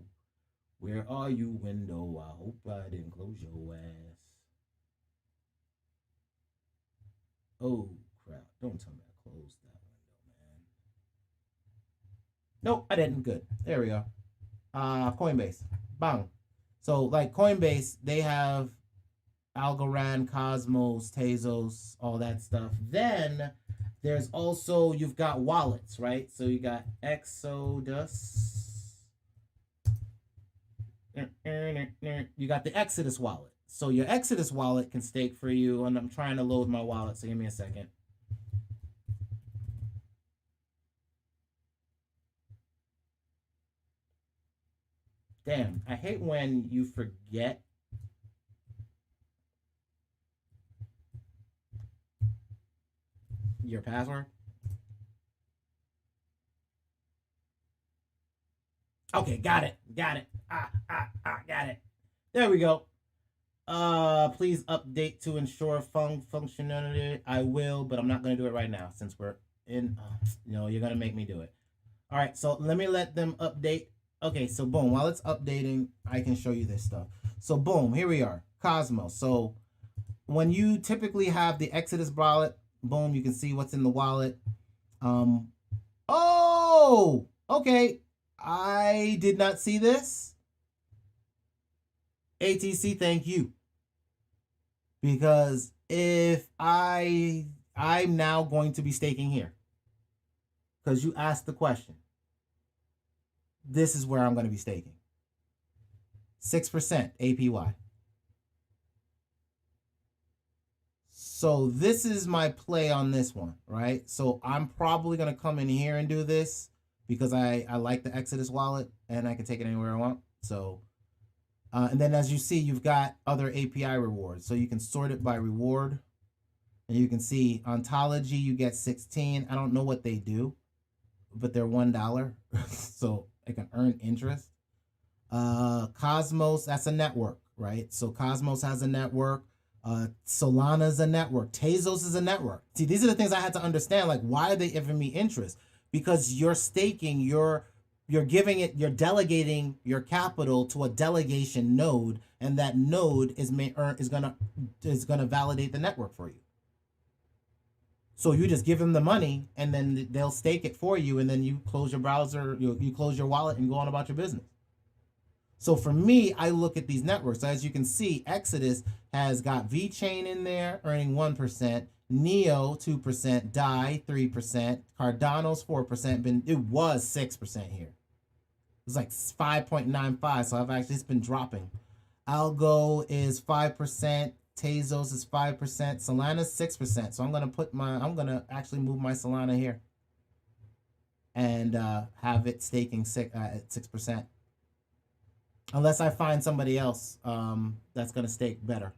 Where are you, window? I hope I didn't close your ass. Oh, crap. Don't tell me I closed that window, man. Nope, I didn't. Good. There we go. Coinbase. Bang. So, like, Coinbase, they have Algorand, Cosmos, Tezos, all that stuff. Then there's also, you've got wallets, right? So you got Exodus. You got the Exodus wallet. So your Exodus wallet can stake for you. And I'm trying to load my wallet, so give me a second. Damn, I hate when you forget your password. Okay, got it. Got it. Got it. There we go. Please update to ensure functionality. I will, but I'm not going to do it right now since we're in. You're going to make me do it. All right, so let me let them update. Okay, so boom, while it's updating, I can show you this stuff. So boom, here we are, Cosmos. So when you typically have the Exodus wallet, boom, you can see what's in the wallet. Oh, okay. I did not see this. ATC, thank you. Because if I'm now going to be staking here, because you asked the question, this is where I'm going to be staking. 6% APY. So this is my play on this one, right? So I'm probably going to come in here and do this because I like the Exodus wallet and I can take it anywhere I want. So, and then as you see, you've got other API rewards. So you can sort it by reward. And you can see Ontology, you get 16. I don't know what they do, but they're $1. So I can earn interest. Cosmos, that's a network, right? So Cosmos has a network. Solana's a network. Tezos is a network. See, these are the things I had to understand. Like, why are they giving me interest? Because you're staking, you're giving it, you're delegating your capital to a delegation node, and that node is gonna validate the network for you. So you just give them the money, and then they'll stake it for you, and then you close your browser, you close your wallet, and go on about your business. So for me, I look at these networks. As you can see, Exodus has got VeChain in there, earning 1%. Neo 2%, DAI 3%, Cardano's 4%. It was 6% here. It was like 5.95, so it's been dropping. Algo is 5%, Tezos is 5%, Solana's 6%. So I'm gonna actually move my Solana here and have it staking at 6%. Unless I find somebody else that's gonna stake better.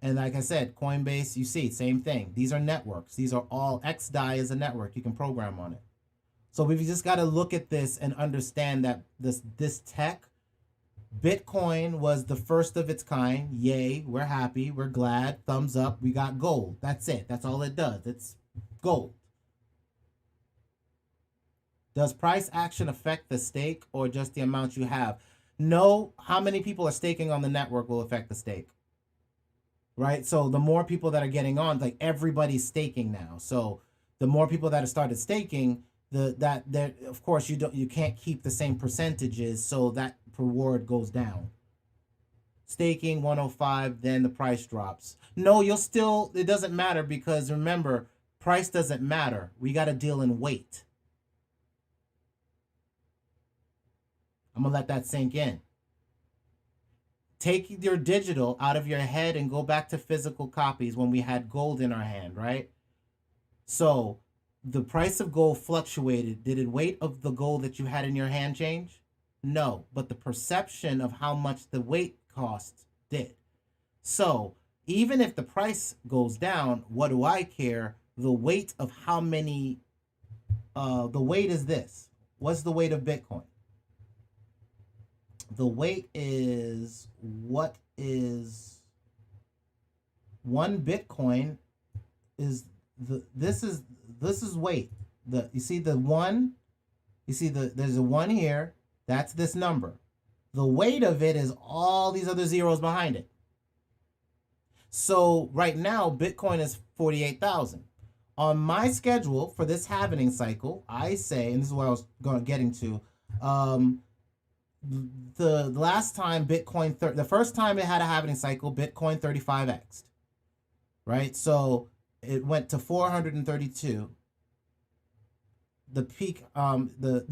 And like I said, Coinbase, you see, same thing. These are networks. These are all, XDAI is a network. You can program on it. So we've just got to look at this and understand that this tech, Bitcoin was the first of its kind. Yay, we're happy, we're glad, thumbs up, we got gold. That's it. That's all it does. It's gold. Does price action affect the stake or just the amount you have? No, how many people are staking on the network will affect the stake. Right? So the more people that are getting on, like everybody's staking now. So the more people that have started staking, of course you can't keep the same percentages, so that reward goes down. Staking 105, then the price drops. No, it doesn't matter, because remember, price doesn't matter. We got to deal in weight. I'm gonna let that sink in. Take your digital out of your head and go back to physical copies when we had gold in our hand, right? So the price of gold fluctuated. Did the weight of the gold that you had in your hand change? No, but the perception of how much the weight cost did. So even if the price goes down, what do I care? The weight of how many, the weight is this. What's the weight of Bitcoin? The weight is, what is one Bitcoin is this is weight. You see the one, there's a one here, that's this number. The weight of it is all these other zeros behind it. So right now Bitcoin is 48,000. On my schedule for this halvening cycle, I say, and this is what I was getting to, the last time Bitcoin, the first time it had a halvening cycle, Bitcoin 35x'd, right? So it went to 432. The peak, the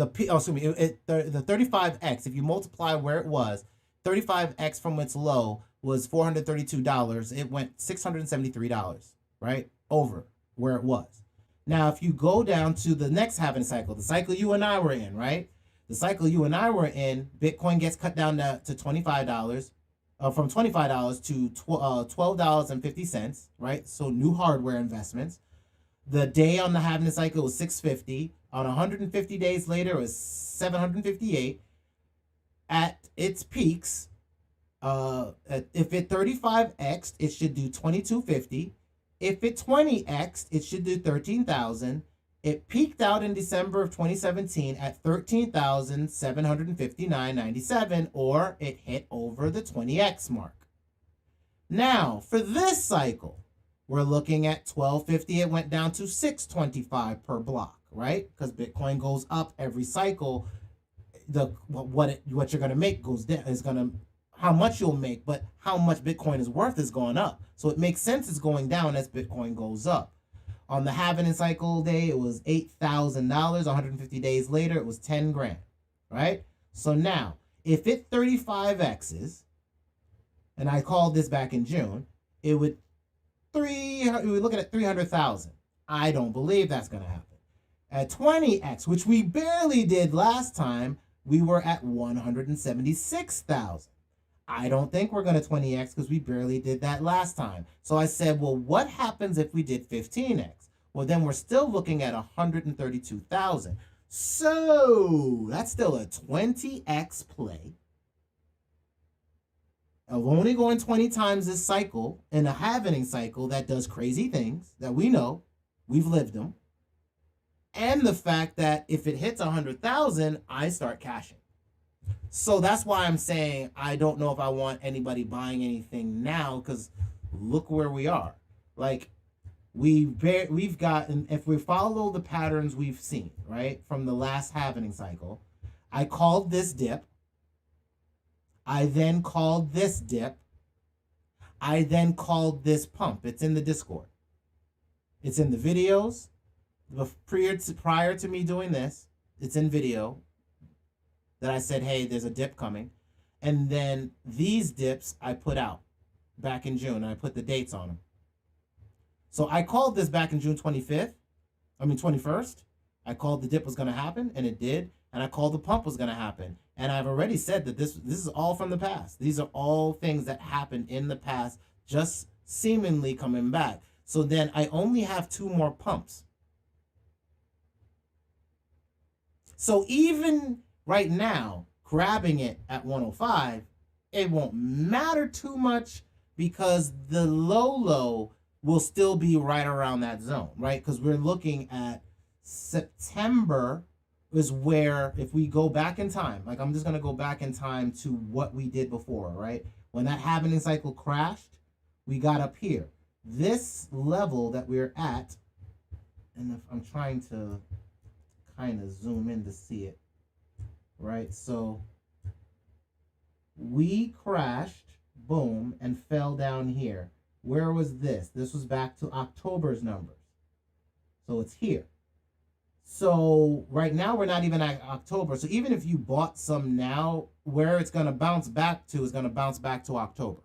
35x, if you multiply where it was, 35x from its low was $432. It went $673, right? Over where it was. Now, if you go down to the next halving cycle, the cycle you and I were in, right? The cycle you and I were in, Bitcoin gets cut down to $25, from $25 to $12.50, right? So new hardware investments. The day on the halving cycle was 650. On 150 days later, it was 758. At its peaks, if it 35x, it should do 2250. If it 20x, it should do 13,000. It peaked out in December of 2017 at 13,759.97, or it hit over the 20x mark. Now, for this cycle, we're looking at 1250. It went down to 625 per block, right? Because Bitcoin goes up every cycle. What you're gonna make goes down. How much you'll make, but how much Bitcoin is worth is going up. So it makes sense it's going down as Bitcoin goes up. On the halving cycle day, it was $8,000. 150 days later, it was 10 grand, right? So now, if it 35x's, and I called this back in June, we're looking at 300,000. I don't believe that's going to happen. At 20x, which we barely did last time, we were at 176,000. I don't think we're going to 20x because we barely did that last time. So I said, well, what happens if we did 15x? Well, then we're still looking at 132,000. So that's still a 20x play. Of only going 20 times this cycle in a halvening cycle that does crazy things that we know, we've lived them. And the fact that if it hits 100,000, I start cashing. So that's why I'm saying I don't know if I want anybody buying anything now, because look where we are. Like, we've gotten, if we follow the patterns we've seen, right, from the last halvening cycle, I called this dip. I then called this dip. I then called this pump. It's in the Discord. It's in the videos. Prior to me doing this, it's in video that I said, hey, there's a dip coming. And then these dips I put out back in June, and I put the dates on them. So I called this back in June 21st. I called the dip was going to happen, and it did. And I called the pump was going to happen. And I've already said that this is all from the past. These are all things that happened in the past, just seemingly coming back. So then I only have 2 more pumps. So even right now, grabbing it at 105, it won't matter too much because the low will still be right around that zone, right? Because we're looking at September is where, if we go back in time, like I'm just going to go back in time to what we did before, right? When that halving cycle crashed, we got up here. This level that we're at, and if I'm trying to kind of zoom in to see it, right? So we crashed, boom, and fell down here. Where was this? This was back to October's numbers. So it's here. So right now we're not even at October. So even if you bought some now, where it's going to bounce back to is going to bounce back to October.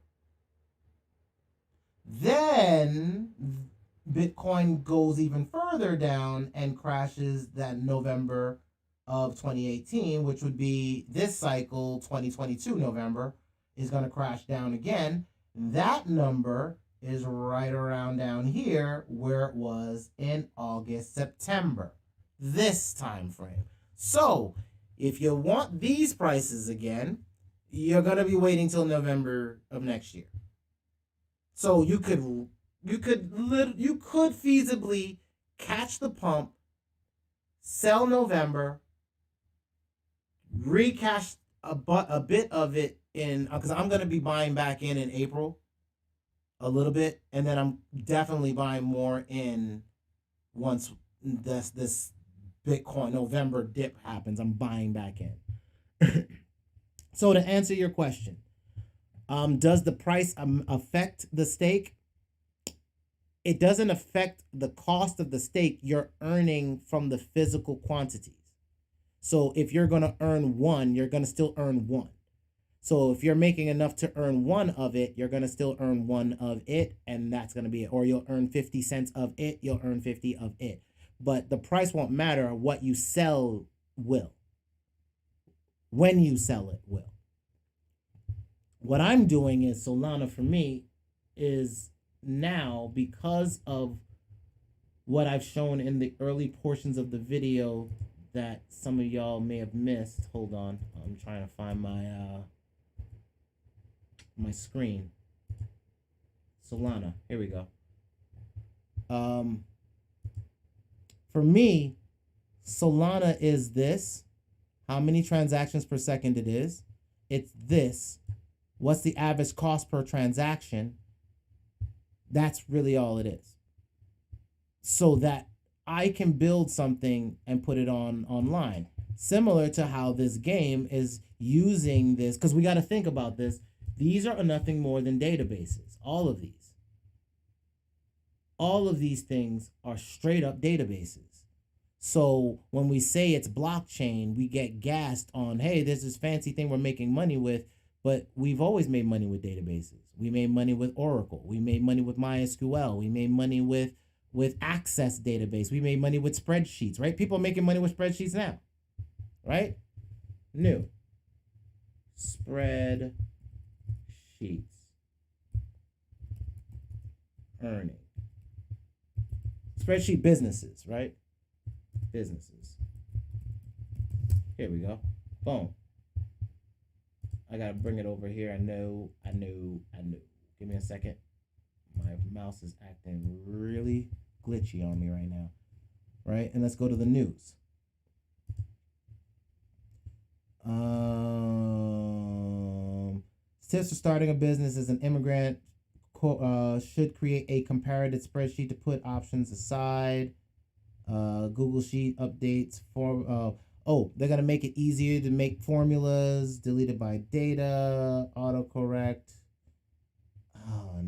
Then Bitcoin goes even further down and crashes that November of 2018, which would be this cycle, 2022 November, is going to crash down again. That number is right around down here where it was in August, September, this time frame. So if you want these prices again, you're going to be waiting till November of next year. So you could feasibly catch the pump, sell November, recash a bit of it in, because I'm going to be buying back in April a little bit, and then I'm definitely buying more in once this Bitcoin November dip happens. I'm buying back in. So to answer your question, does the price affect the stake? It doesn't affect the cost of the stake you're earning from the physical quantities. So if you're going to earn 1, you're going to still earn 1. So if you're making enough to earn 1 of it, you're going to still earn 1 of it, and that's going to be it. Or you'll earn 50 cents of it, you'll earn 50 of it. But the price won't matter. What you sell will. When you sell it will. What I'm doing is, Solana for me is now, because of what I've shown in the early portions of the video that some of y'all may have missed. Hold on, I'm trying to find my my screen. Solana, here we go. For me, Solana is this, how many transactions per second it is. It's this, what's the average cost per transaction. That's really all it is. So that I can build something and put it online. Similar to how this game is using this, because we got to think about this. These are nothing more than databases. All of these. All of these things are straight up databases. So when we say it's blockchain, we get gassed on, hey, there's this fancy thing we're making money with, but we've always made money with databases. We made money with Oracle. We made money with MySQL. We made money with Access database. We made money with spreadsheets, right? People are making money with spreadsheets now, right? New. Spreadsheets. Earning. Spreadsheet businesses, right? Businesses. Here we go. Boom. I gotta bring it over here. I know. Give me a second. My mouse is acting really glitchy on me right now. Right? And let's go to the news. Tips for starting a business as an immigrant should create a comparative spreadsheet to put options aside. Google Sheet updates for they're gonna make it easier to make formulas, deleted by data, autocorrect. Oh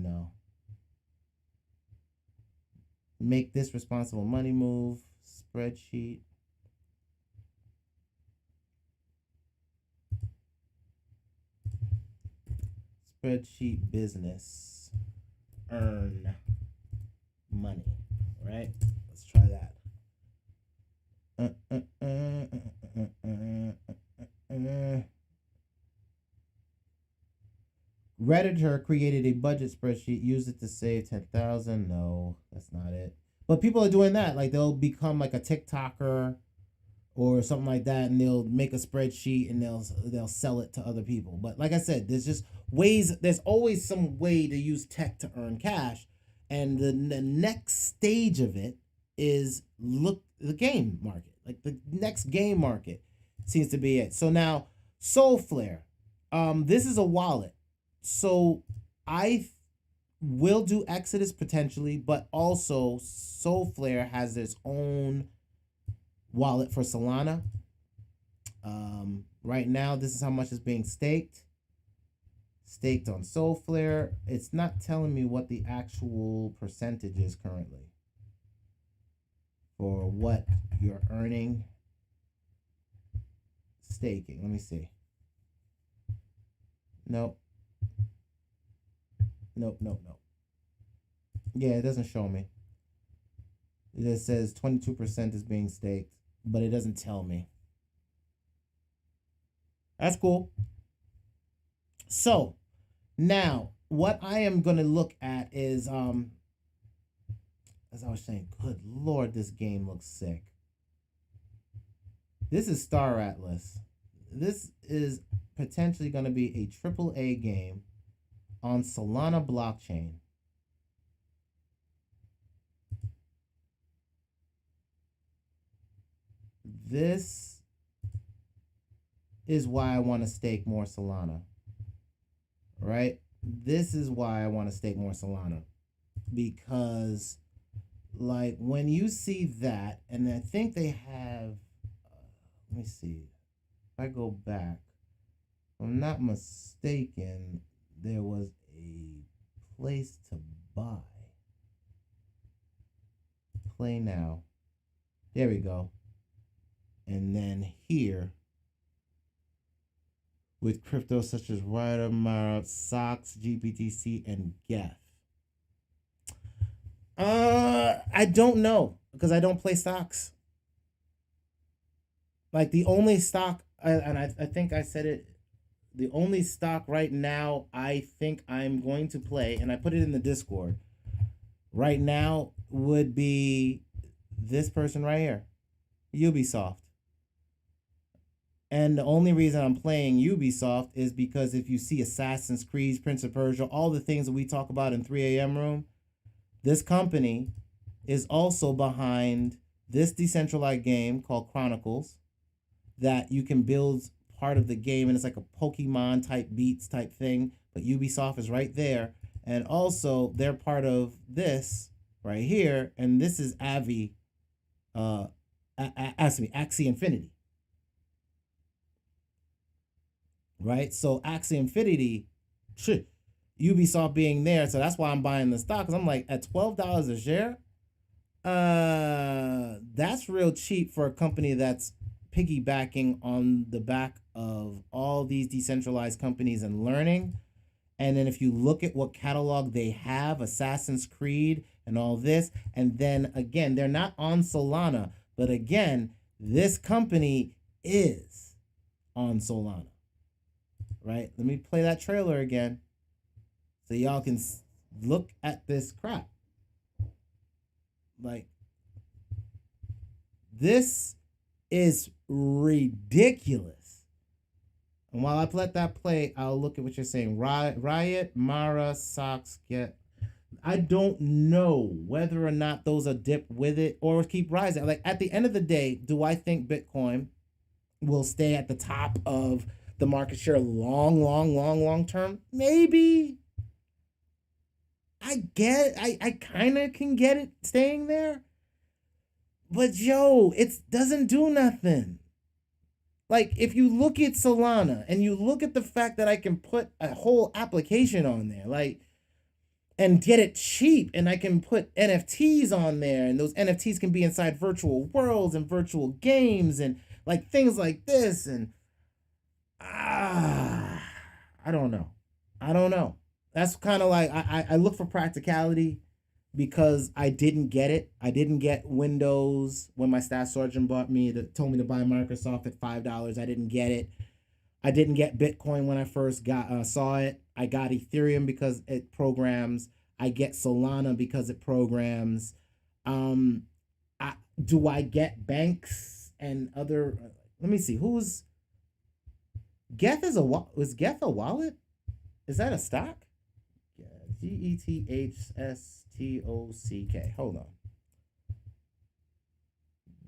make this responsible money move. Spreadsheet. Spreadsheet business. Earn money. Right? Let's try that. Redditor created a budget spreadsheet, used it to save 10,000. No, that's not it. But people are doing that. Like they'll become like a TikToker or something like that, and they'll make a spreadsheet and they'll sell it to other people. But like I said, there's just ways. There's always some way to use tech to earn cash, and the next stage of it is the game market. Like the next game market seems to be it. So now Soulflare, this is a wallet. So I will do Exodus potentially, but also Soulflare has its own wallet for Solana. Right now, this is how much is being staked. Staked on Soulflare. It's not telling me what the actual percentage is currently for what you're earning staking. Let me see. Nope. Nope. Yeah, it doesn't show me. It just says 22% is being staked, but it doesn't tell me. That's cool. So, now, what I am going to look at is, as I was saying, good Lord, this game looks sick. This is Star Atlas. This is potentially going to be a AAA game on Solana blockchain. This is why I want to stake more Solana. Right? This is why I want to stake more Solana. Because, like, when you see that, and I think they have, let me see. If I go back, if I'm not mistaken, there was a place to buy. Play now. There we go. And then here, with crypto such as Rider, Mara, Sox, GBTC, and Geth. I don't know because I don't play stocks. Like the only stock, I think I said it, the only stock right now I think I'm going to play, and I put it in the Discord, right now would be this person right here, Ubisoft. And the only reason I'm playing Ubisoft is because if you see Assassin's Creed, Prince of Persia, all the things that we talk about in 3 a.m. room, this company is also behind this decentralized game called Chronicles that you can build part of the game, and it's like a Pokemon type beats type thing, but Ubisoft is right there. And also they're part of this right here, and this is Axie Infinity. Right? So Axie Infinity, Ubisoft being there, so that's why I'm buying the stock, because I'm like, at $12 a share, that's real cheap for a company that's piggybacking on the back of all these decentralized companies and learning. And then if you look at what catalog they have, Assassin's Creed and all this, and then again, they're not on Solana, but again, this company is on Solana. Right? Let me play that trailer again so y'all can look at this crap. Like, this is ridiculous. And while I let that play, I'll look at what you're saying. Riot, Mara, Sox, Get. I don't know whether or not those are dip with it or keep rising. Like, at the end of the day, do I think Bitcoin will stay at the top of the market share long term? Maybe. I kind of can get it staying there. But yo, it doesn't do nothing. Like, if you look at Solana and you look at the fact that I can put a whole application on there, like, and get it cheap, and I can put NFTs on there, and those NFTs can be inside virtual worlds and virtual games and like things like this. And ah, I don't know. I don't know. That's kind of like I look for practicality because I didn't get it. I didn't get Windows when my staff sergeant told me to buy Microsoft at $5. I didn't get it. I didn't get Bitcoin when I first saw it. I got Ethereum because it programs. I get Solana because it programs. Um, do I get banks and other? Let me see. Who's Geth is a was Geth a wallet? Is that a stock? Yeah, GETHSTOCK. Hold on.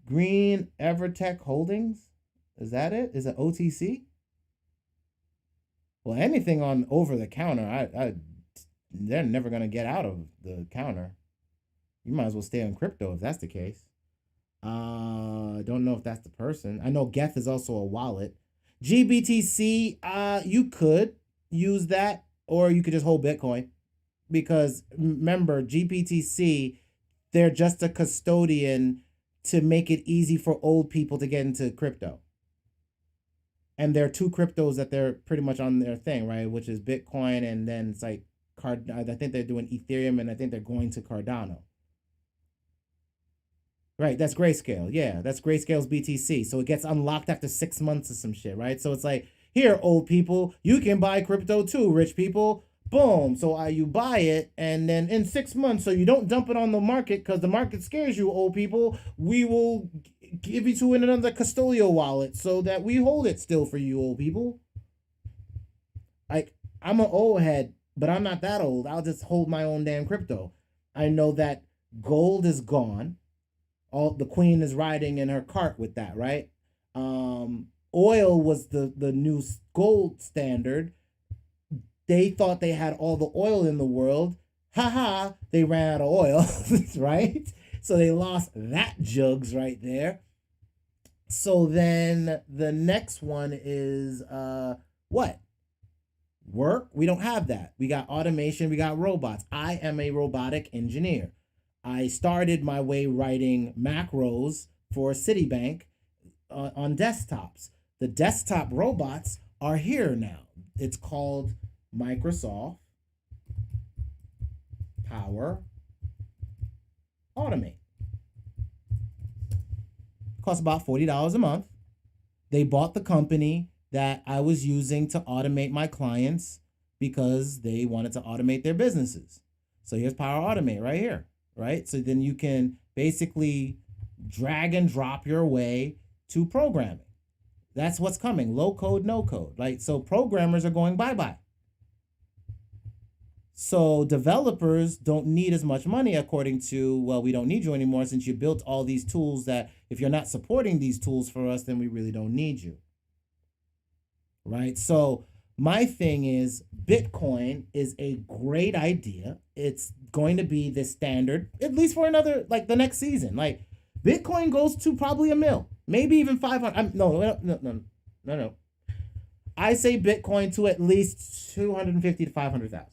Green Evertech Holdings. Is that it? Is it OTC? Well, anything on over the counter, they're never gonna get out of the counter. You might as well stay on crypto if that's the case. I don't know if that's the person. I know Geth is also a wallet. GBTC, you could use that, or you could just hold Bitcoin, because remember, GBTC, they're just a custodian to make it easy for old people to get into crypto. And there are two cryptos that they're pretty much on their thing, right? Which is Bitcoin, and then it's like I think they're doing Ethereum, and I think they're going to Cardano. Right, that's Grayscale. Yeah, that's Grayscale's BTC. So it gets unlocked after 6 months or some shit, right? So it's like, here, old people, you can buy crypto too, rich people. Boom. So you buy it, and then in 6 months, so you don't dump it on the market because the market scares you, old people, we will give you to another custodial wallet so that we hold it still for you, old people. Like, I'm an old head, but I'm not that old. I'll just hold my own damn crypto. I know that gold is gone. The queen is riding in her cart with that, right? Oil was the new gold standard. They thought they had all the oil in the world. Haha, they ran out of oil, right? So they lost that jugs right there. So then the next one is what? Work. We don't have that. We got automation. We got robots. I am a robotic engineer. I started my way writing macros for Citibank on desktops. The desktop robots are here now. It's called Microsoft Power Automate. Costs about $40 a month. They bought the company that I was using to automate my clients because they wanted to automate their businesses. So here's Power Automate right here, right? So then you can basically drag and drop your way to programming. That's what's coming. Low code, no code. Like, so programmers are going bye-bye. So developers don't need as much money, according to, well, we don't need you anymore since you built all these tools that if you're not supporting these tools for us, then we really don't need you. Right? So my thing is, Bitcoin is a great idea. It's going to be the standard, at least for another, like the next season. Like, Bitcoin goes to probably $1 million, maybe even 500. No. I say Bitcoin to at least 250 to 500,000.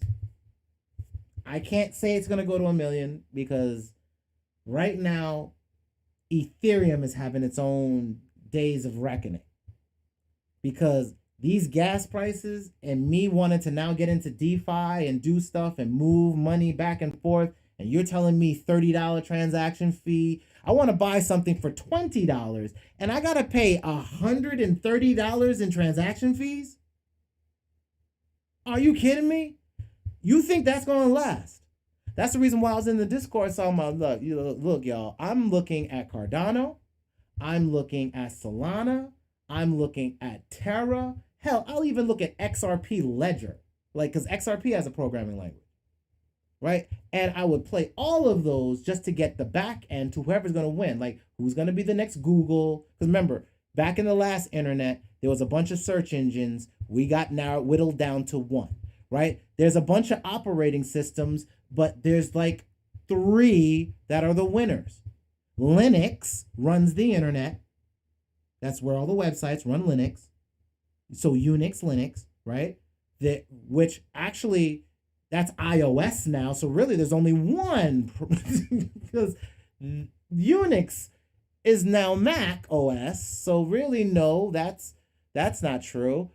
I can't say it's going to go to $1 million because right now Ethereum is having its own days of reckoning, because these gas prices and me wanting to now get into DeFi and do stuff and move money back and forth, and you're telling me $30 transaction fee. I want to buy something for $20 and I got to pay $130 in transaction fees? Are you kidding me? You think that's going to last? That's the reason why I was in the Discord talking about, look, y'all, I'm looking at Cardano. I'm looking at Solana. I'm looking at Terra. Hell, I'll even look at XRP Ledger, like, because XRP has a programming language, right? And I would play all of those just to get the back end to whoever's going to win. Like, who's going to be the next Google? Because remember, back in the last internet, there was a bunch of search engines. We got now whittled down to one, right? There's a bunch of operating systems, but there's like 3 that are the winners. Linux runs the internet. That's where all the websites run Linux. So Unix, Linux, right? Which actually, That's iOS now. So really there's only one because Unix is now Mac OS. So really no, that's not true.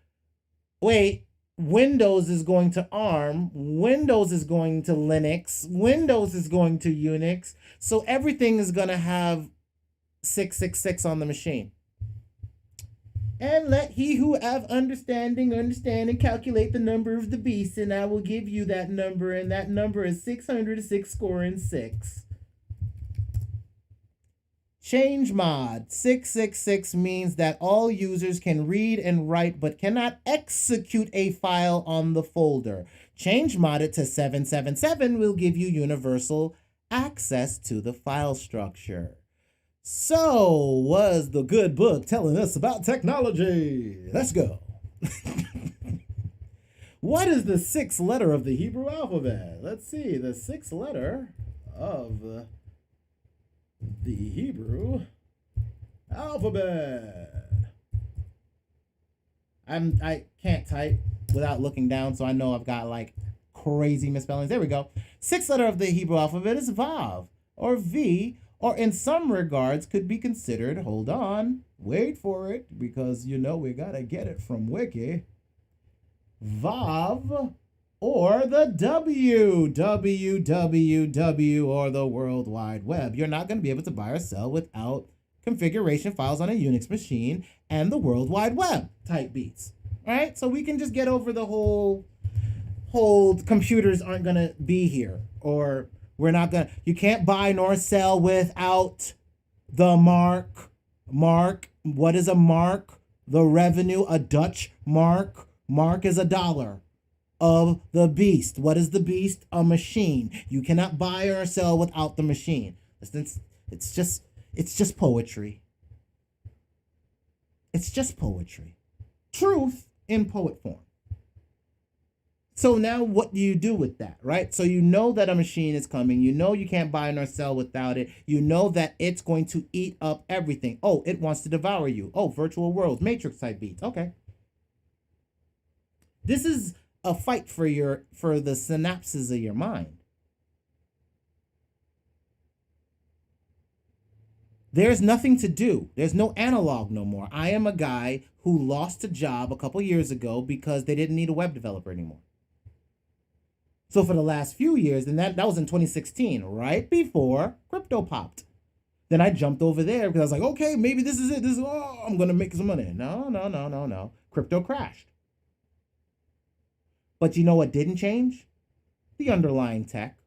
Wait, Windows is going to ARM, Windows is going to Linux, Windows is going to Unix. So everything is going to have 666 on the machine. And let he who have understand and calculate the number of the beast, and I will give you that number, and that number is 606 scoring 6. Change mod 666 means that all users can read and write but cannot execute a file on the folder. Change mod it to 777 will give you universal access to the file structure. So, was the good book telling us about technology? Let's go. What is the 6th letter of the Hebrew alphabet? Let's see, the 6th letter of the Hebrew alphabet. I can't type without looking down, so I know I've got like crazy misspellings. There we go. 6th letter of the Hebrew alphabet is Vav, or V, or in some regards could be considered, hold on, wait for it, because you know we gotta get it from Wiki. Vav, or the www, or the World Wide Web. You're not going to be able to buy or sell without configuration files on a Unix machine and the World Wide Web type beats. All right, so we can just get over the whole computers aren't going to be here, or we're not going to, you can't buy nor sell without the mark. What is a mark? The revenue, a Dutch mark. Mark is $1 of the beast. What is the beast? A machine. You cannot buy or sell without the machine. It's just poetry. It's just poetry. Truth in poet form. So now what do you do with that, right? So you know that a machine is coming. You know you can't buy nor sell without it. You know that it's going to eat up everything. Oh, it wants to devour you. Oh, virtual worlds, matrix type beats. Okay. This is a fight for the synapses of your mind. There's nothing to do. There's no analog no more. I am a guy who lost a job a couple years ago because they didn't need a web developer anymore. So for the last few years, and that was in 2016, right before crypto popped. Then I jumped over there because I was like, okay, maybe this is it. I'm going to make some money. No. Crypto crashed. But you know what didn't change? The underlying tech.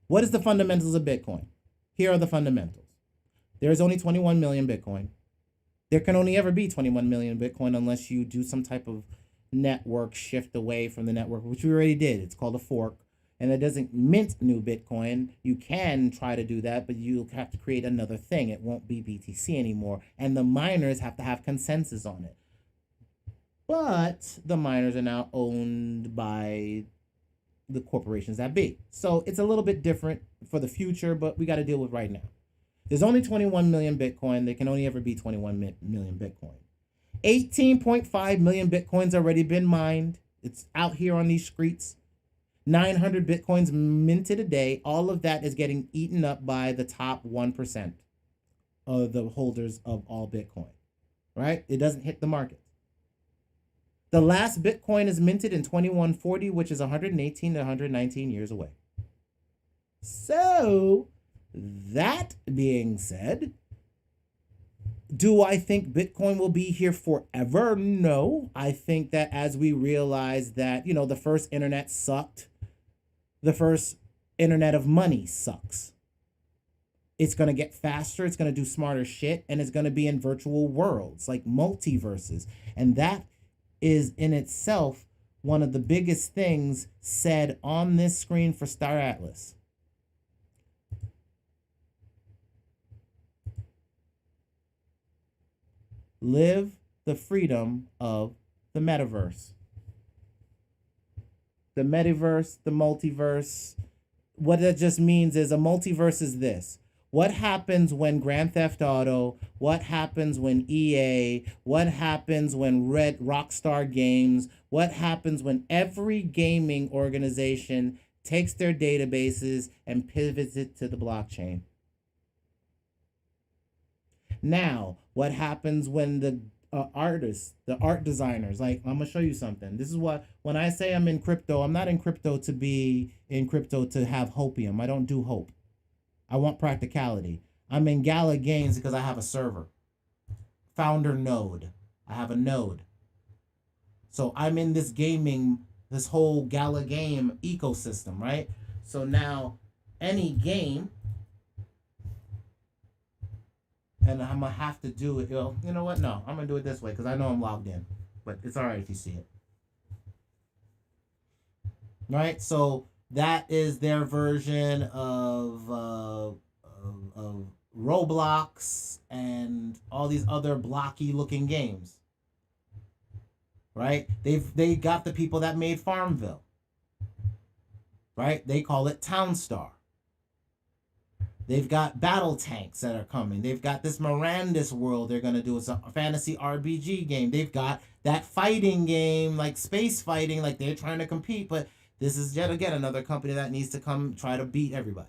What is the fundamentals of Bitcoin? Here are the fundamentals. There is only 21 million Bitcoin. There can only ever be 21 million Bitcoin unless you do some type of network shift away from the network, which we already did. It's called a fork. And it doesn't mint new Bitcoin. You can try to do that, but you'll have to create another thing. It won't be BTC anymore. And the miners have to have consensus on it. But the miners are now owned by the corporations that be. So it's a little bit different for the future, but we got to deal with right now. There's only 21 million Bitcoin. There can only ever be 21 million Bitcoin. 18.5 million Bitcoins already been mined. It's out here on these streets. 900 Bitcoins minted a day. All of that is getting eaten up by the top 1% of the holders of all Bitcoin, right? It doesn't hit the market. The last Bitcoin is minted in 2140, which is 118 to 119 years away. So, that being said, do I think Bitcoin will be here forever? No. I think that as we realize that, the first internet sucked, the first internet of money sucks. It's going to get faster, it's going to do smarter shit, and it's going to be in virtual worlds, like multiverses. And that is in itself one of the biggest things said on this screen for Star Atlas. Live the freedom of the metaverse. The metaverse, the multiverse. What that just means is a multiverse is this. What happens when Grand Theft Auto? What happens when EA? What happens when Red Rockstar Games? What happens when every gaming organization takes their databases and pivots it to the blockchain? Now, what happens when the artists, the art designers, like, I'm gonna show you something. This is what, when I say I'm in crypto, I'm not in crypto to be in crypto to have hopium. I don't do hope. I want practicality. I'm in Gala Games because I have a server. Founder node. I have a node. So I'm in this gaming, this whole Gala game ecosystem, right? So now any game, and I'm gonna have to do it. You know what? No, I'm gonna do it this way because I know I'm logged in. But it's all right if you see it. Right? So that is their version of Roblox and all these other blocky looking games. Right? They got the people that made Farmville. Right? They call it Townstar. They've got battle tanks that are coming. They've got this Mirandus world they're going to do. It's a fantasy RPG game. They've got that fighting game, like space fighting, like they're trying to compete. But this is yet again another company that needs to come try to beat everybody.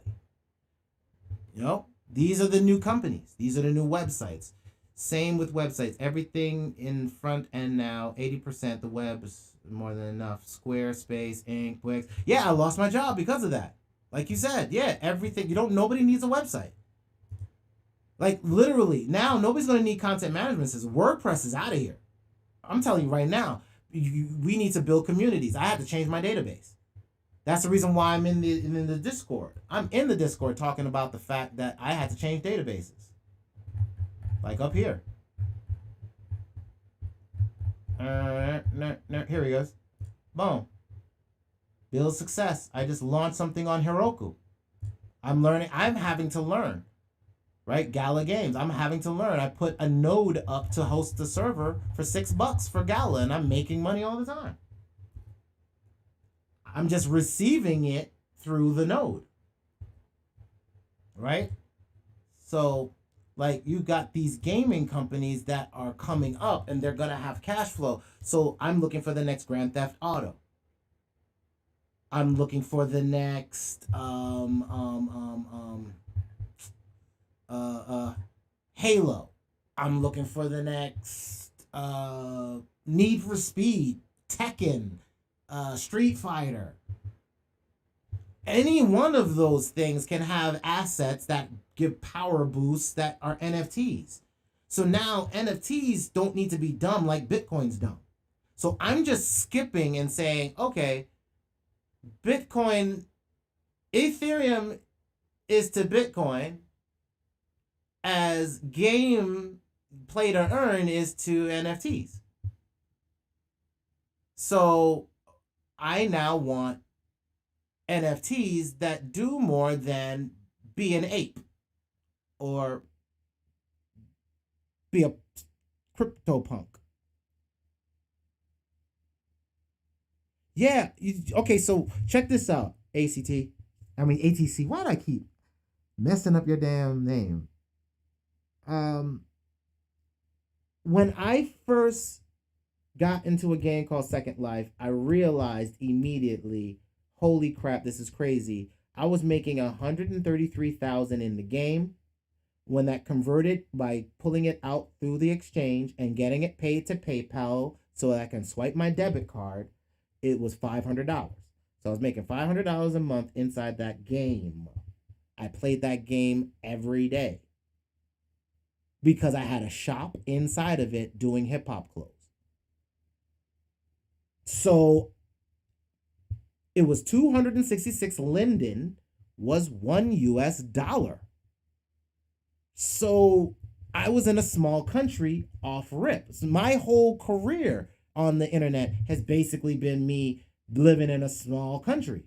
You know, these are the new companies. These are the new websites. Same with websites. Everything in front end now, 80%, the web's more than enough. Squarespace, Inc., Wix. Yeah, I lost my job because of that. Like you said, yeah, everything. Nobody needs a website. Like literally, now nobody's going to need content management systems. WordPress is out of here. I'm telling you right now, we need to build communities. I had to change my database. That's the reason why I'm in the Discord. I'm in the Discord talking about the fact that I had to change databases. Like up here. Here he goes. Boom. Build success. I just launched something on Heroku. I'm learning. I'm having to learn. Right? Gala Games. I'm having to learn. I put a node up to host the server for $6 for Gala, and I'm making money all the time. I'm just receiving it through the node. Right? So, like, you got these gaming companies that are coming up, and they're going to have cash flow. So, I'm looking for the next Grand Theft Auto. I'm looking for the next Halo. I'm looking for the next Need for Speed, Tekken, Street Fighter. Any one of those things can have assets that give power boosts that are NFTs. So now NFTs don't need to be dumb like Bitcoin's dumb. So I'm just skipping and saying, okay, Bitcoin, Ethereum is to Bitcoin as game play to earn is to NFTs. So I now want NFTs that do more than be an ape or be a crypto punk. Yeah. Okay, so check this out, ATC. Why do I keep messing up your damn name? When I first got into a game called Second Life, I realized immediately, holy crap, this is crazy. I was making 133,000 in the game. When that converted by pulling it out through the exchange and getting it paid to PayPal so that I can swipe my debit card, it was $500. So I was making $500 a month inside that game. I played that game every day because I had a shop inside of it doing hip hop clothes. So it was 266 Linden was $1. So I was in a small country off rip. So my whole career on the internet has basically been me living in a small country,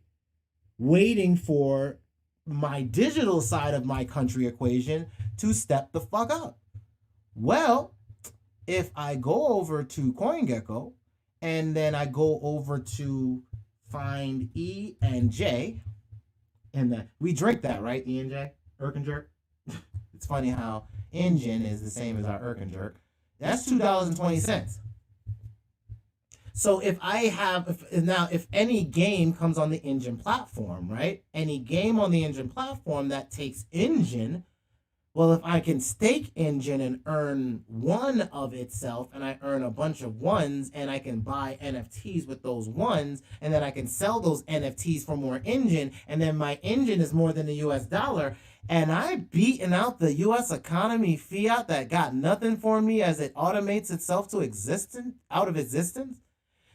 waiting for my digital side of my country equation to step the fuck up. Well, if I go over to CoinGecko and then I go over to find E and J, and we drink that, right? E and J, Irk and Jerk. It's funny how Engine is the same as our Irk Jerk. That's $2.20. So if any game comes on the Engine platform, right? Any game on the Engine platform that takes Engine, well, if I can stake Engine and earn one of itself, and I earn a bunch of ones, and I can buy NFTs with those ones, and then I can sell those NFTs for more Engine, and then my Engine is more than the US dollar, and I've beaten out the US economy fiat that got nothing for me as it automates itself to out of existence.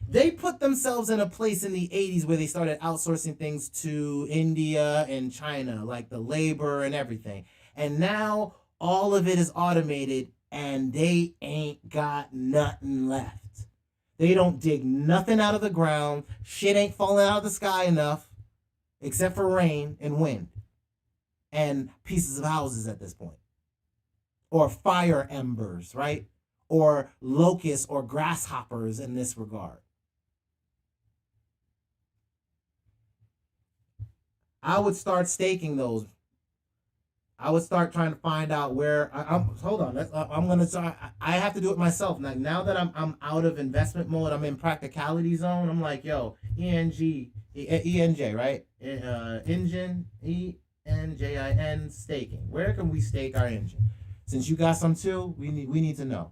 They put themselves in a place in the 80s where they started outsourcing things to India and China, like the labor and everything. And now all of it is automated and they ain't got nothing left. They don't dig nothing out of the ground. Shit ain't falling out of the sky enough, except for rain and wind and pieces of houses at this point. Or fire embers, right? Or locusts or grasshoppers in this regard. I would start staking those. I would start trying to find out where hold on. I'm gonna start. I have to do it myself now that I'm out of investment mode. I'm in practicality zone. I'm like, yo, ENJ, right? Engine, ENJIN staking. Where can we stake our Engine? Since you got some too, we need to know.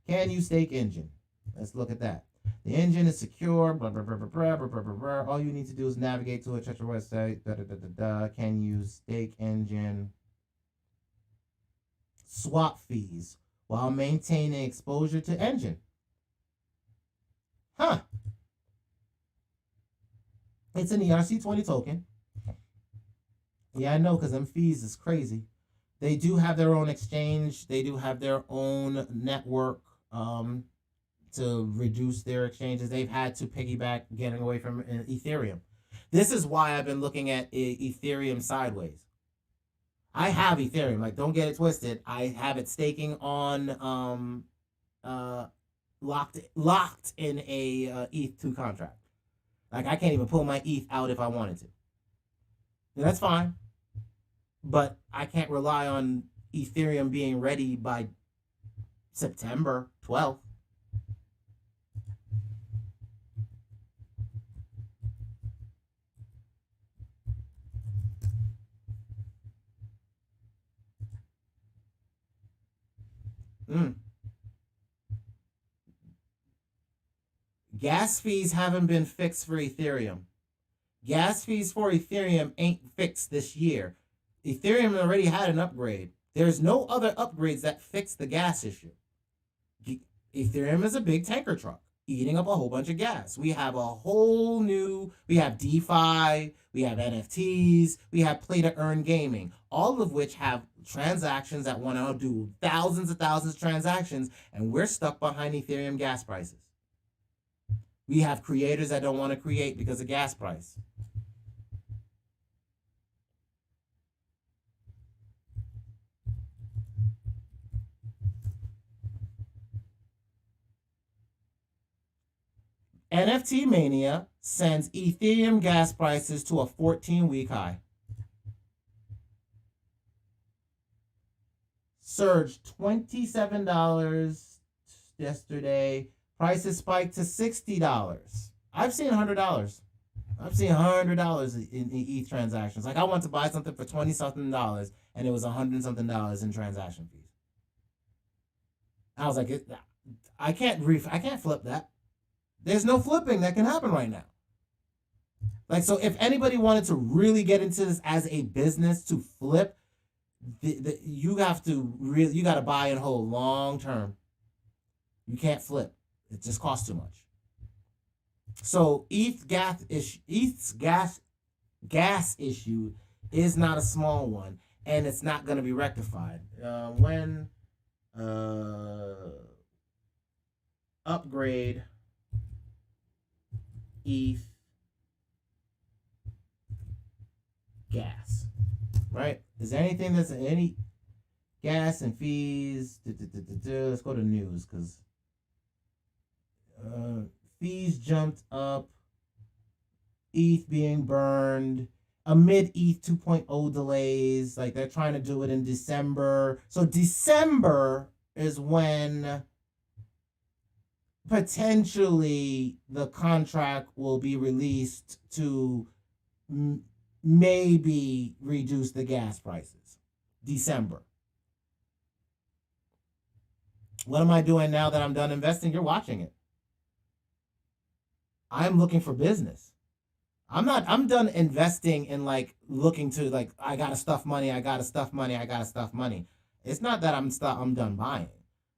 Can you stake Engine? Let's look at that. The Engine is secure. Blah, blah, blah, blah, blah, blah, blah, blah. All you need to do is navigate to it. Check your website. Da, da, da, da, da. Can you stake Engine? Swap fees while maintaining exposure to Engine. Huh. It's an ERC20 token. Yeah, I know, because them fees is crazy. They do have their own exchange. They do have their own network to reduce their exchanges. They've had to piggyback getting away from Ethereum. This is why I've been looking at Ethereum sideways. I have Ethereum. Like, don't get it twisted. I have it staking on locked in a ETH2 contract. Like, I can't even pull my ETH out if I wanted to. And that's fine. But I can't rely on Ethereum being ready by September 12th. Gas fees haven't been fixed for Ethereum. Gas fees for Ethereum ain't fixed this year. Ethereum already had an upgrade. There's no other upgrades that fix the gas issue. Ethereum is a big tanker truck eating up a whole bunch of gas. We have we have DeFi, we have NFTs, we have play to earn gaming, all of which have transactions that want to do thousands of transactions, and we're stuck behind Ethereum gas prices. We have creators that don't want to create because of gas price. NFT Mania sends Ethereum gas prices to a 14-week high. Surged $27 yesterday. Prices spiked to $60. I've seen $100. I've seen $100 in ETH transactions. Like, I want to buy something for $20-something, and it was $100-something in transaction fees. I was like, I can't flip that. There's no flipping that can happen right now. Like, so if anybody wanted to really get into this as a business to flip, you got to buy and hold long term. You can't flip. It just costs too much. So ETH's gas issue is not a small one, and it's not going to be rectified. When upgrade ETH gas, right? Is there anything that's any gas and fees? Let's go to news, because fees jumped up, ETH being burned. amid ETH 2.0 delays. Like they're trying to do it in December. So December is when potentially the contract will be released to maybe reduce the gas prices. December. What am I doing now that I'm done investing? You're watching it. I'm looking for business. I'm done investing and like looking to like, I gotta stuff money. It's not that I'm done buying.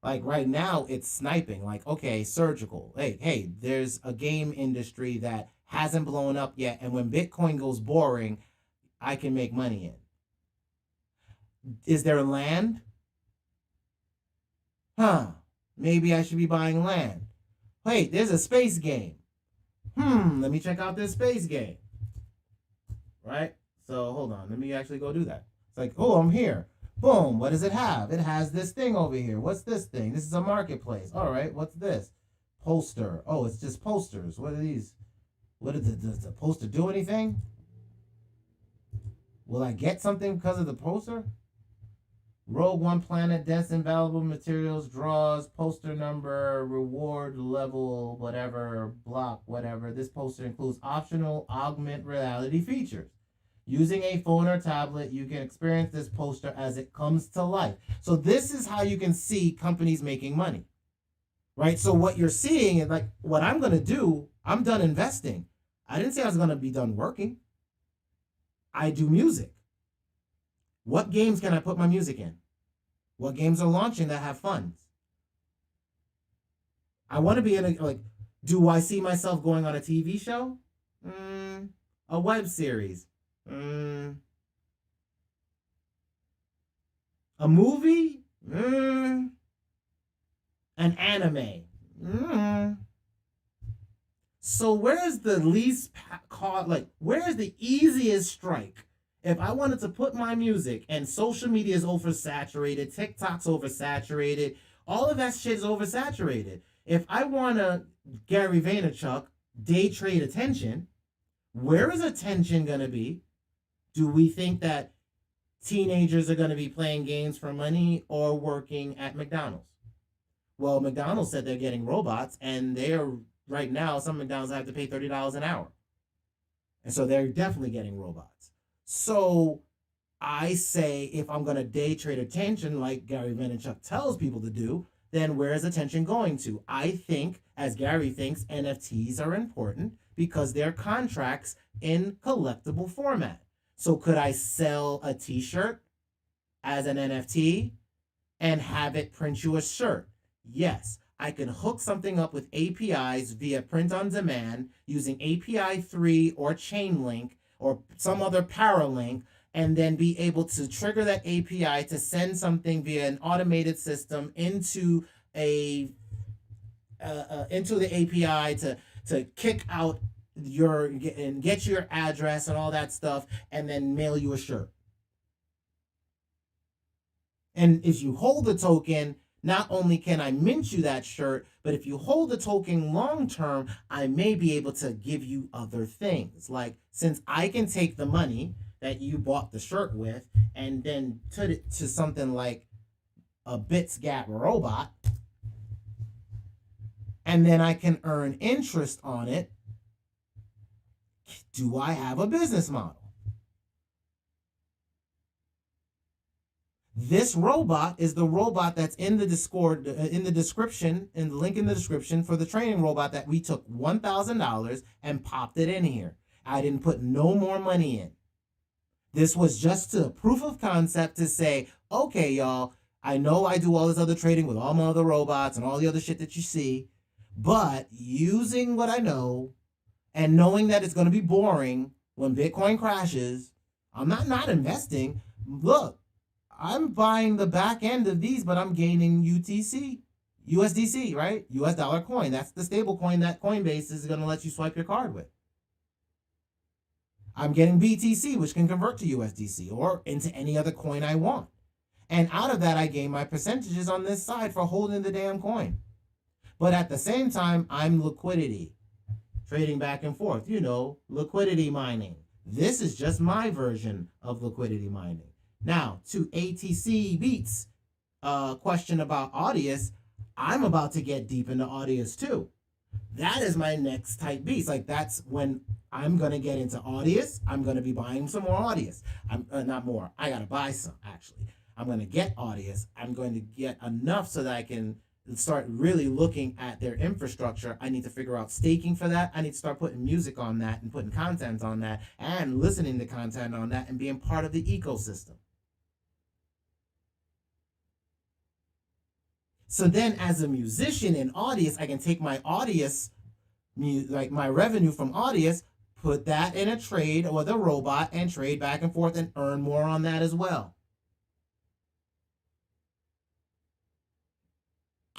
Like right now it's sniping. Like, okay, surgical. Hey, there's a game industry that hasn't blown up yet. And when Bitcoin goes boring, I can make money in. Is there land? Maybe I should be buying land. Wait, there's a space game. Let me check out this space game. Right? So hold on. Let me actually go do that. It's like, oh, I'm here. Boom. What does it have? It has this thing over here. What's this thing? This is a marketplace. All right. What's this? Poster. Oh, it's just posters. What are these? Does the poster do anything? Will I get something because of the poster? Rogue One Planet, dense and valuable materials, draws, poster number, reward level, whatever, block, whatever. This poster includes optional augmented reality features. Using a phone or tablet, you can experience this poster as it comes to life. So this is how you can see companies making money, right? So what you're seeing is like, what I'm going to do, I'm done investing. I didn't say I was going to be done working. I do music. What games can I put my music in? What games are launching that have funds? I want to be in a, like, do I see myself going on a TV show? A web series? A movie? An anime? So where's the least where's the easiest strike? If I wanted to put my music, and social media is oversaturated, TikTok's oversaturated, all of that shit is oversaturated. If I want to Gary Vaynerchuk day trade attention, where is attention going to be? Do we think that teenagers are going to be playing games for money or working at McDonald's? Well, McDonald's said they're getting robots, and they're right now, some McDonald's have to pay $30 an hour. And so they're definitely getting robots. So I say, if I'm going to day trade attention like Gary Vaynerchuk tells people to do, then where is attention going to? I think, as Gary thinks, NFTs are important because they're contracts in collectible format. So could I sell a t-shirt as an NFT and have it print you a shirt? Yes. I can hook something up with APIs via print on demand using API 3 or Chainlink or some other paralink, and then be able to trigger that API to send something via an automated system into the API to kick out and get your address and all that stuff, and then mail you a shirt. And if you hold the token, not only can I mint you that shirt, but if you hold the token long term, I may be able to give you other things. Like, since I can take the money that you bought the shirt with and then put it to something like a Bitsgap robot, and then I can earn interest on it, do I have a business model? This robot is the robot that's in the Discord, in the description, in the link in the description for the training robot that we took $1,000 and popped it in here. I didn't put no more money in. This was just a proof of concept to say, okay, y'all, I know I do all this other trading with all my other robots and all the other shit that you see, but using what I know and knowing that it's going to be boring when Bitcoin crashes, I'm not investing. Look, I'm buying the back end of these, but I'm gaining USDC, right? US dollar coin. That's the stable coin that Coinbase is going to let you swipe your card with. I'm getting BTC, which can convert to USDC or into any other coin I want. And out of that, I gain my percentages on this side for holding the damn coin. But at the same time, I'm liquidity, trading back and forth, liquidity mining, This is just my version of liquidity mining. Now, to ATC Beats question about Audius, I'm about to get deep into Audius too. That is my next type beast. Like, that's when I'm going to get into Audius. I'm going to be buying some more Audius. I'm not more. I got to buy some, actually. I'm going to get Audius. I'm going to get enough so that I can start really looking at their infrastructure. I need to figure out staking for that. I need to start putting music on that and putting content on that and listening to content on that and being part of the ecosystem. So then as a musician in Audius, I can take my Audius, like my revenue from Audius, put that in a trade with a robot and trade back and forth and earn more on that as well.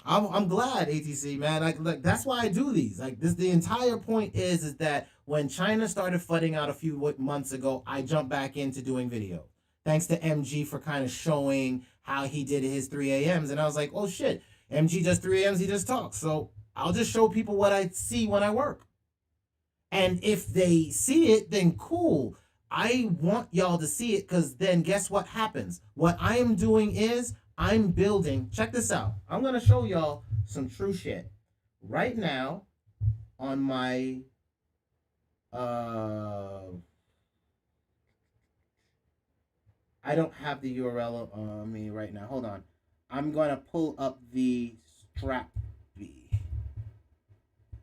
I'm glad, ATC, man. Like that's why I do these. Like this, the entire point is that when China started flooding out a few months ago, I jumped back into doing video. Thanks to MG for kind of showing how he did his 3 a.m.s. And I was like, oh shit, MG does 3 a.m.s, he just talks. So I'll just show people what I see when I work. And if they see it, then cool. I want y'all to see it because then guess what happens? What I am doing is I'm building, check this out. I'm going to show y'all some true shit. Right now on my, I don't have the URL on me right now. Hold on. I'm going to pull up the Strappy.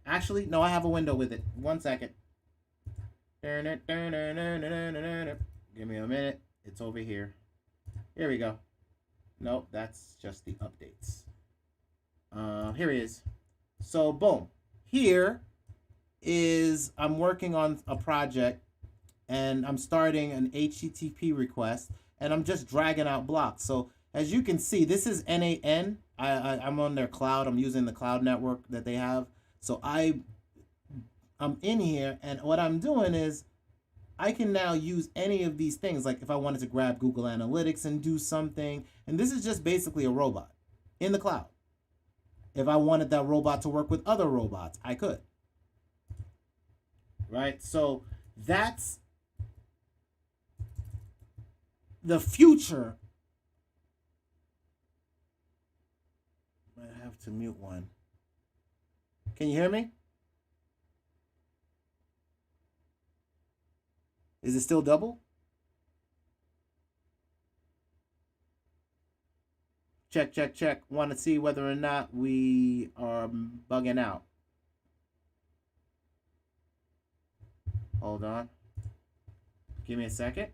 Actually, no, I have a window with it. 1 second. Give me a minute. It's over here. Here we go. Nope, that's just the updates. Here it is. So, boom. Here is, I'm working on a project and I'm starting an HTTP request and I'm just dragging out blocks. So as you can see, this is NAN. I'm on their cloud. I'm using the cloud network that they have. So I'm in here and what I'm doing is I can now use any of these things. Like if I wanted to grab Google Analytics and do something, and this is just basically a robot in the cloud. If I wanted that robot to work with other robots, I could. Right? So that's the future. I have to mute one. Can you hear me? Is it still double? Check, check, check. Want to see whether or not we are bugging out. Hold on. Give me a second.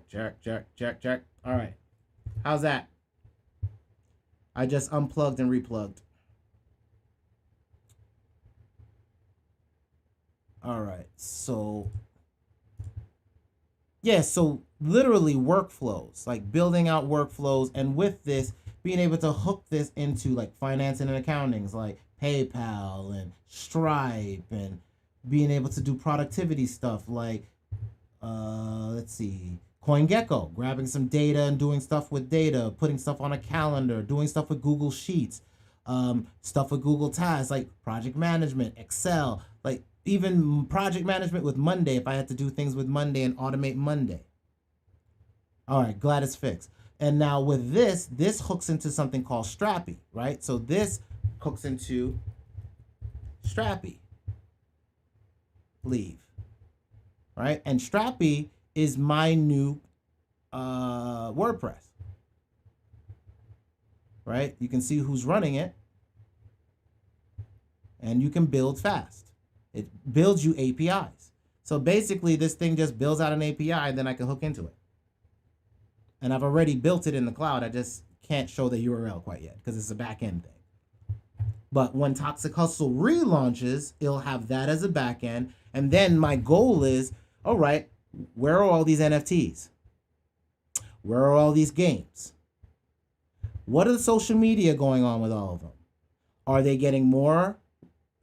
Check, check, check, check. All right. How's that? I just unplugged and replugged. All right. So, yeah, so literally workflows, like building out workflows. And with this, being able to hook this into like financing and accountings, like PayPal and Stripe, and being able to do productivity stuff like, let's see, CoinGecko, grabbing some data and doing stuff with data, putting stuff on a calendar, doing stuff with Google Sheets, stuff with Google Tasks, like project management, Excel, like even project management with Monday, if I had to do things with Monday and automate Monday. All right, glad it's fixed. And now with this hooks into something called Strappy, right? So this hooks into Strappy. Leave. Right? And Strappy is my new WordPress. Right? You can see who's running it. And you can build fast. It builds you APIs. So basically this thing just builds out an API and then I can hook into it. And I've already built it in the cloud. I just can't show the URL quite yet because it's a back-end thing. But when ToxicHustle relaunches, it'll have that as a back-end. And then my goal is, all right, where are all these NFTs? Where are all these games? What are the social media going on with all of them? Are they getting more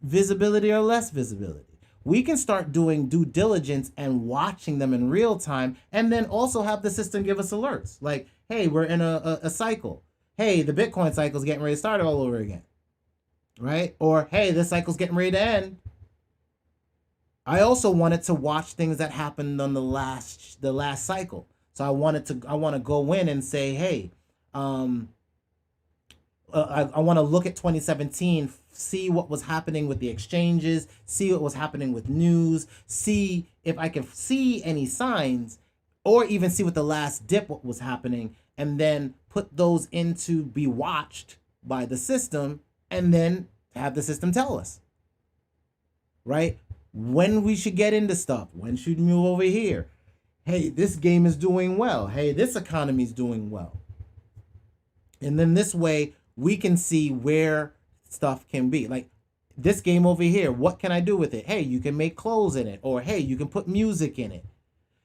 visibility or less visibility? We can start doing due diligence and watching them in real time, and then also have the system give us alerts. Like, hey, we're in a cycle. hey, the Bitcoin cycle is getting ready to start all over again, right? Or hey, this cycle's getting ready to end. I also wanted to watch things that happened on the last cycle. So I want to go in and say, hey, I want to look at 2017, see what was happening with the exchanges, see what was happening with news, see if I can see any signs, or even see what the last dip what was happening, and then put those into be watched by the system, and then have the system tell us, right? When we should get into stuff, when should we move over here? Hey, this game is doing well. Hey, this economy is doing well. And then this way, we can see where stuff can be. Like this game over here, what can I do with it? Hey, you can make clothes in it. Or hey, you can put music in it.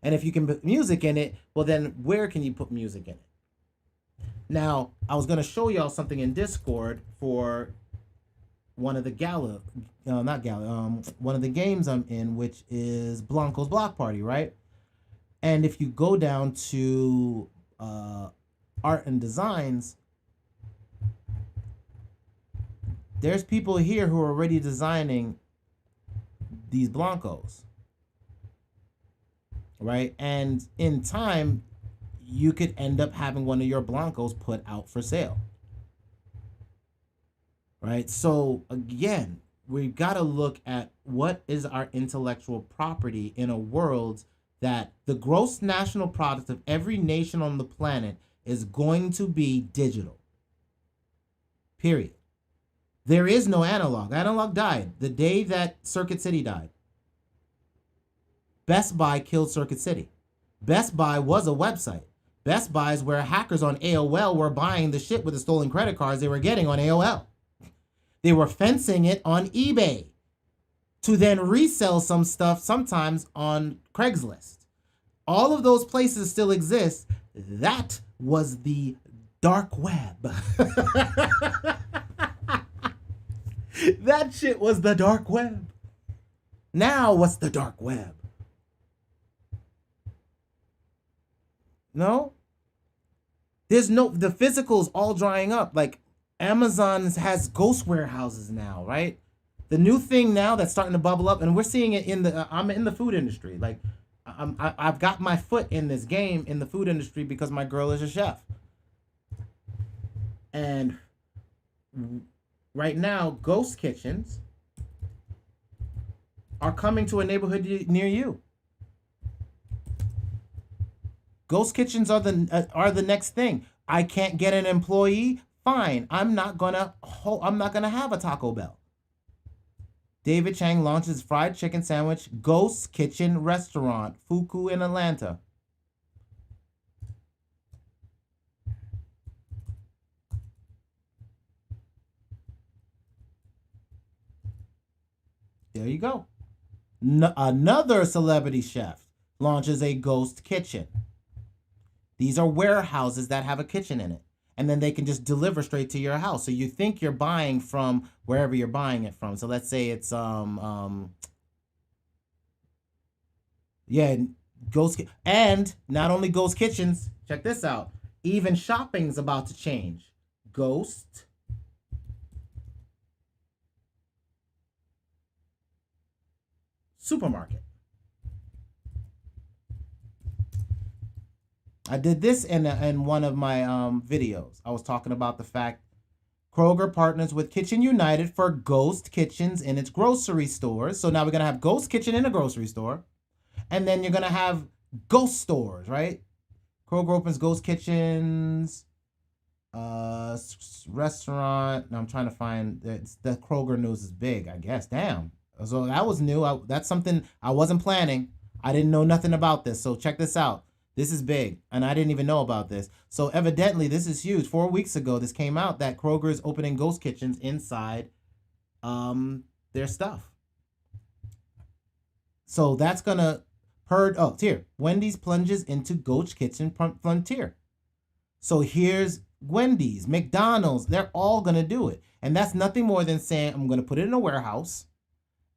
And if you can put music in it, well then where can you put music in it? Now, I was going to show y'all something in Discord for one of the one of the games I'm in, which is Blanco's Block Party, right? And if you go down to art and designs, there's people here who are already designing these Blancos, right? And in time, you could end up having one of your Blancos put out for sale, right? So again, we've got to look at what is our intellectual property in a world that the gross national product of every nation on the planet is going to be digital. Period. There is no analog. Analog died the day that Circuit City died. Best Buy killed Circuit City. Best Buy was a website. Best Buy is where hackers on AOL were buying the shit with the stolen credit cards they were getting on AOL. They were fencing it on eBay to then resell some stuff sometimes on Craigslist. All of those places still exist. That was the dark web. That shit was the dark web. Now, what's the dark web? No? There's no, the physical's all drying up. Like Amazon has ghost warehouses now, right? The new thing now that's starting to bubble up, and we're seeing it in the, I'm in the food industry. Like I've got my foot in this game in the food industry because my girl is a chef. And right now, ghost kitchens are coming to a neighborhood near you. Ghost kitchens are the next thing. I can't get an employee. Fine, I'm not gonna have a Taco Bell. David Chang launches fried chicken sandwich ghost kitchen restaurant, Fuku in Atlanta. There you go. Another celebrity chef launches a ghost kitchen. These are warehouses that have a kitchen in it. And then they can just deliver straight to your house. So you think you're buying from wherever you're buying it from. So let's say it's ghost, and not only ghost kitchens, check this out. Even shopping's about to change. Ghost supermarket. I did this in one of my videos. I was talking about the fact Kroger partners with Kitchen United for ghost kitchens in its grocery stores. So now we're going to have ghost kitchen in a grocery store. And then you're going to have ghost stores, right? Kroger opens ghost kitchens, restaurant. Now I'm trying to find, the Kroger news is big, I guess. Damn. So that was new. That's something I wasn't planning. I didn't know nothing about this. So check this out. This is big, and I didn't even know about this. So evidently, this is huge. 4 weeks ago, this came out that Kroger is opening ghost kitchens inside their stuff. So that's going to hurt. Oh, here. Wendy's plunges into ghost kitchen frontier. So here's Wendy's, McDonald's. They're all going to do it. And that's nothing more than saying, I'm going to put it in a warehouse,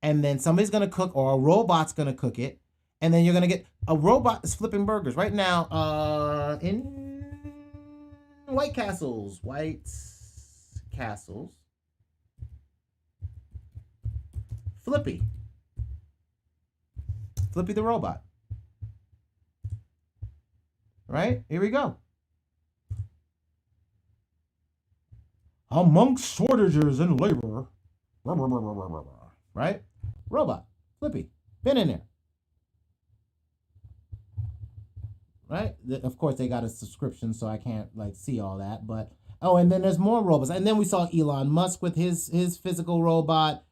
and then somebody's going to cook, or a robot's going to cook it. And then you're going to get a robot is flipping burgers right now. White Castles. White Castles. Flippy. Flippy the robot. Right? Here we go. Amongst shortages in labor. Right? Robot. Flippy. Been in there. Right? Of course, they got a subscription, so I can't like see all that. But oh, and then there's more robots. And then we saw Elon Musk with his physical robot.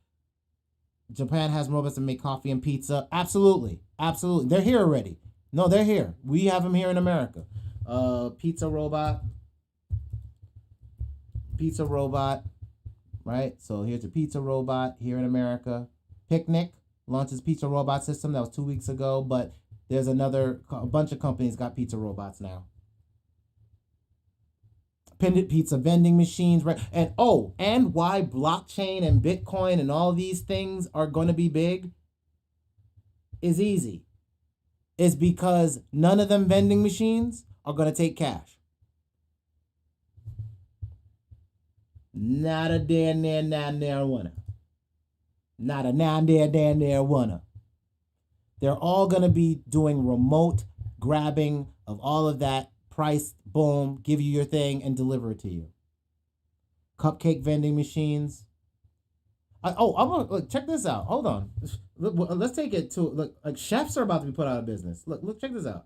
Japan has robots that make coffee and pizza. Absolutely. Absolutely. They're here already. No, they're here. We have them here in America. Pizza robot. Pizza robot. Right? So here's a pizza robot here in America. Picnic launches pizza robot system. That was 2 weeks ago. But there's a bunch of companies got pizza robots now. Pendant pizza vending machines, right? And and why blockchain and Bitcoin and all these things are going to be big is easy. It's because none of them vending machines are going to take cash. Not a damn near wanna. Not a damn near wanna. They're all going to be doing remote grabbing of all of that. Price, boom, give you your thing and deliver it to you. Cupcake vending machines. I'm gonna look. Check this out. Hold on. Let's take it to look. Like chefs are about to be put out of business. Look. Check this out.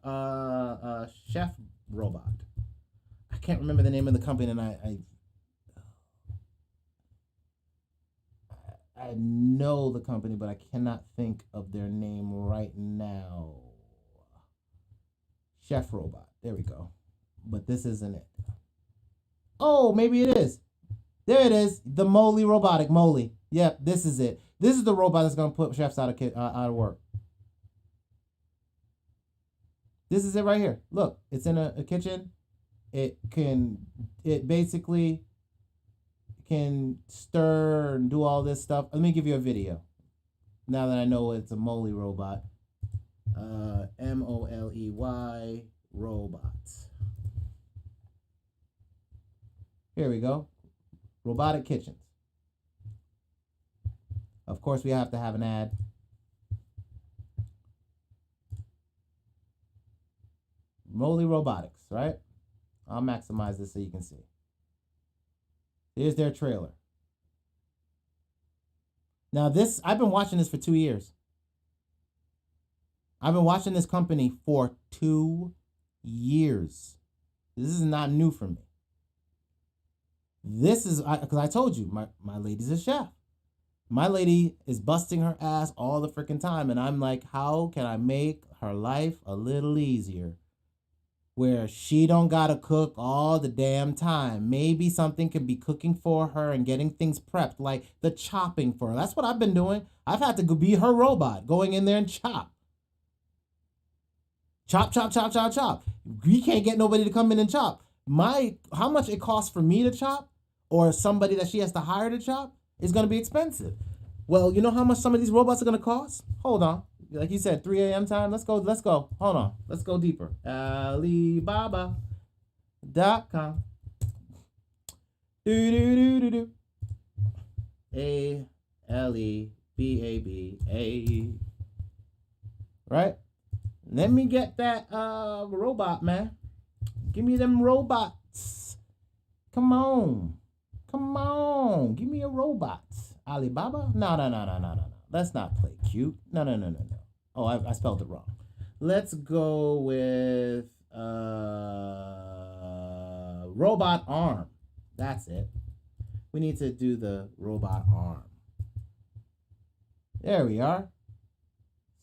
Chef robot. I can't remember the name of the company, and I know the company, but I cannot think of their name right now. Chef robot. There we go. But this isn't it. Oh, maybe it is. There it is. The Moly robotic. Moly. Yep, this is it. This is the robot that's going to put chefs out of work. This is it right here. Look, it's in a kitchen. It basically can stir and do all this stuff. Let me give you a video. Now that I know it's a Moly robot. MOLEY robots. Here we go. Robotic kitchens. Of course, we have to have an ad. Moly Robotics, right? I'll maximize this so you can see. Here's their trailer. Now I've been watching this for 2 years. I've been watching this company for 2 years. This is not new for me. This is, because I told you, my lady's a chef. My lady is busting her ass all the freaking time. And I'm like, how can I make her life a little easier? Where she don't gotta cook all the damn time. Maybe something could be cooking for her and getting things prepped, like the chopping for her. That's what I've been doing. I've had to be her robot, going in there and chop. Chop, chop, chop, chop, chop. We can't get nobody to come in and chop. How much it costs for me to chop or somebody that she has to hire to chop is going to be expensive. Well, you know how much some of these robots are going to cost? Hold on. Like you said, 3 a.m. time. Let's go. Hold on. Let's go deeper. Alibaba.com. Do. ALEBABA. Right? Let me get that robot, man. Give me them robots. Come on. Give me a robot. Alibaba? No. Let's not play cute. No. Oh, I spelled it wrong. Let's go with robot arm. That's it. We need to do the robot arm. There we are.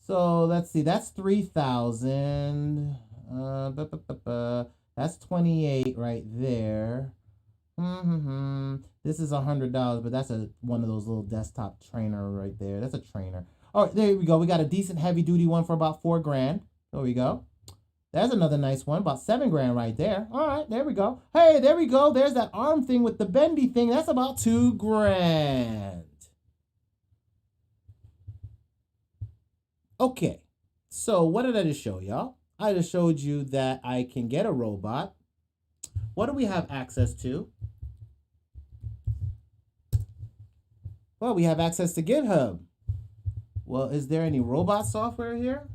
So let's see. That's 3,000. That's 28 right there. This is $100, but that's one of those little desktop trainer right there. That's a trainer. All right, there we go. We got a decent heavy duty one for about $4,000. There we go. There's another nice one, about $7,000 right there. All right, there we go. Hey, there we go. There's that arm thing with the bendy thing. That's about $2,000. Okay, so what did I just show y'all? I just showed you that I can get a robot What do we have access to? Well, we have access to GitHub. Well, is there any robot software here?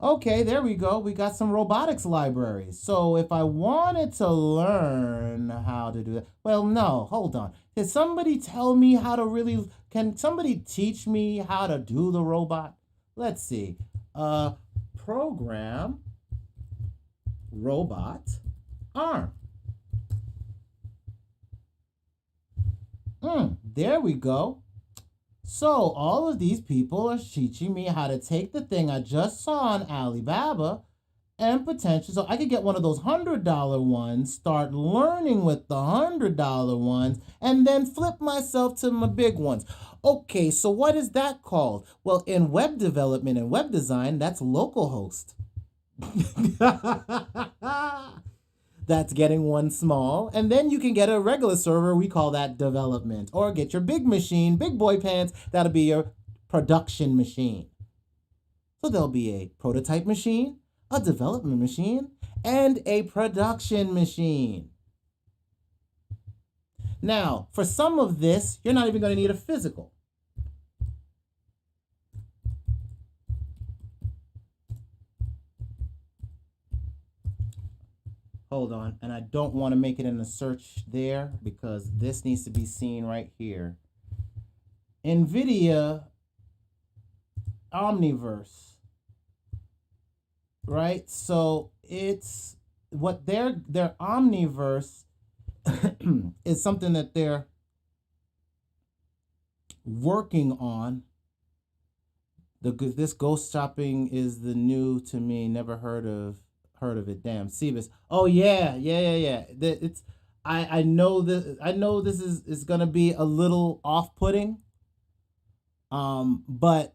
Okay, there we go. We got some robotics libraries. So if I wanted to learn how to do that, well, no, hold on. Did somebody tell me how to really, can somebody teach me how to do the robot? Let's see. Program robot arm. There we go. So all of these people are teaching me how to take the thing I just saw on Alibaba and potentially, so I could get one of those $100 ones, start learning with the $100 ones, and then flip myself to my big ones. Okay, so what is that called? Well, in web development and web design, that's localhost. That's getting one small, and then you can get a regular server. We call that development, or get your big machine, big boy pants. That'll be your production machine. So there'll be a prototype machine, a development machine, and a production machine. Now, for some of this, you're not even going to need a physical. Hold on, and I don't want to make it in the search there because this needs to be seen right here. NVIDIA Omniverse, right? So it's what their Omniverse is something that they're working on. This ghost shopping is the new to me. Never heard of it. Damn, Cebus. Oh yeah. It's I know this. I know this is gonna be a little off-putting. But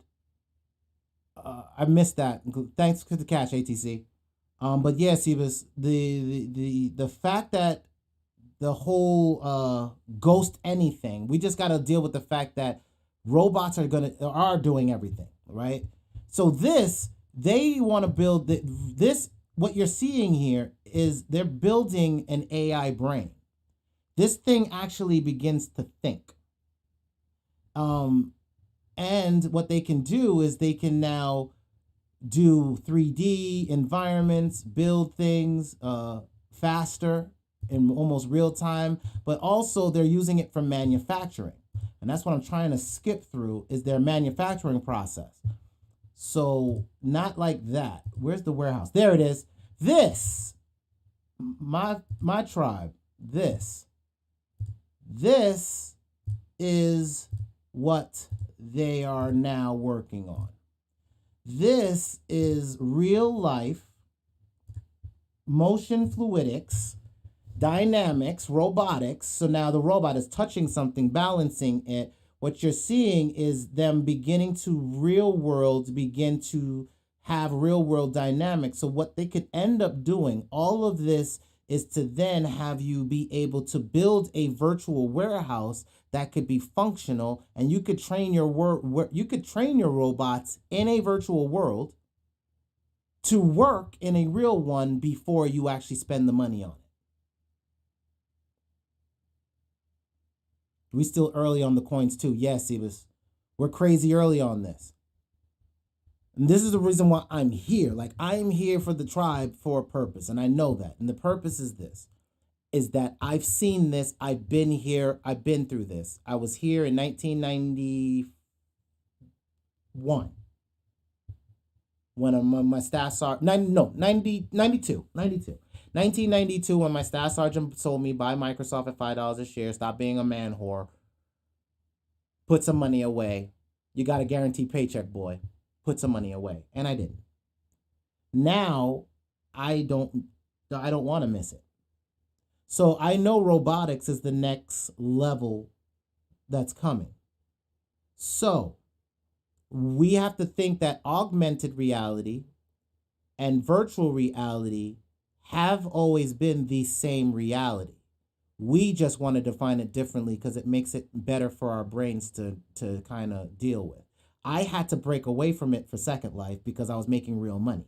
I missed that. Thanks for the catch, ATC. But yeah, Cebus, the fact that the whole ghost anything, we just got to deal with the fact that robots are doing everything, right? So they want to build this. What you're seeing here is they're building an AI brain. This thing actually begins to think. And what they can do is they can now do 3D environments, build things faster in almost real time, but also they're using it for manufacturing. And that's what I'm trying to skip through is their manufacturing process. So not like that. Where's the warehouse? There it is. This, my tribe, this is what they are now working on. This is real life, motion fluidics, dynamics, robotics. So now the robot is touching something, balancing it. What you're seeing is them beginning to begin to have real world dynamics. So what they could end up doing, all of this is to then have you be able to build a virtual warehouse that could be functional, and you could train your robots in a virtual world to work in a real one before you actually spend the money on it. We still early on the coins too. Yes, Ebus. We're crazy early on this. And this is the reason why I'm here. Like, I'm here for the tribe for a purpose, and I know that. And the purpose is this, is that I've seen this, I've been here, I've been through this. I was here in 1991 when my staff sergeant, 92. 1992 when my staff sergeant told me buy Microsoft at $5 a share, stop being a man whore, put some money away. You got a guaranteed paycheck, boy. Put some money away. And I didn't. Now, I don't want to miss it. So I know robotics is the next level that's coming. So we have to think that augmented reality and virtual reality have always been the same reality. We just want to define it differently because it makes it better for our brains to kind of deal with. I had to break away from it for Second Life because I was making real money.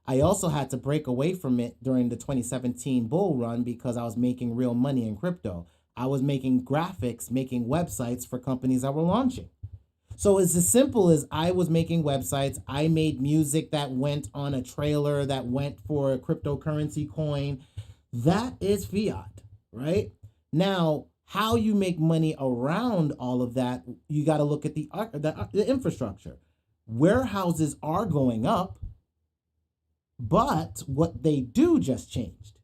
I also had to break away from it during the 2017 bull run because I was making real money in crypto. I was making graphics, making websites for companies that were launching. So it's as simple as I was making websites. I made music that went on a trailer that went for a cryptocurrency coin. That is fiat, right? Now, how you make money around all of that, you got to look at the infrastructure. Warehouses are going up, but what they do just changed.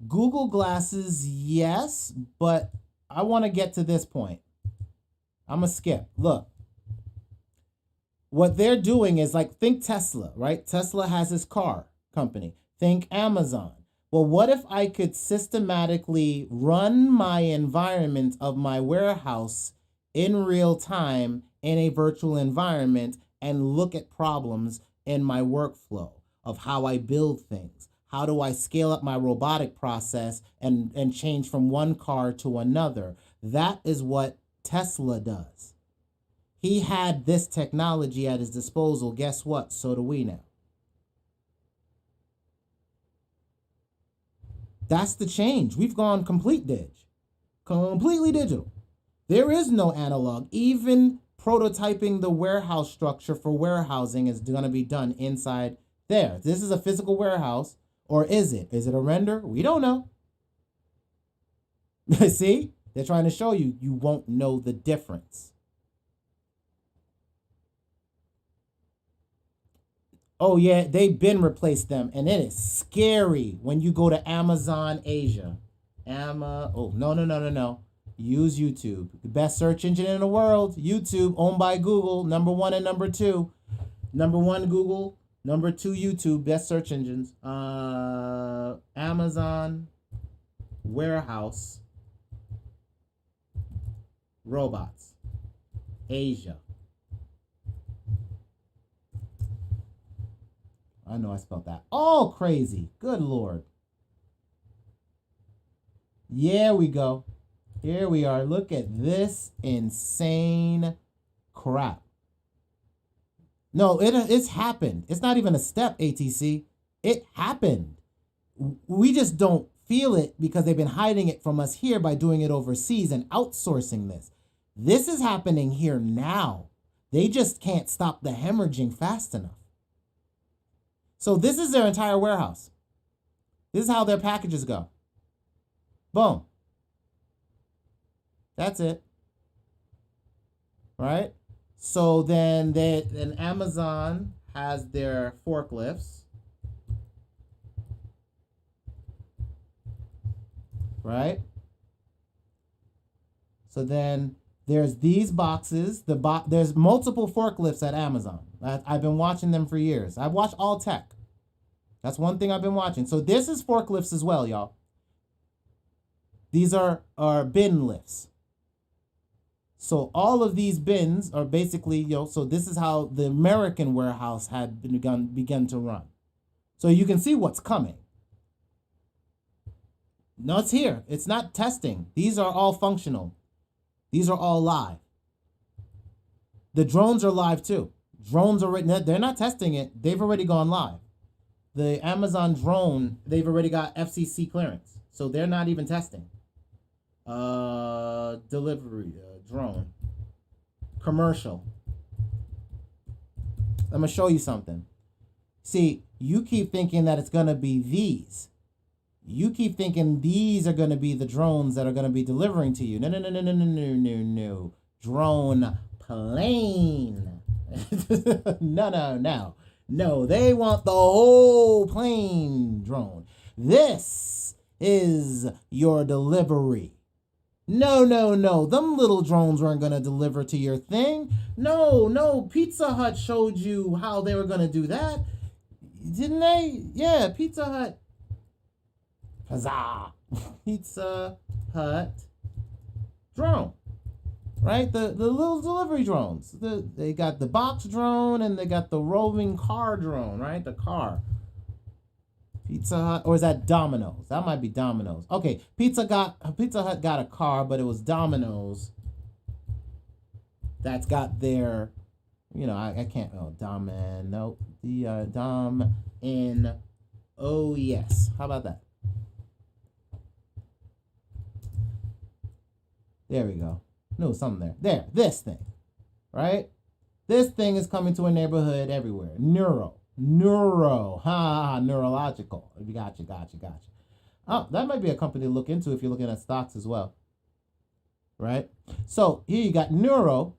Google Glasses, yes, but I want to get to this point. I'm going to skip. Look, what they're doing is like, think Tesla, right? Tesla has his car company. Think Amazon. Well, what if I could systematically run my environment of my warehouse in real time in a virtual environment and look at problems in my workflow of how I build things? How do I scale up my robotic process and change from one car to another? That is what Tesla does. He had this technology at his disposal. Guess what? So do we now. That's the change. We've gone completely digital. There is no analog. Even prototyping the warehouse structure for warehousing is going to be done inside there. This is a physical warehouse, or is it? Is it a render? We don't know. See? They're trying to show you, you won't know the difference. Oh yeah, they've been replaced them, and it is scary when you go to Amazon Asia. No. Use YouTube. The best search engine in the world. YouTube, owned by Google. Number 1 and number 2. Number 1 Google. Number 2 YouTube. Best search engines. Amazon warehouse robots. Asia. I know I spelled that. Oh, crazy. Good Lord. Yeah, we go. Here we are. Look at this insane crap. No, it's happened. It's not even a step, ATC. It happened. We just don't feel it because they've been hiding it from us here by doing it overseas and outsourcing this. This is happening here now. They just can't stop the hemorrhaging fast enough. So this is their entire warehouse. This is how their packages go. Boom. That's it. Right? So then Amazon has their forklifts. Right? So then there's these boxes. There's multiple forklifts at Amazon. I've been watching them for years. I've watched all tech. That's one thing I've been watching. So this is forklifts as well, y'all. These are bin lifts. So all of these bins are basically, so this is how the American warehouse had begun to run. So you can see what's coming. No, it's here. It's not testing. These are all functional. These are all live. The drones are live too. Drones already, they're not testing it. They've already gone live. The Amazon drone, they've already got FCC clearance. So they're not even testing. Delivery, drone. Commercial. I'm going to show you something. See, you keep thinking that it's going to be these. You keep thinking these are going to be the drones that are going to be delivering to you. No. Drone plane. No, they want the whole plane drone. This is your delivery. No. Them little drones weren't going to deliver to your thing. No. Pizza Hut showed you how they were going to do that. Didn't they? Yeah, Pizza Hut. Huzzah. Pizza Hut drone. Right? The little delivery drones. They got the box drone and they got the roving car drone, right? The car. Pizza Hut, or is that Domino's? That might be Domino's. Okay, Pizza Hut got a car, but it was Domino's that's got their, I can't, Dom and, no, the Dom in, oh yes, how about that? There we go. No, something there. This thing, right? This thing is coming to a neighborhood everywhere. Neuro, neurological. Gotcha. Oh, that might be a company to look into if you're looking at stocks as well, right? So here you got Neuro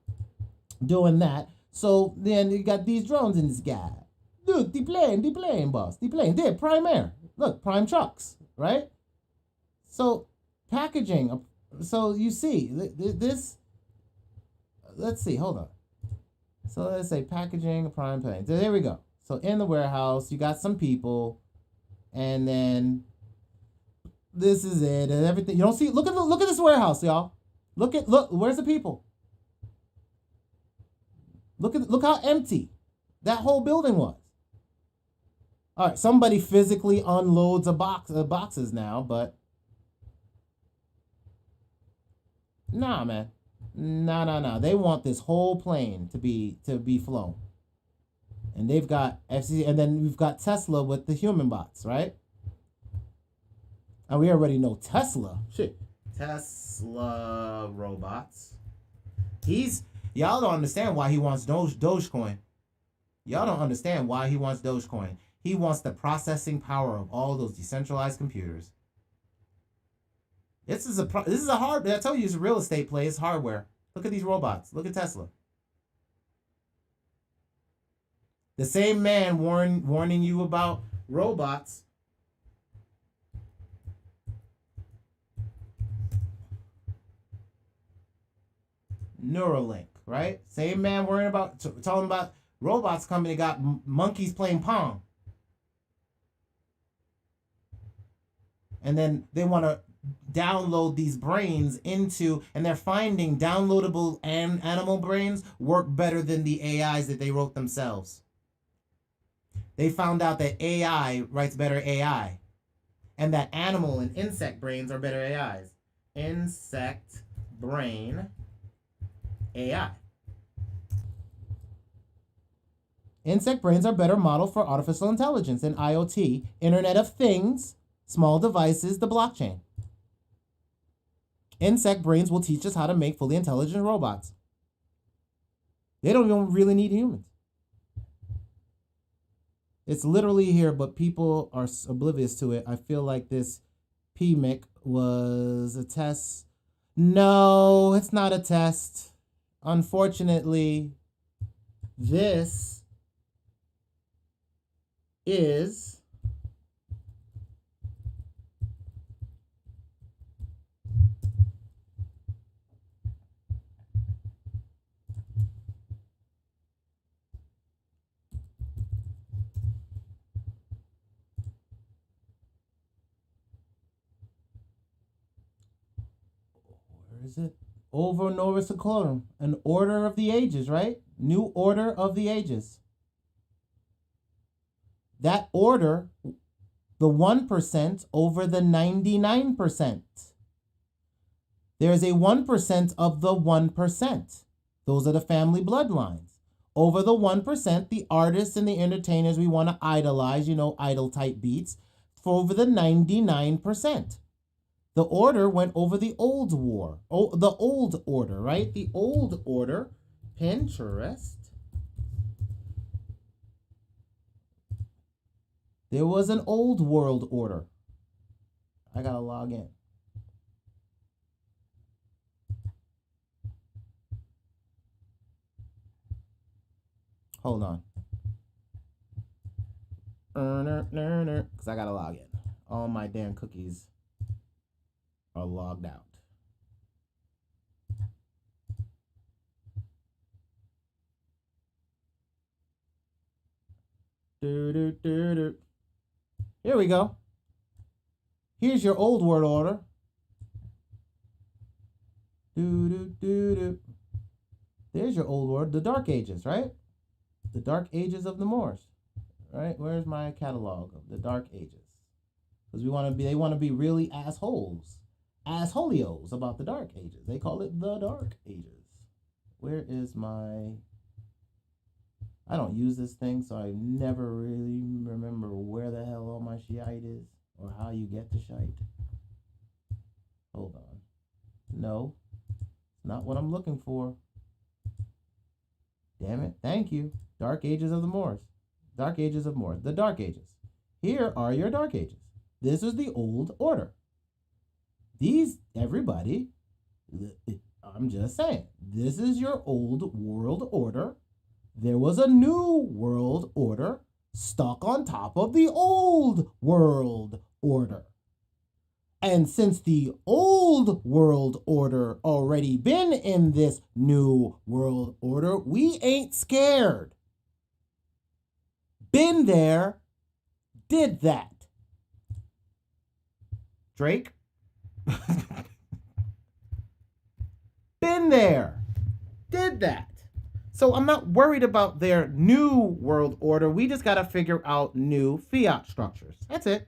doing that. So then you got these drones in the sky. Look, the plane, boss. The plane. There, Prime Air. Look, Prime Trucks, right? So packaging. So you see, this, let's see, hold on. So let's say packaging, Prime plane. So there we go. So in the warehouse, you got some people, and then this is it, and everything. You don't see, look at this warehouse, y'all. Look, where's the people? Look how empty that whole building was. All right, somebody physically unloads boxes now, but nah, man. Nah. They want this whole plane to be flown. And they've got FCC, and then we've got Tesla with the human bots, right? And we already know Tesla. Shit. Tesla robots. Y'all don't understand why he wants Dogecoin. Y'all don't understand why he wants Dogecoin. He wants the processing power of all those decentralized computers. This is a hard. I told you it's a real estate play. It's hardware. Look at these robots. Look at Tesla. The same man warning you about robots. Neuralink, right? Same man worrying about talking about robots coming. They got monkeys playing Pong, and then they want to download these brains into, and they're finding downloadable animal brains work better than the AIs that they wrote themselves. They found out that AI writes better AI, and that animal and insect brains are better AIs. Insect brain AI. Insect brains are better model for artificial intelligence and IoT, Internet of Things, small devices, the blockchain. Insect brains will teach us how to make fully intelligent robots. They don't even really need humans. It's literally here, but people are oblivious to it. I feel like this PMIC was a test. No, it's not a test. Unfortunately, this is it? Over Novus Seclorum, an order of the ages, right? New order of the ages. That order, the 1% over the 99%. There's a 1% of the 1%. Those are the family bloodlines. Over the 1%, the artists and the entertainers we want to idolize, idol type beats, for over the 99%. The order went over the old war. Oh, the old order, right? The old order. Pinterest. There was an old world order. I gotta log in. Hold on. Because I gotta log in. All my damn cookies are logged out. Here we go. Here's your old world order. There's your old world, the Dark Ages, right? The Dark Ages of the Moors, right? Where's my catalog of the Dark Ages? Because they want to be really assholios about the Dark Ages. They call it the Dark Ages, Where is my... I don't use this thing, so I never really remember where the hell all my shite is or how you get the shite. Hold on. No, not what I'm looking for. Damn it. Thank you. Dark Ages of the Moors. Dark Ages of Moors. The Dark Ages. Here are your Dark Ages. This is the old order. These, everybody, I'm just saying, this is your old world order. There was a new world order stuck on top of the old world order. And since the old world order already been in this new world order, we ain't scared. Been there, did that. Drake? Been there, did that. So I'm not worried about their new world order. We just got to figure out new fiat structures. That's it.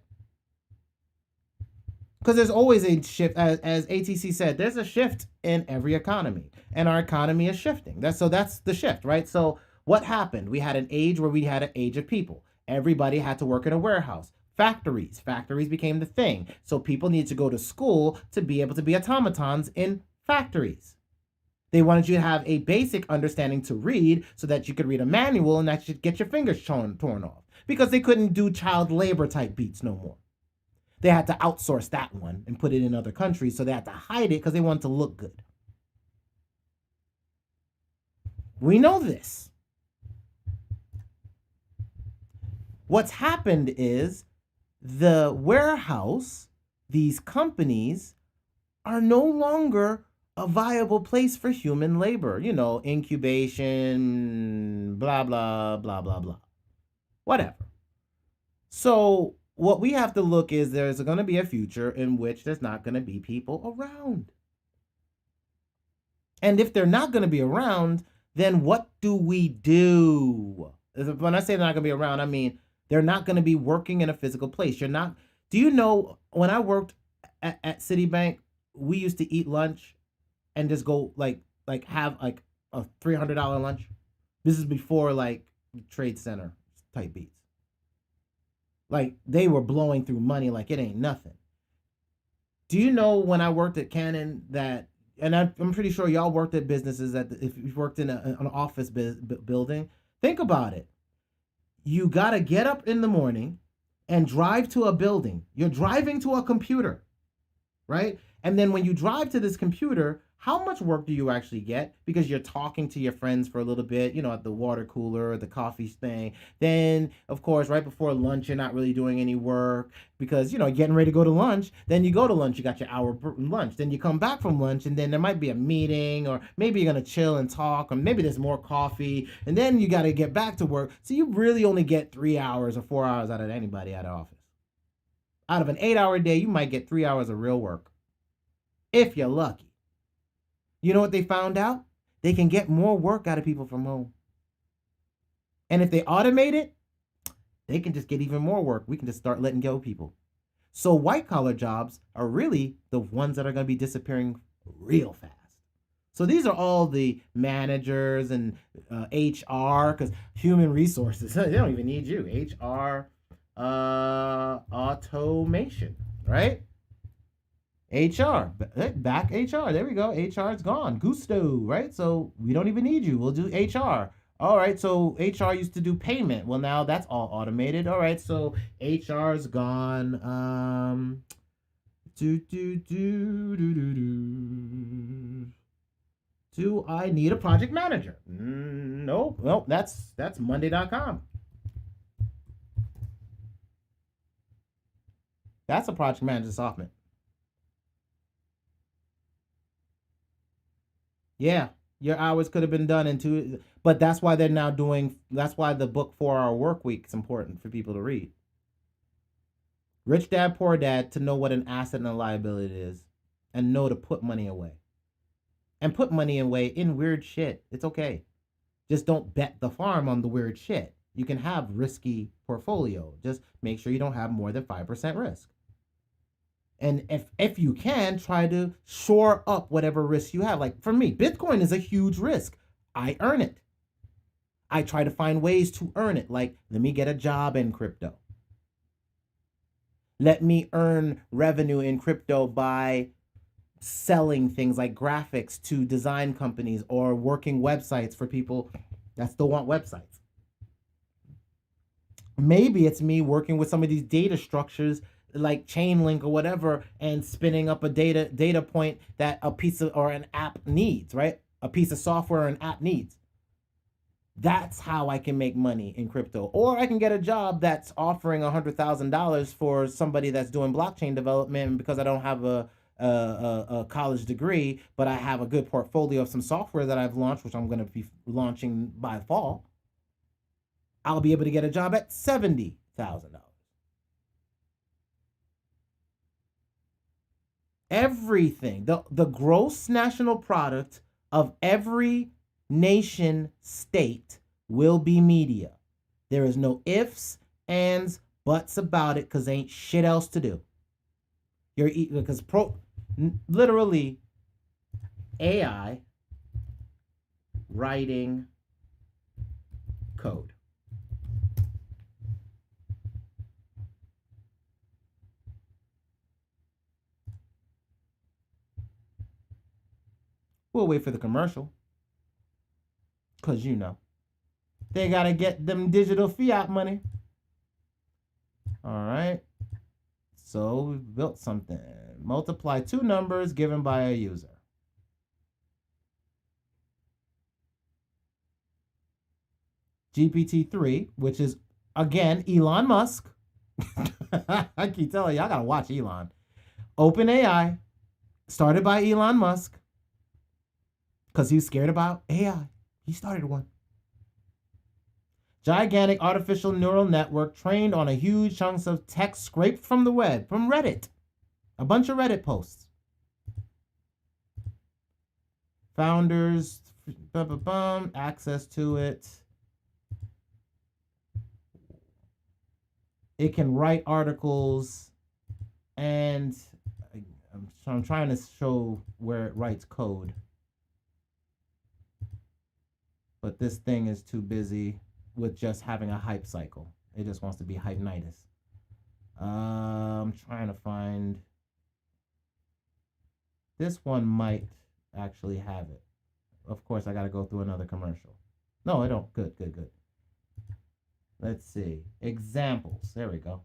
Because there's always a shift, as ATC said, there's a shift in every economy. And our economy is shifting. That's the shift, right? So what happened? We had an age where we had an age of people. Everybody had to work in a warehouse. Factories became the thing. So people need to go to school to be able to be automatons in factories. They wanted you to have a basic understanding to read so that you could read a manual and that should get your fingers torn off. Because they couldn't do child labor type beats no more. They had to outsource that one and put it in other countries, so they had to hide it because they wanted to look good. We know this. What's happened is the warehouse, these companies, are no longer a viable place for human labor. You know, incubation, blah, blah, blah, blah, blah. Whatever. So what we have to look is there's going to be a future in which there's not going to be people around. And if they're not going to be around, then what do we do? When I say they're not going to be around, I mean they're not going to be working in a physical place. You're not. Do you know when I worked at Citibank, we used to eat lunch and just go have like a $300 lunch. This is before like Trade Center type beats. Like they were blowing through money like it ain't nothing. Do you know when I worked at Canon that, and I'm pretty sure y'all worked at businesses that if you worked in an office building, think about it. You got to get up in the morning and drive to a building. You're driving to a computer, right? And then when you drive to this computer, how much work do you actually get? Because you're talking to your friends for a little bit, you know, at the water cooler or the coffee thing. Then, of course, right before lunch, you're not really doing any work because, you know, getting ready to go to lunch. Then you go to lunch, you got your hour lunch. Then you come back from lunch and then there might be a meeting or maybe you're going to chill and talk or maybe there's more coffee. And then you got to get back to work. So you really only get 3 hours or 4 hours out of anybody at the office. Out of an 8-hour day, you might get 3 hours of real work. If you're lucky. You know what they found out? They can get more work out of people from home. And if they automate it, they can just get even more work. We can just start letting go people. So white collar jobs are really the ones that are going to be disappearing real fast. So these are all the managers and HR, because human resources, they don't even need you. HR, automation, right? HR, back HR. There we go. HR is gone. Gusto, right? So we don't even need you. We'll do HR. All right. So HR used to do payment. Well, now that's all automated. All right. So HR is gone. Do I need a project manager? Nope. That's Monday.com. That's a project manager software. Yeah, your hours could have been done in 2, but that's why they're now that's why the book 4-Hour Work Week is important for people to read. Rich Dad, Poor Dad, to know what an asset and a liability is and know to put money away. And put money away in weird shit. It's okay. Just don't bet the farm on the weird shit. You can have risky portfolio. Just make sure you don't have more than 5% risk. And if you can, try to shore up whatever risk you have. Like for me, Bitcoin is a huge risk. I earn it. I try to find ways to earn it. Like, let me get a job in crypto. Let me earn revenue in crypto by selling things like graphics to design companies or working websites for people that still want websites. Maybe it's me working with some of these data structures like Chainlink or whatever and spinning up a data point that a piece of or an app needs, right? A piece of software or an app needs. That's how I can make money in crypto. Or I can get a job that's offering $100,000 for somebody that's doing blockchain development because I don't have a college degree, but I have a good portfolio of some software that I've launched, which I'm going to be launching by fall. I'll be able to get a job at $70,000. Everything, the gross national product of every nation state will be media. There is no ifs, ands, buts about it because ain't shit else to do. Because literally AI writing code. We'll wait for the commercial. Because, they got to get them digital fiat money. All right. So we built something. Multiply two numbers given by a user. GPT-3, which is, again, Elon Musk. I keep telling you, I got to watch Elon. OpenAI, started by Elon Musk. Because he's scared about AI. He started one. Gigantic artificial neural network trained on a huge chunks of text scraped from the web, from Reddit. A bunch of Reddit posts. Founders, access to it. It can write articles, and I'm trying to show where it writes code. But this thing is too busy with just having a hype cycle. It just wants to be hypenitis. I'm trying to find. This one might actually have it. Of course, I got to go through another commercial. No, I don't. Good. Let's see. Examples. There we go.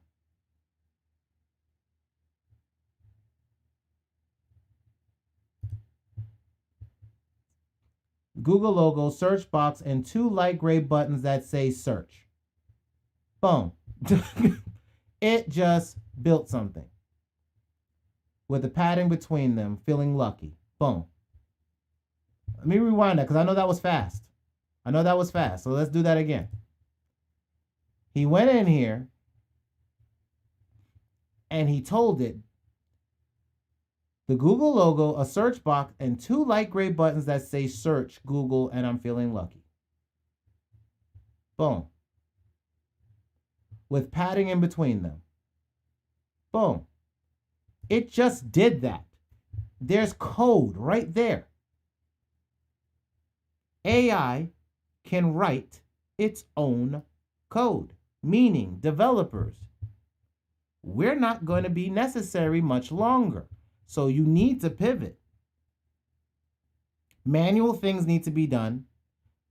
Google logo, search box, and two light gray buttons that say search. Boom. It just built something. With the padding between them, feeling lucky. Boom. Let me rewind that because I know that was fast. So let's do that again. He went in here and he told it the Google logo, a search box, and two light gray buttons that say search Google and I'm feeling lucky. Boom. With padding in between them. Boom. It just did that. There's code right there. AI can write its own code, meaning developers, we're not going to be necessary much longer. So you need to pivot. Manual things need to be done.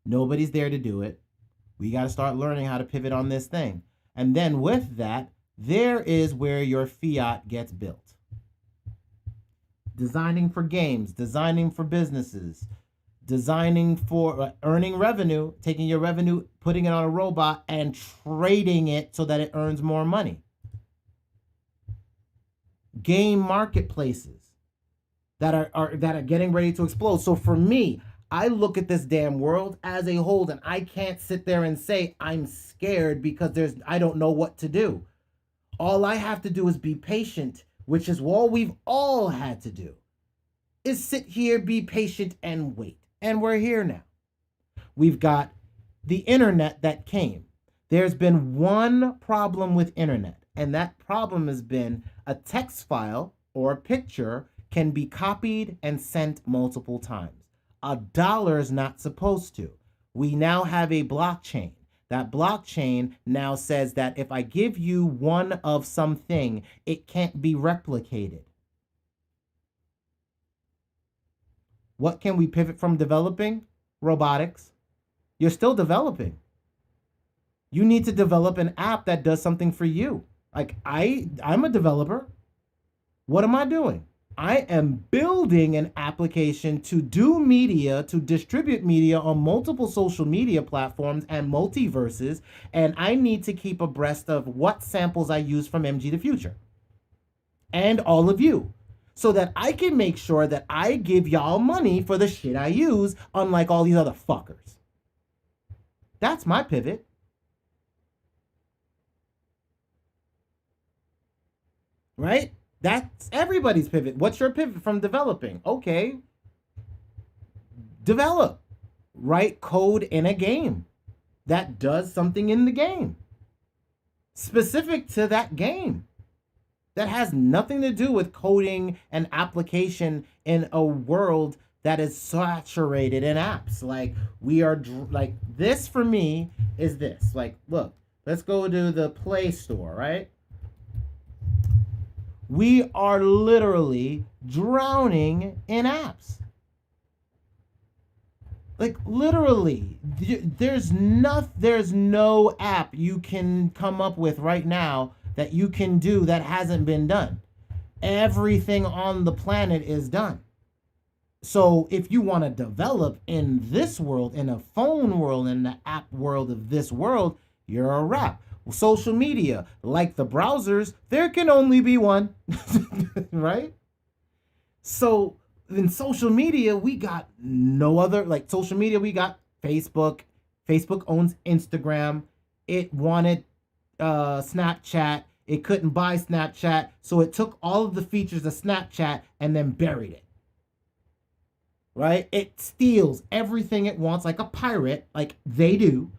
Nobody's there to do it. We got to start learning how to pivot on this thing. And then with that, there is where your fiat gets built. Designing for games, designing for businesses, designing for earning revenue, taking your revenue, putting it on a robot and trading it so that it earns more money. Game marketplaces that are getting ready to explode. So for me, I look at this damn world as a whole, and I can't sit there and say I'm scared because I don't know what to do. All I have to do is be patient, which is all we've all had to do, is sit here, be patient, and wait. And we're here now. We've got the internet that came. There's been one problem with internet, and that problem has been a text file or a picture can be copied and sent multiple times. a dollar is not supposed to. We now have a blockchain. That blockchain now says that if I give you one of something, it can't be replicated. What can we pivot from developing? Robotics. You're still developing. You need to develop an app that does something for you. Like I'm a developer. What am I doing? I am building an application to do media, to distribute media on multiple social media platforms and multiverses, and I need to keep abreast of what samples I use from MG the Future and all of you, so that I can make sure that I give y'all money for the shit I use, unlike all these other fuckers. That's my pivot. Right? That's everybody's pivot. What's your pivot from developing? Okay. Develop. Write code in a game that does something in the game. Specific to that game. That has nothing to do with coding an application in a world that is saturated in apps. Like we are, like this for me is this. Like, look, let's go to the Play Store, right? We are literally drowning in apps. Like literally, there's no app you can come up with right now that you can do that hasn't been done. Everything on the planet is done. So if you want to develop in this world, in a phone world, in the app world of this world, you're a wrap. Social media, like the browsers, there can only be one, right? So in social media, we got no other, like social media, we got Facebook. Facebook owns Instagram. It wanted Snapchat. It couldn't buy Snapchat, so it took all of the features of Snapchat and then buried it. Right? It steals everything it wants like a pirate, like they do.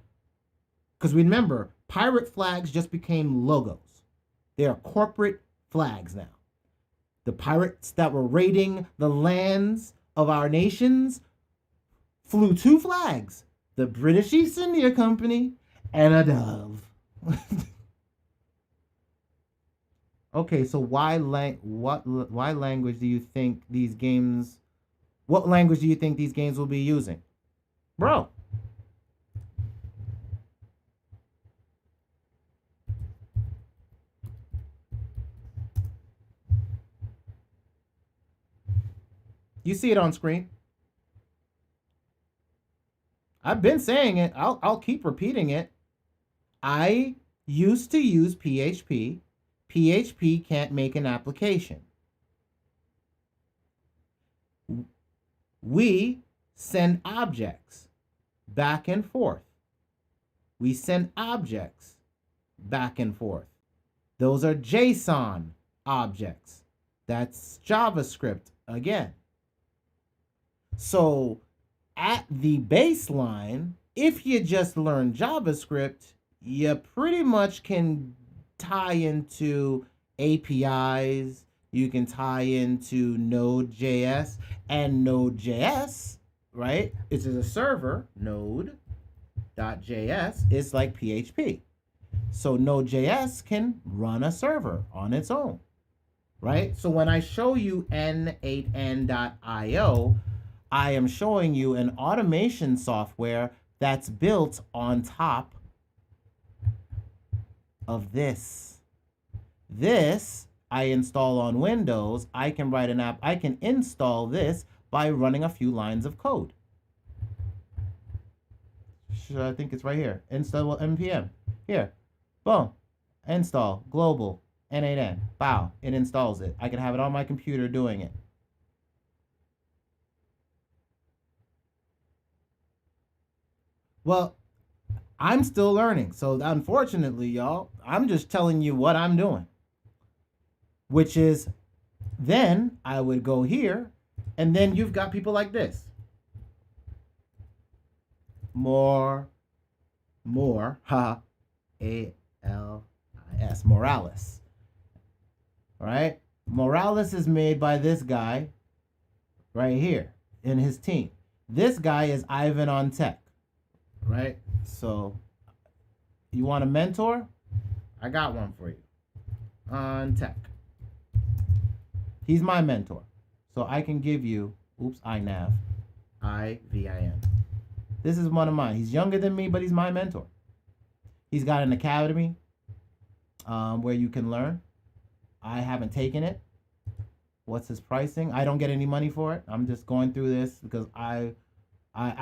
Because remember, pirate flags just became logos. They are corporate flags now. The pirates that were raiding the lands of our nations flew two flags, the British East India Company and a dove. Okay, so why language do you think these games, what language do you think these games will be using? Bro. You see it on screen. I've been saying it. I'll keep repeating it. I used to use PHP. PHP can't make an application. We send objects back and forth. We send objects back and forth. Those are JSON objects. That's JavaScript again. So at the baseline, if you just learn JavaScript, you pretty much can tie into APIs. You can tie into Node.js, and Node.js, right? It's a server. Node.js is like PHP. So Node.js can run a server on its own, right? So when I show you n8n.io, I am showing you an automation software that's built on top of this. This I install on Windows. I can write an app. I can install this by running a few lines of code. I think it's right here. Install npm. Here. Boom. Install. Global. N8N. Bow. It installs it. I can have it on my computer doing it. Well, I'm still learning. So unfortunately, y'all, I'm just telling you what I'm doing. Which is, then I would go here, and then you've got people like this. More, A-L-I-S, Morales. All right? Morales is made by this guy right here in his team. This guy is Ivan on Tech, right? So you want a mentor? I got one for you. On Tech. He's my mentor. So I can give you, oops, INAV. IVIN. This is one of mine. He's younger than me, but he's my mentor. He's got an academy where you can learn. I haven't taken it. What's his pricing? I don't get any money for it. I'm just going through this because I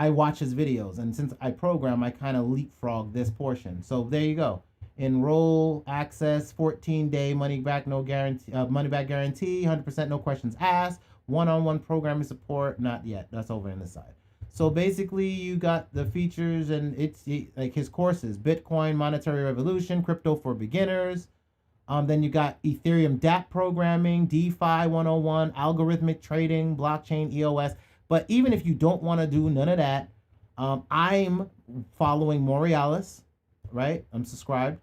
watch his videos, and since I program, I kind of leapfrog this portion. So there you go. Enroll, access, 14-day money back guarantee, 100% no questions asked, one-on-one programming support. Not yet. That's over in the side. So basically, you got the features, and it's like his courses: Bitcoin, Monetary Revolution, Crypto for Beginners. Then you got Ethereum dApp programming, DeFi 101, algorithmic trading, blockchain, EOS. But even if you don't want to do none of that, I'm following Morealis, right? I'm subscribed.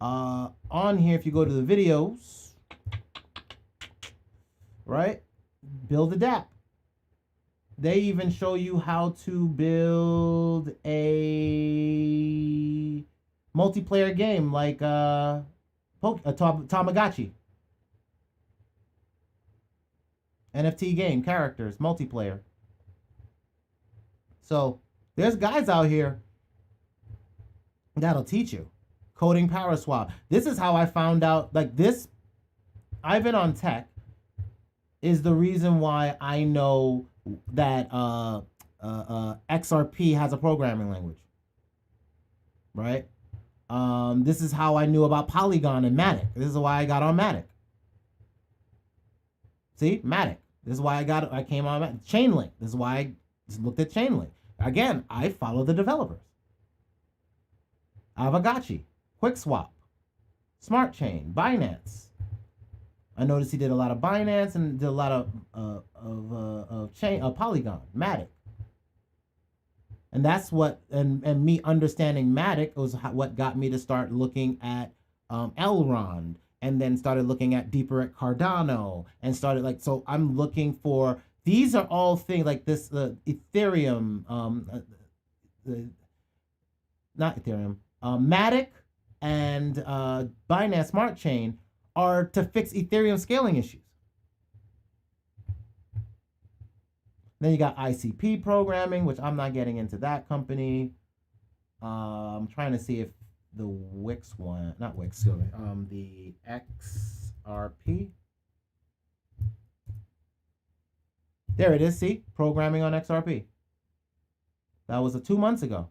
On here, if you go to the videos, right? Build a dApp. They even show you how to build a multiplayer game like Tamagotchi. NFT game, characters, multiplayer. So there's guys out here that'll teach you. Coding Power Swap. This is how I found out, like this, Ivan on Tech is the reason why I know that XRP has a programming language. Right? This is how I knew about Polygon and Matic. This is why I got on Matic. See? Matic. This is why I came on Matic. Chainlink. This is why I just looked at Chainlink. Again, I follow the developers. Avagachi, QuickSwap, Smart Chain, Binance. I noticed he did a lot of Binance and did a lot of Polygon, Matic. And that's what, and me understanding Matic was what got me to start looking at Elrond, and then started looking at deeper at Cardano, and started like, so I'm looking for, these are all things like this, Ethereum, not Ethereum, Matic and Binance Smart Chain are to fix Ethereum scaling issues. Then you got ICP programming, which I'm not getting into that company. I'm trying to see if the Wix one, not Wix, sorry, the XRP. There it is, see? Programming on XRP. That was 2 months ago.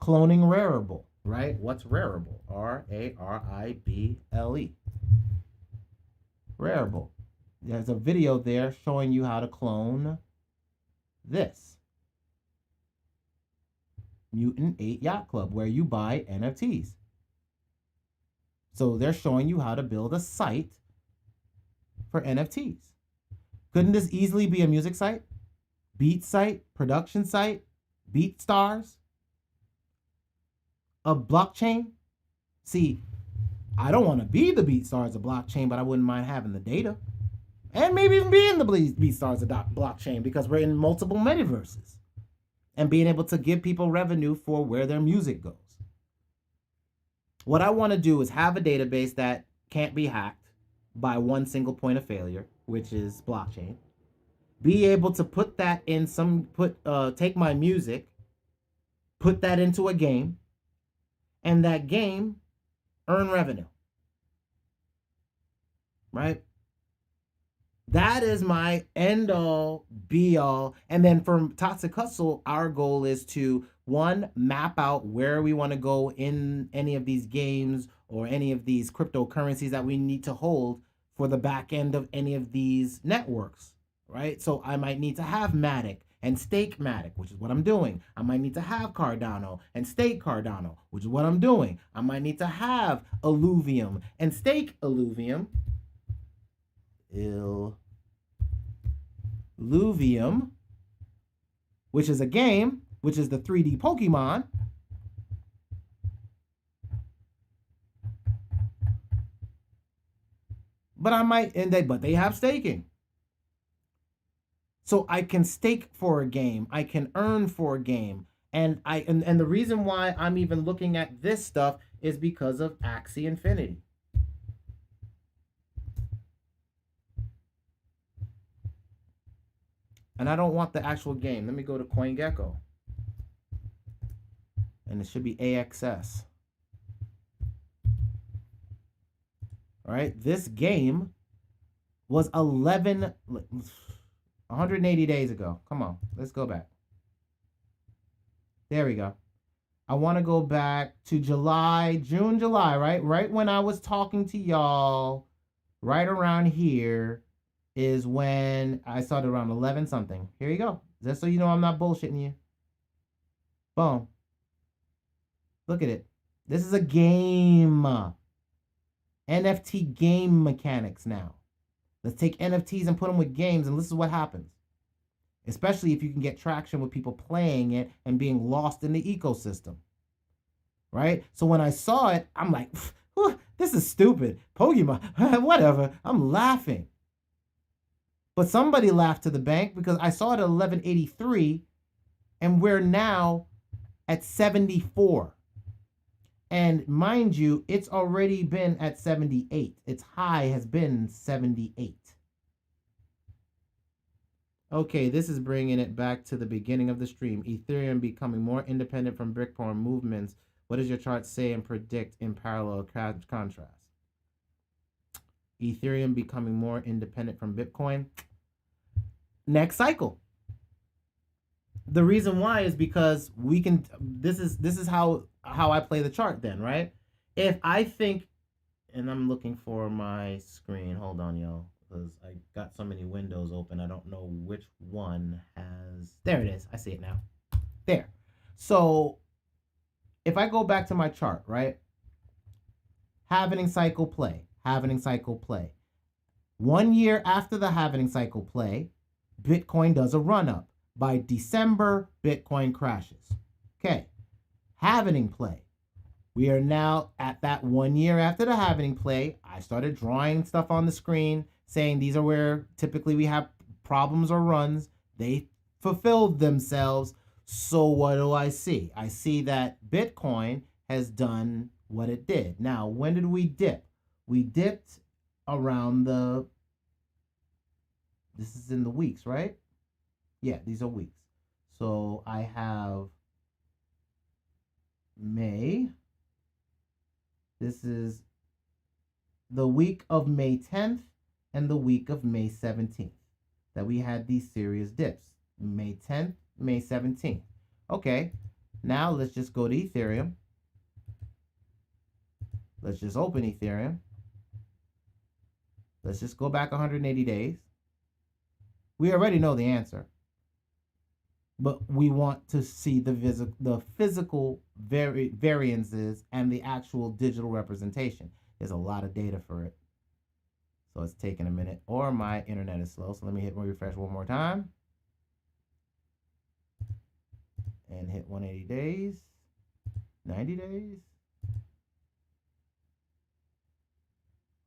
Cloning Rarible, right? What's Rarible? Rarible. Rarible. There's a video there showing you how to clone this. Mutant 8 Yacht Club, where you buy NFTs. So they're showing you how to build a site for NFTs. Couldn't this easily be a music site? Beat site? Production site? Beat stars? A blockchain? See, I don't want to be the BeatStars of blockchain, but I wouldn't mind having the data. And maybe even being the BeatStars of blockchain, because we're in multiple metaverses. And being able to give people revenue for where their music goes. What I want to do is have a database that can't be hacked by one single point of failure, which is blockchain. Be able to put that in take my music, put that into a game, and that game earn revenue. Right? That is my end all, be all. And then for ToxicHustle, our goal is to, one, map out where we want to go in any of these games or any of these cryptocurrencies that we need to hold for the back end of any of these networks, right? So I might need to have Matic and stake Matic, which is what I'm doing. I might need to have Cardano and stake Cardano, which is what I'm doing. I might need to have Illuvium and stake Illuvium. Illuvium, which is a game, which is the 3D Pokemon. But I might, but they have staking. So I can stake for a game. I can earn for a game. And and the reason why I'm even looking at this stuff is because of Axie Infinity. And I don't want the actual game. Let me go to CoinGecko. And it should be AXS. All right, this game was 180 days ago. Come on, let's go back. There we go. I want to go back to June, July, right? Right when I was talking to y'all, right around here is when I started around 11 something. Here you go. Just so you know I'm not bullshitting you. Boom. Look at it. This is a game. NFT game mechanics now. Let's take NFTs and put them with games, and this is what happens. Especially if you can get traction with people playing it and being lost in the ecosystem. Right? So when I saw it, I'm like, this is stupid. Pokemon, whatever. I'm laughing. But somebody laughed to the bank because I saw it at 1183 and we're now at 74. And mind you, it's already been at 78. Its high has been 78. Okay, this is bringing it back to the beginning of the stream. Ethereum becoming more independent from Bitcoin movements. What does your chart say and predict in parallel contrast? Ethereum becoming more independent from Bitcoin. Next cycle. The reason why is because we can. This is how I play the chart. Then, right? If I think, and I'm looking for my screen. Hold on, y'all, because I got so many windows open. I don't know which one has. There it is. I see it now. There. So, if I go back to my chart, right? Halvening cycle play. Halvening cycle play. 1 year after the halvening cycle play, Bitcoin does a run up. By December, Bitcoin crashes. Okay. Halvening play. We are now at that 1 year after the halvening play. I started drawing stuff on the screen saying these are where typically we have problems or runs. They fulfilled themselves. So what do I see? I see that Bitcoin has done what it did. Now, when did we dip? We dipped around this is in the weeks, right? Yeah, these are weeks. So I have May. This is the week of May 10th and the week of May 17th that we had these serious dips. May 10th, May 17th. Okay, now let's just go to Ethereum. Let's just open Ethereum. Let's just go back 180 days. We already know the answer. But we want to see the physical variances and the actual digital representation. There's a lot of data for it. So it's taking a minute. Or my internet is slow. So let me hit refresh one more time. And hit 180 days. 90 days.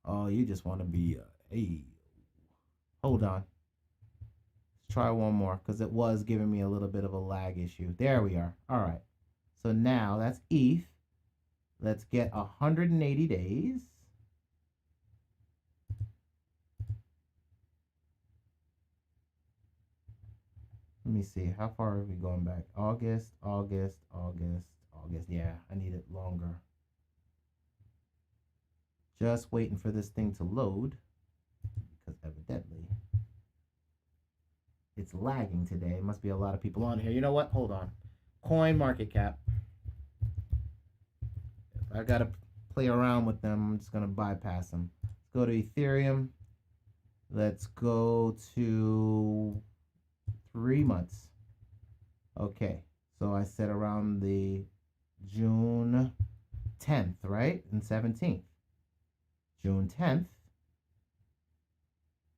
Oh, you just want to be hey. Hold on. Try one more because it was giving me a little bit of a lag issue. There we are. All right. So now that's ETH. Let's get 180 days. Let me see. How far are we going back? August. Yeah, I need it longer. Just waiting for this thing to load because evidently it's lagging today. It must be a lot of people on here. You know what? Hold on. Coin market cap. If I gotta play around with them, I'm just gonna bypass them. Let's go to Ethereum. Let's go to 3 months. Okay. So I said around the June 10th, right? And 17th. June 10th.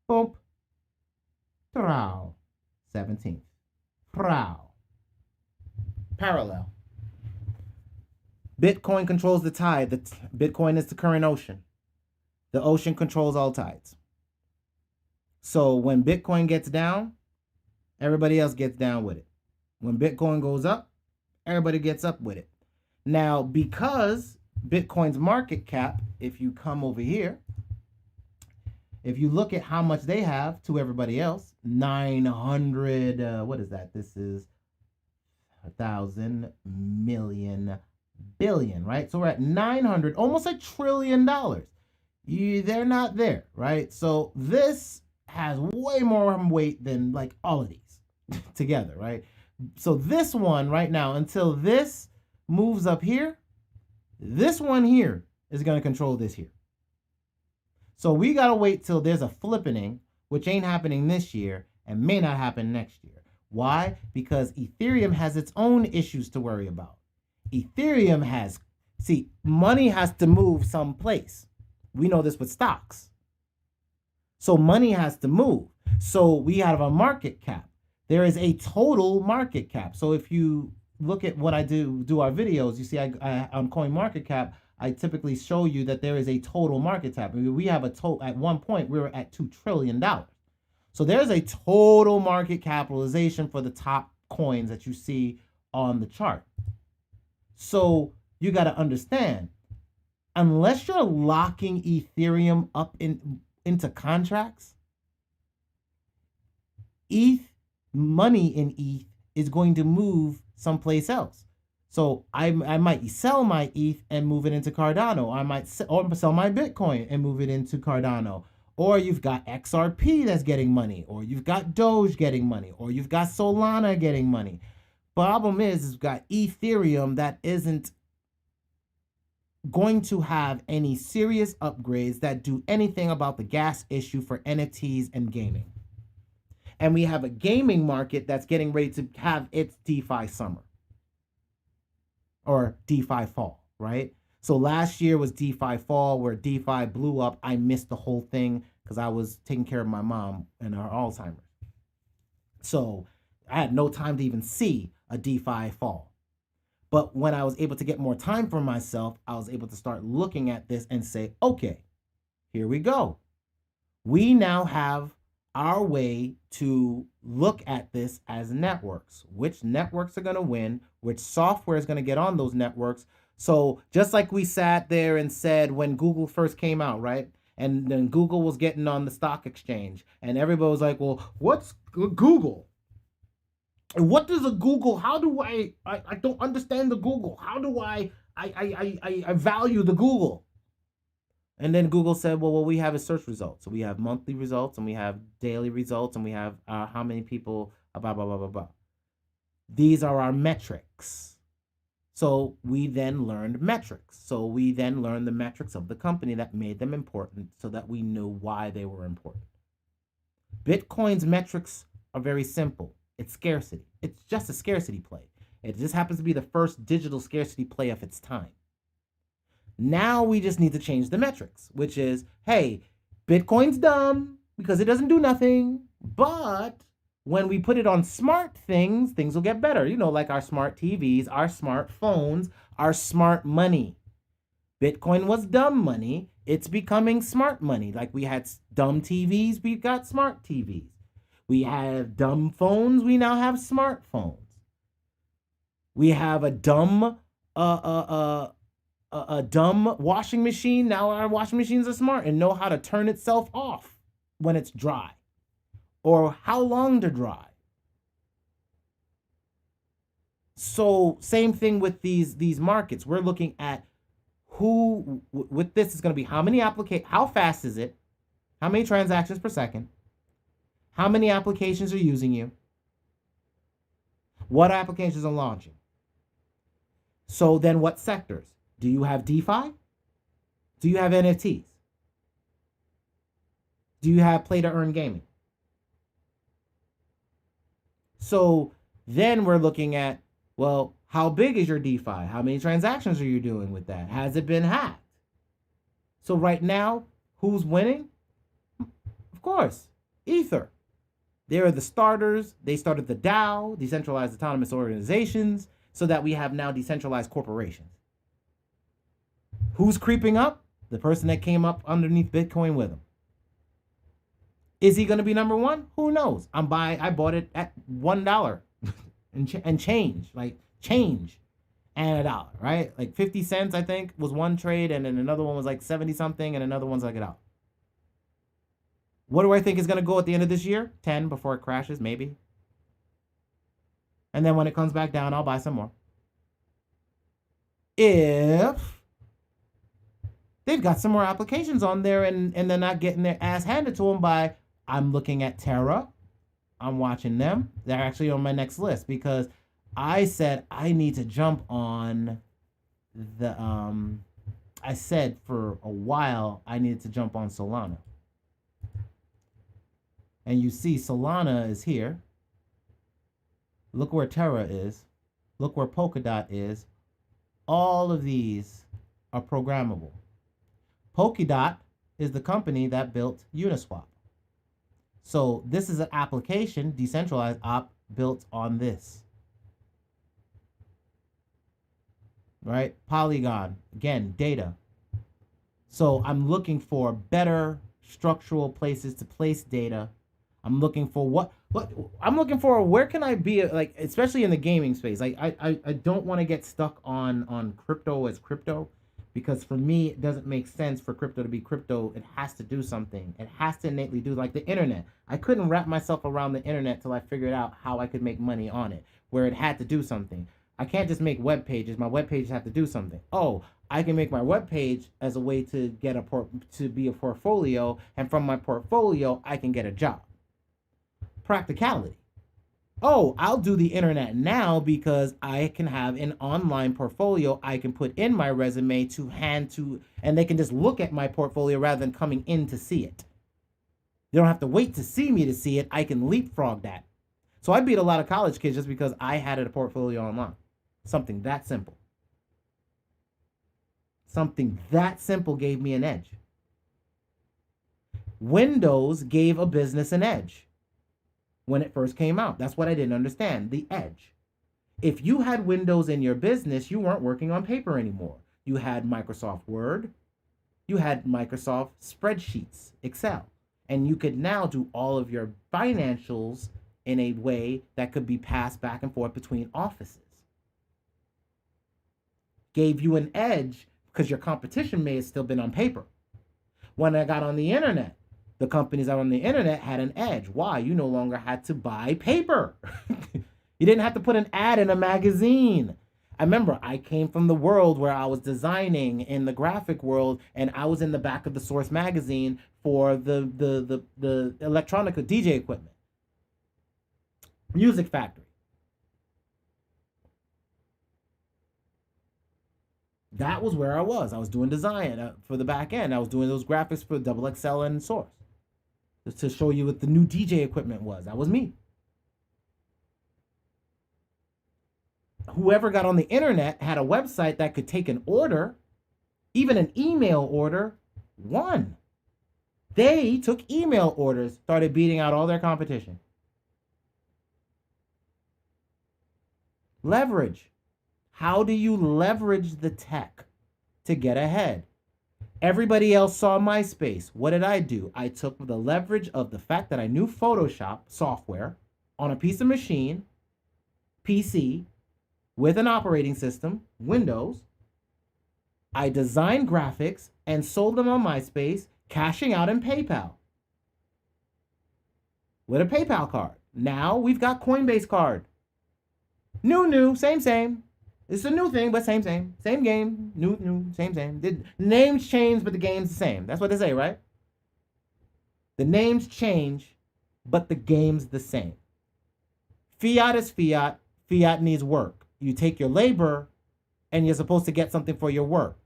Boom. Trow. 17th. Prow. Parallel. Bitcoin controls the tide. Bitcoin is the current ocean. The ocean controls all tides. So when Bitcoin gets down, everybody else gets down with it. When Bitcoin goes up, everybody gets up with it. Now, because Bitcoin's market cap, if you come over here, if you look at how much they have to everybody else, 900, what is that? This is 1,000 million billion, right? So we're at 900, almost $1 trillion. They're not there, right? So this has way more weight than like all of these together, right? So this one right now, until this moves up here, this one here is going to control this here. So we got to wait till there's a flippening, which ain't happening this year and may not happen next year. Why? Because Ethereum has its own issues to worry about. Ethereum has, money has to move someplace. We know this with stocks. So money has to move. So we have a market cap. There is a total market cap. So if you look at what I do our videos, you see I on CoinMarketCap, I typically show you that there is a total market cap. I mean, we have a total, at one point we were at $2 trillion. So there's a total market capitalization for the top coins that you see on the chart. So you got to understand, unless you're locking Ethereum up into contracts, money in ETH is going to move someplace else. So I might sell my ETH and move it into Cardano. I might sell my Bitcoin and move it into Cardano. Or you've got XRP that's getting money, or you've got Doge getting money, or you've got Solana getting money. Problem is you've got Ethereum that isn't going to have any serious upgrades that do anything about the gas issue for NFTs and gaming. And we have a gaming market that's getting ready to have its DeFi summer or DeFi fall, right? So last year was DeFi fall, where DeFi blew up. I missed the whole thing because I was taking care of my mom and her Alzheimer's. So I had no time to even see a DeFi fall. But when I was able to get more time for myself, I was able to start looking at this and say, okay, here we go. We now have our way to look at this as networks. Which networks are going to win? Which software is going to get on those networks? So just like we sat there and said when Google first came out, right? And then Google was getting on the stock exchange, and everybody was like, well, what's Google? What does a Google? How do I don't understand the Google. How do I value the Google? And then Google said, well, what we have is search results. So we have monthly results, and we have daily results, and we have how many people, blah, blah, blah, blah, blah. These are our metrics. So we then learned metrics. So we then learned the metrics of the company that made them important so that we knew why they were important. Bitcoin's metrics are very simple. It's scarcity. It's just a scarcity play. It just happens to be the first digital scarcity play of its time. Now we just need to change the metrics, which is, hey, Bitcoin's dumb because it doesn't do nothing, but when we put it on smart things, things will get better. You know, like our smart TVs, our smartphones, our smart money. Bitcoin was dumb money. It's becoming smart money. Like we had dumb TVs, we've got smart TVs. We have dumb phones, we now have smartphones. We have a dumb dumb washing machine. Now our washing machines are smart and know how to turn itself off when it's dry, or how long to dry. So same thing with these markets. We're looking at who with this is going to be how fast is it? How many transactions per second? How many applications are using you? What applications are launching? So then what sectors? Do you have DeFi? Do you have NFTs? Do you have play to earn gaming? So then we're looking at, well, how big is your DeFi? How many transactions are you doing with that? Has it been hacked? So right now, who's winning? Of course, Ether. They're the starters. They started the DAO, decentralized autonomous organizations, so that we have now decentralized corporations. Who's creeping up? The person that came up underneath Bitcoin with them. Is he going to be number one? Who knows? I bought it at $1 and change, like change and $1, right? Like 50 cents, I think, was one trade, and then another one was like 70 something, and another one's like $1. What do I think is going to go at the end of this year? 10 before it crashes, maybe. And then when it comes back down, I'll buy some more. If they've got some more applications on there and they're not getting their ass handed to them by, I'm looking at Terra. I'm watching them. They're actually on my next list because I said I need to jump on the, I said for a while I needed to jump on Solana. And you see Solana is here. Look where Terra is. Look where Polkadot is. All of these are programmable. Polkadot is the company that built Uniswap. So this is an application, decentralized app, built on this. Right? Polygon, again, data. So I'm looking for better structural places to place data. I'm looking for where can I be, like, especially in the gaming space. Like I don't want to get stuck on crypto as crypto, because for me it doesn't make sense for crypto to be crypto. It has to do something. It has to innately do, like the internet. I couldn't wrap myself around the internet till I figured out how I could make money on it, where it had to do something. I can't just make web pages. My web pages have to do something. Oh, I can make my web page as a way to get to be a portfolio, and from my portfolio I can get a job. Practicality. Oh, I'll do the internet now because I can have an online portfolio I can put in my resume to hand to, and they can just look at my portfolio rather than coming in to see it. They don't have to wait to see me to see it. I can leapfrog that. So I beat a lot of college kids just because I had a portfolio online. Something that simple. Something that simple gave me an edge. Windows gave a business an edge when it first came out. That's what I didn't understand, the edge. If you had Windows in your business, you weren't working on paper anymore. You had Microsoft Word, you had Microsoft Spreadsheets, Excel, and you could now do all of your financials in a way that could be passed back and forth between offices. Gave you an edge because your competition may have still been on paper. When I got on the internet, the companies out on the internet had an edge. Why? You no longer had to buy paper. You didn't have to put an ad in a magazine. I remember I came from the world where I was designing in the graphic world, and I was in the back of the Source magazine for the electronica DJ equipment. Music Factory. That was where I was. I was doing design for the back end. I was doing those graphics for XXL and Source. Just to show you what the new DJ equipment was. That was me. Whoever got on the internet had a website that could take an order, even an email order, won. They took email orders, started beating out all their competition. Leverage. How do you leverage the tech to get ahead? Everybody else saw MySpace. What did I do? I took the leverage of the fact that I knew Photoshop software on a piece of machine, PC, with an operating system, Windows. I designed graphics and sold them on MySpace, cashing out in PayPal with a PayPal card. Now we've got Coinbase card. New, same. It's a new thing, but same. Same game, new, same. The names change, but the game's the same. That's what they say, right? The names change, but the game's the same. Fiat is fiat. Fiat needs work. You take your labor, and you're supposed to get something for your work.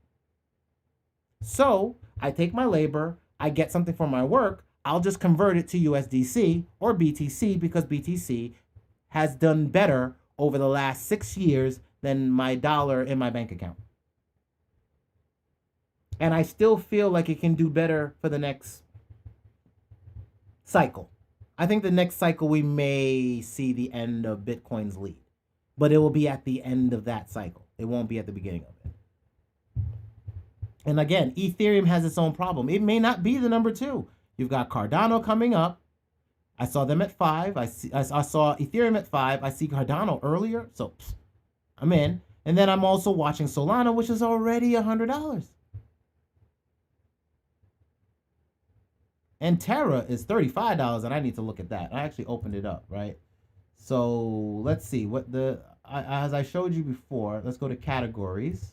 So I take my labor, I get something for my work, I'll just convert it to USDC or BTC because BTC has done better over the last 6 years than my dollar in my bank account. And I still feel like it can do better for the next cycle. I think the next cycle we may see the end of Bitcoin's lead, but it will be at the end of that cycle. It won't be at the beginning of it. And again, Ethereum has its own problem. It may not be the number 2. You've got Cardano coming up. I saw them at 5. I saw Ethereum at 5. I see Cardano earlier, so I'm in. And then I'm also watching Solana, which is already $100. And Terra is $35, and I need to look at that. I actually opened it up, right? So let's see what as I showed you before. Let's go to categories.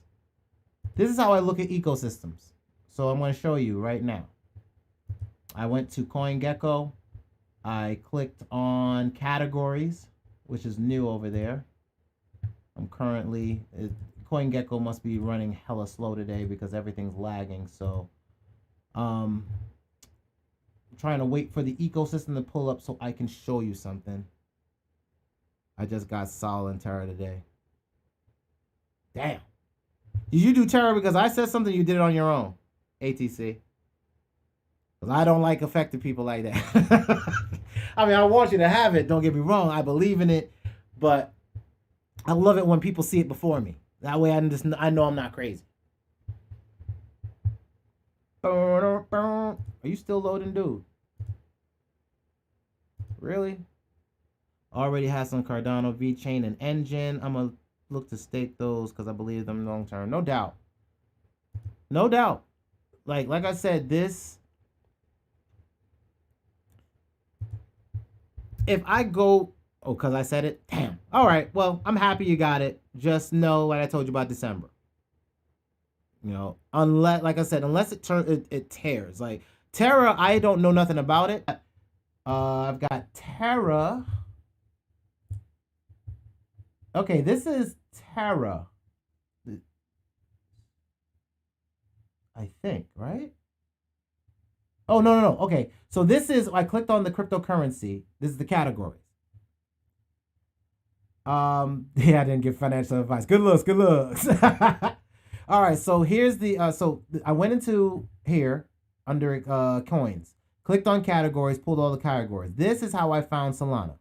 This is how I look at ecosystems. So I'm going to show you right now. I went to CoinGecko. I clicked on categories, which is new over there. I'm currently, CoinGecko must be running hella slow today because everything's lagging. So I'm trying to wait for the ecosystem to pull up so I can show you something. I just got Sol and Terra today. Damn. Did you do Terra because I said something? You did it on your own, ATC. Because I don't like affecting people like that. I mean, I want you to have it. Don't get me wrong. I believe in it. But I love it when people see it before me. That way I know I'm not crazy. Are you still loading, dude? Really? Already has some Cardano, VeChain, and Engine. I'm going to look to stake those because I believe them long term. No doubt. No doubt. Like I said, this... If I go... Oh, because I said it? Damn. All right. Well, I'm happy you got it. Just know what I told you about December. You know, unless, like I said, unless it tears. Like, Terra, I don't know nothing about it. I've got Terra. Okay, this is Terra. I think, right? Oh, no. Okay, so this is, I clicked on the cryptocurrency. This is the category. Yeah, I didn't give financial advice. Good looks. All right, so here's the, so I went into here under coins, clicked on categories, pulled all the categories. This is how I found Solana.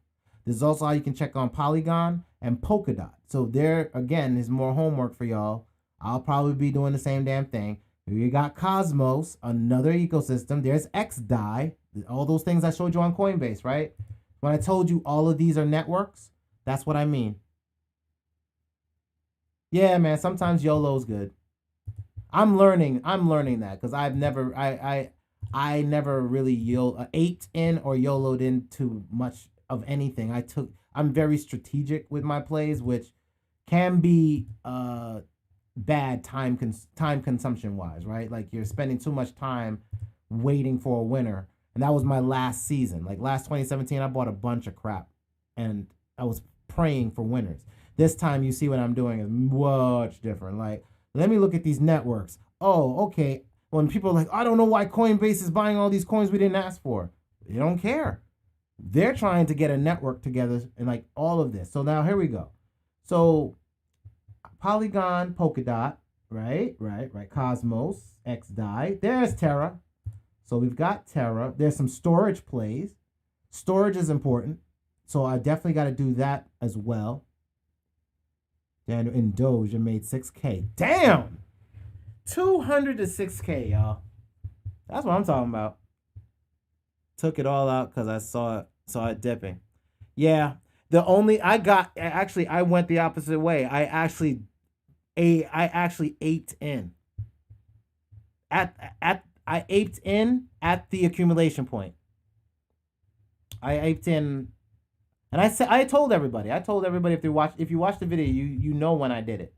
This is also how you can check on Polygon and Polkadot. So there, again, is more homework for y'all. I'll probably be doing the same damn thing. You got Cosmos, another ecosystem. There's XDAI, all those things I showed you on Coinbase, right? When I told you all of these are networks, that's what I mean. Yeah, man, sometimes YOLO's good. I'm learning that because I've never, I never really aped in or YOLO'd into much of anything. I'm very strategic with my plays, which can be bad time consumption wise, right? Like you're spending too much time waiting for a winner. And that was my last season. Like last 2017, I bought a bunch of crap and I was praying for winners. This time you see what I'm doing is much different. Like, let me look at these networks. Oh, okay. When people are like, I don't know why Coinbase is buying all these coins we didn't ask for. They don't care. They're trying to get a network together and like all of this. So now here we go. So Polygon, Polkadot, right. Cosmos, XDAI. There's Terra. So we've got Terra. There's some storage plays. Storage is important. So I definitely got to do that as well. Then in Doge, it made 6K. Damn! 200 to 6K, y'all. That's what I'm talking about. Took it all out because I saw it dipping. Yeah. I went the opposite way. I actually aped in. I aped in at the accumulation point. I aped in, and I told everybody if you watch the video, you know when I did it.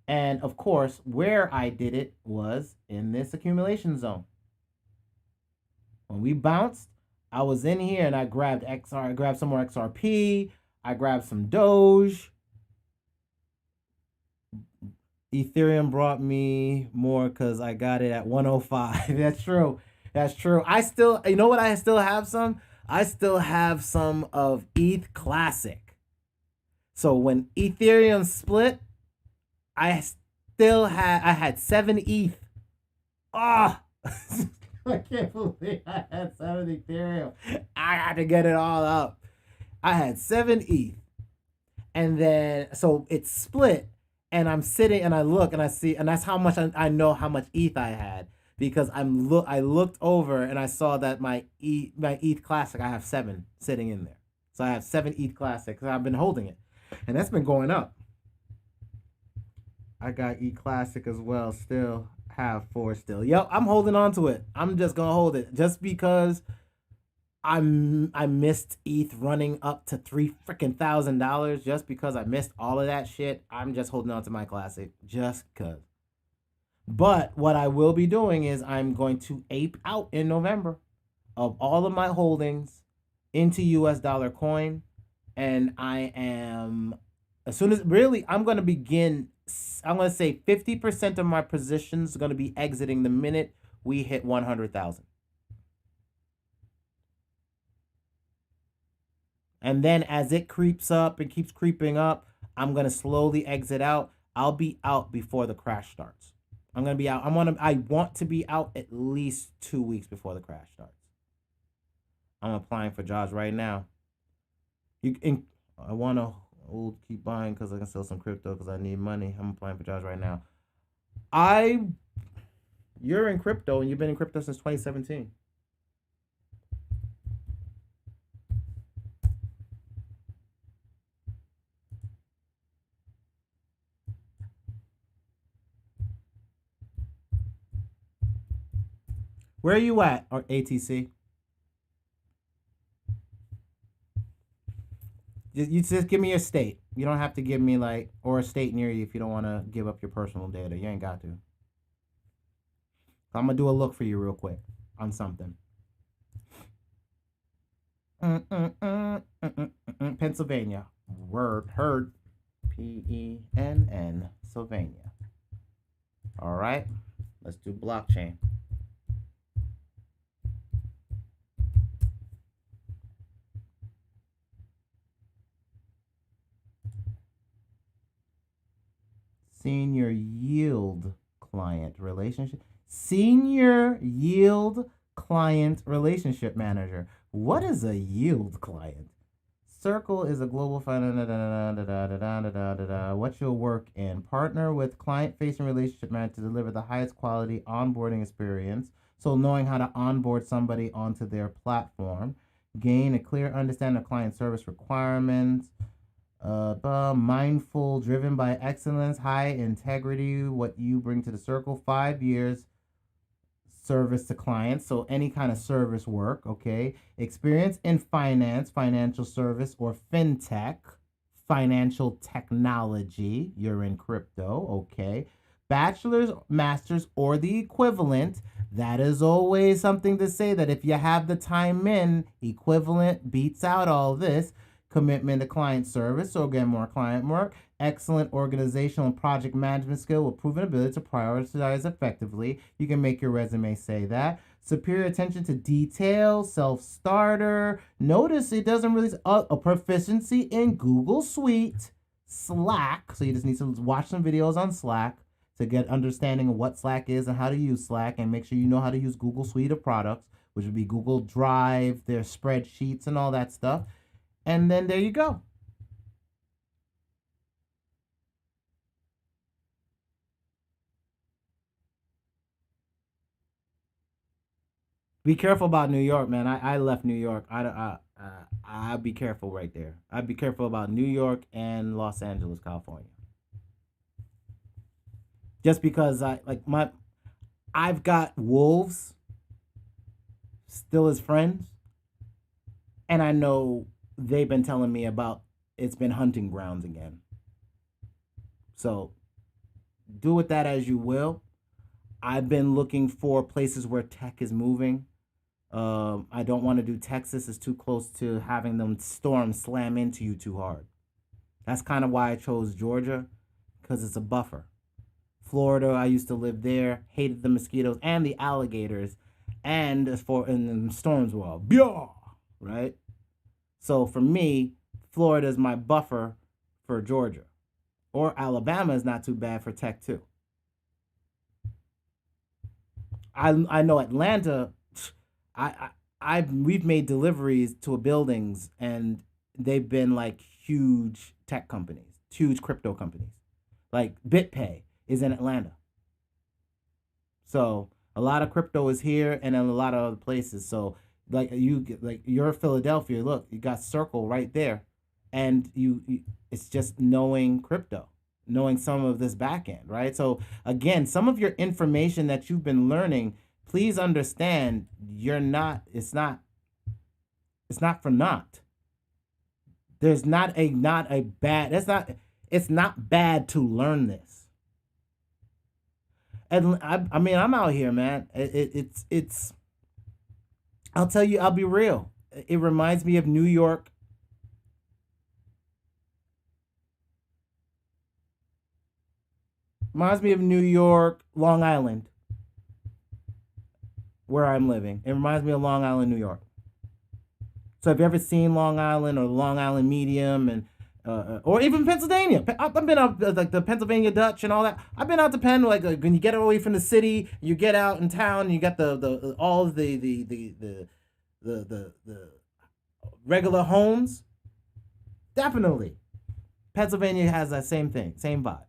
And of course, where I did it was in this accumulation zone. When we bounced, I was in here and I grabbed I grabbed some more XRP, I grabbed some Doge. Ethereum brought me more because I got it at 105. That's true. I still, you know what? I still have some of ETH Classic. So when Ethereum split, I had 7 ETH. Ah, oh, I can't believe I had 7 Ethereum. I had to get it all up. I had 7 ETH. And then, so it split. And I'm sitting and I look and I see, and that's how much I know how much ETH I had. because I looked over and I saw that my ETH Classic, I have 7 sitting in there. So I have 7 ETH Classics and I've been holding it. And that's been going up. I got ETH Classic as well. Still have 4 still. Yep, I'm holding on to it. I'm just gonna hold it just because I missed ETH running up to $3,000 just because I missed all of that shit. I'm just holding on to my Classic just cause. But what I will be doing is I'm going to ape out in November of all of my holdings into US dollar coin. And I am, as soon as, really, I'm going to begin, I'm going to say 50% of my positions are going to be exiting the minute we hit 100,000. And then as it creeps up and keeps creeping up, I'm going to slowly exit out. I'll be out before the crash starts. I'm going to be out. I want to be out at least 2 weeks before the crash starts. I'm applying for jobs right now. I want to keep buying because I can sell some crypto because I need money. I'm applying for jobs right now. You're in crypto and you've been in crypto since 2017. Where are you at, or ATC? You just give me your state. You don't have to give me or a state near you if you don't want to give up your personal data. You ain't got to. I'm going to do a look for you real quick on something. Pennsylvania. Word, heard. PENN, Sylvania. All right. Let's do blockchain. Senior yield client relationship. Senior yield client relationship manager. What is a yield client? Circle is a global what you'll work in. Partner with client-facing relationship manager to deliver the highest quality onboarding experience. So knowing how to onboard somebody onto their platform. Gain a clear understanding of client service requirements. Mindful, driven by excellence, high integrity, what you bring to the circle. 5 years service to clients, so any kind of service work. Okay, experience in finance, financial service, or fintech, financial technology. You're in crypto. Okay, bachelor's, master's, or the equivalent. That is always something to say, that if you have the time in, equivalent beats out all this. Commitment to client service, so again, more client work. Excellent organizational and project management skill with proven ability to prioritize effectively. You can make your resume say that. Superior attention to detail, self-starter. Notice it doesn't really, a proficiency in Google Suite, Slack. So you just need to watch some videos on Slack to get understanding of what Slack is and how to use Slack, and make sure you know how to use Google Suite of products, which would be Google Drive, their spreadsheets, and all that stuff. And then there you go. Be careful about New York, man. I left New York. I'd be careful right there. I'd be careful about New York and Los Angeles, California. Just because I've got wolves still as friends, and I know they've been telling me about it's been hunting grounds again. So do with that as you will. I've been looking for places where tech is moving. I don't want to do Texas. It's too close to having them storms slam into you too hard. That's kind of why I chose Georgia, because it's a buffer. Florida, I used to live there, hated the mosquitoes and the alligators, and the storms were all, yeah, right? So for me, Florida is my buffer for Georgia. Or Alabama is not too bad for tech too. I know Atlanta, we've made deliveries to buildings, and they've been like huge tech companies, huge crypto companies. Like BitPay is in Atlanta. So A lot of crypto is here and in a lot of other places. So you're Philadelphia. Look, you got Circle right there, and it's just knowing crypto, knowing some of this back end, right? So again, some of your information that you've been learning, please understand it's not for naught. There's it's not bad to learn this. And I mean, I'm out here, man. It's I'll tell you, I'll be real. It reminds me of New York. Reminds me of New York, Long Island, where I'm living. It reminds me of Long Island, New York. So have you ever seen Long Island or Long Island Medium and or even Pennsylvania? I've been out like the Pennsylvania Dutch and all that. I've been out to Penn like when you get away from the city, you get out in town, and you got the all of the regular homes. Definitely, Pennsylvania has that same thing, same vibe.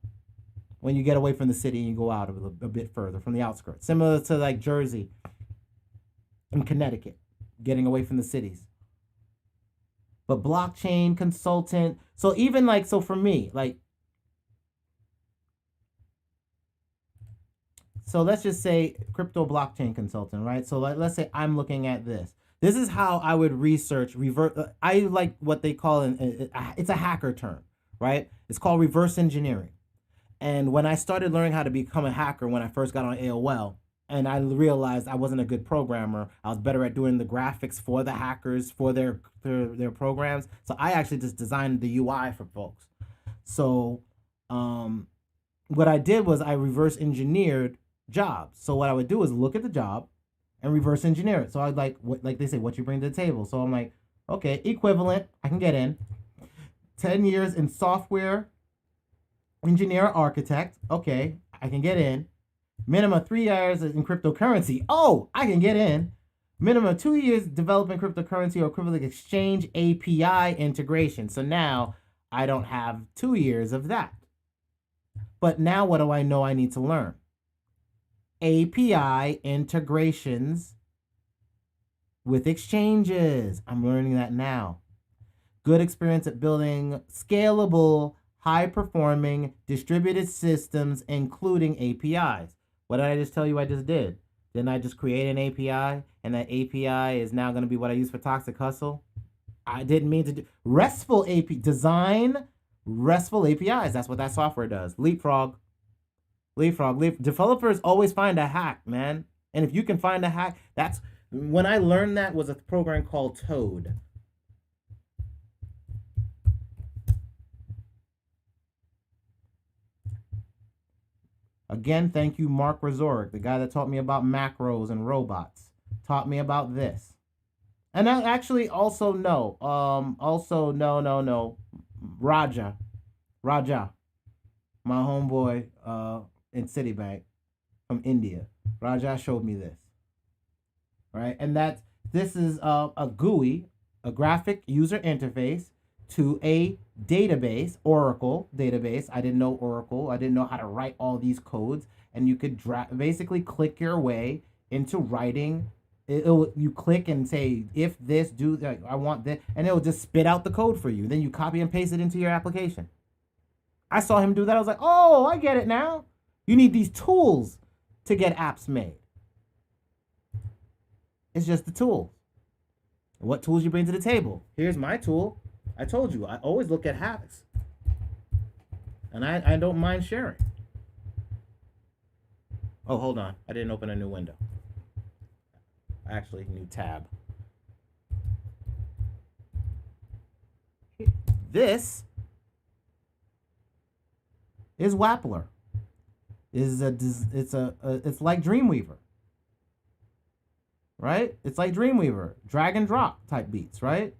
When you get away from the city and you go out a bit further from the outskirts, similar to like Jersey and Connecticut, getting away from the cities. But blockchain consultant, so even like, so for me, like, so let's just say crypto blockchain consultant, right? So let's say I'm looking at this. This is how I would research I like what they call it's a hacker term, right? It's called reverse engineering. And when I started learning how to become a hacker when I first got on AOL, and I realized I wasn't a good programmer, I was better at doing the graphics for the hackers for their programs. So I actually just designed the UI for folks. So what I did was I reverse engineered jobs. So what I would do is look at the job and reverse engineer it. So I'd like they say, what you bring to the table. So I'm like, okay, equivalent, I can get in. 10 years in software engineer architect, okay, I can get in. Minimum 3 years in cryptocurrency, oh, I can get in. Minimum 2 years developing cryptocurrency or equivalent exchange API integration. So now I don't have 2 years of that. But now what do I know I need to learn? API integrations with exchanges. I'm learning that now. Good experience at building scalable, high-performing distributed systems, including APIs. What did I just tell you I just did? Didn't I just create an API? And that API is now going to be what I use for ToxicHustle? I didn't mean to do RESTful API. Design RESTful APIs. That's what that software does. Leapfrog. Developers always find a hack, man. And if you can find a hack, that's... When I learned that was a program called Toad. Again, thank you, Mark Razorek, the guy that taught me about macros and robots. Taught me about this. And I actually also no. Raja. My homeboy in Citibank from India. Raja showed me this. Right? And this is a GUI, a graphic user interface to a database, Oracle database. I didn't know Oracle. I didn't know how to write all these codes. And you could basically click your way into writing. You click and say, if this, do that, I want this. And it will just spit out the code for you. Then you copy and paste it into your application. I saw him do that. I was like, oh, I get it now. You need these tools to get apps made. It's just the tools. What tools you bring to the table? Here's my tool. I told you, I always look at hacks. And I don't mind sharing. Oh, hold on. I didn't open a new window. Actually, new tab. This is Wappler. It's like Dreamweaver. Right? It's like Dreamweaver. Drag and drop type beats, right?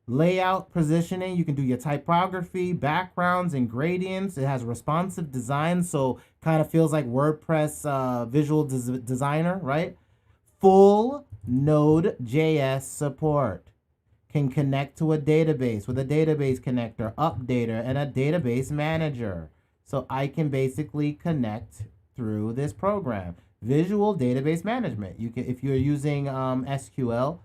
Layout, positioning, you can do your typography, backgrounds, and gradients. It has responsive design, so kind of feels like WordPress visual designer, right? Full Node.js support. Can connect to a database with a database connector, updater, and a database manager. So I can basically connect through this program. Visual database management. You can, if you're using SQL,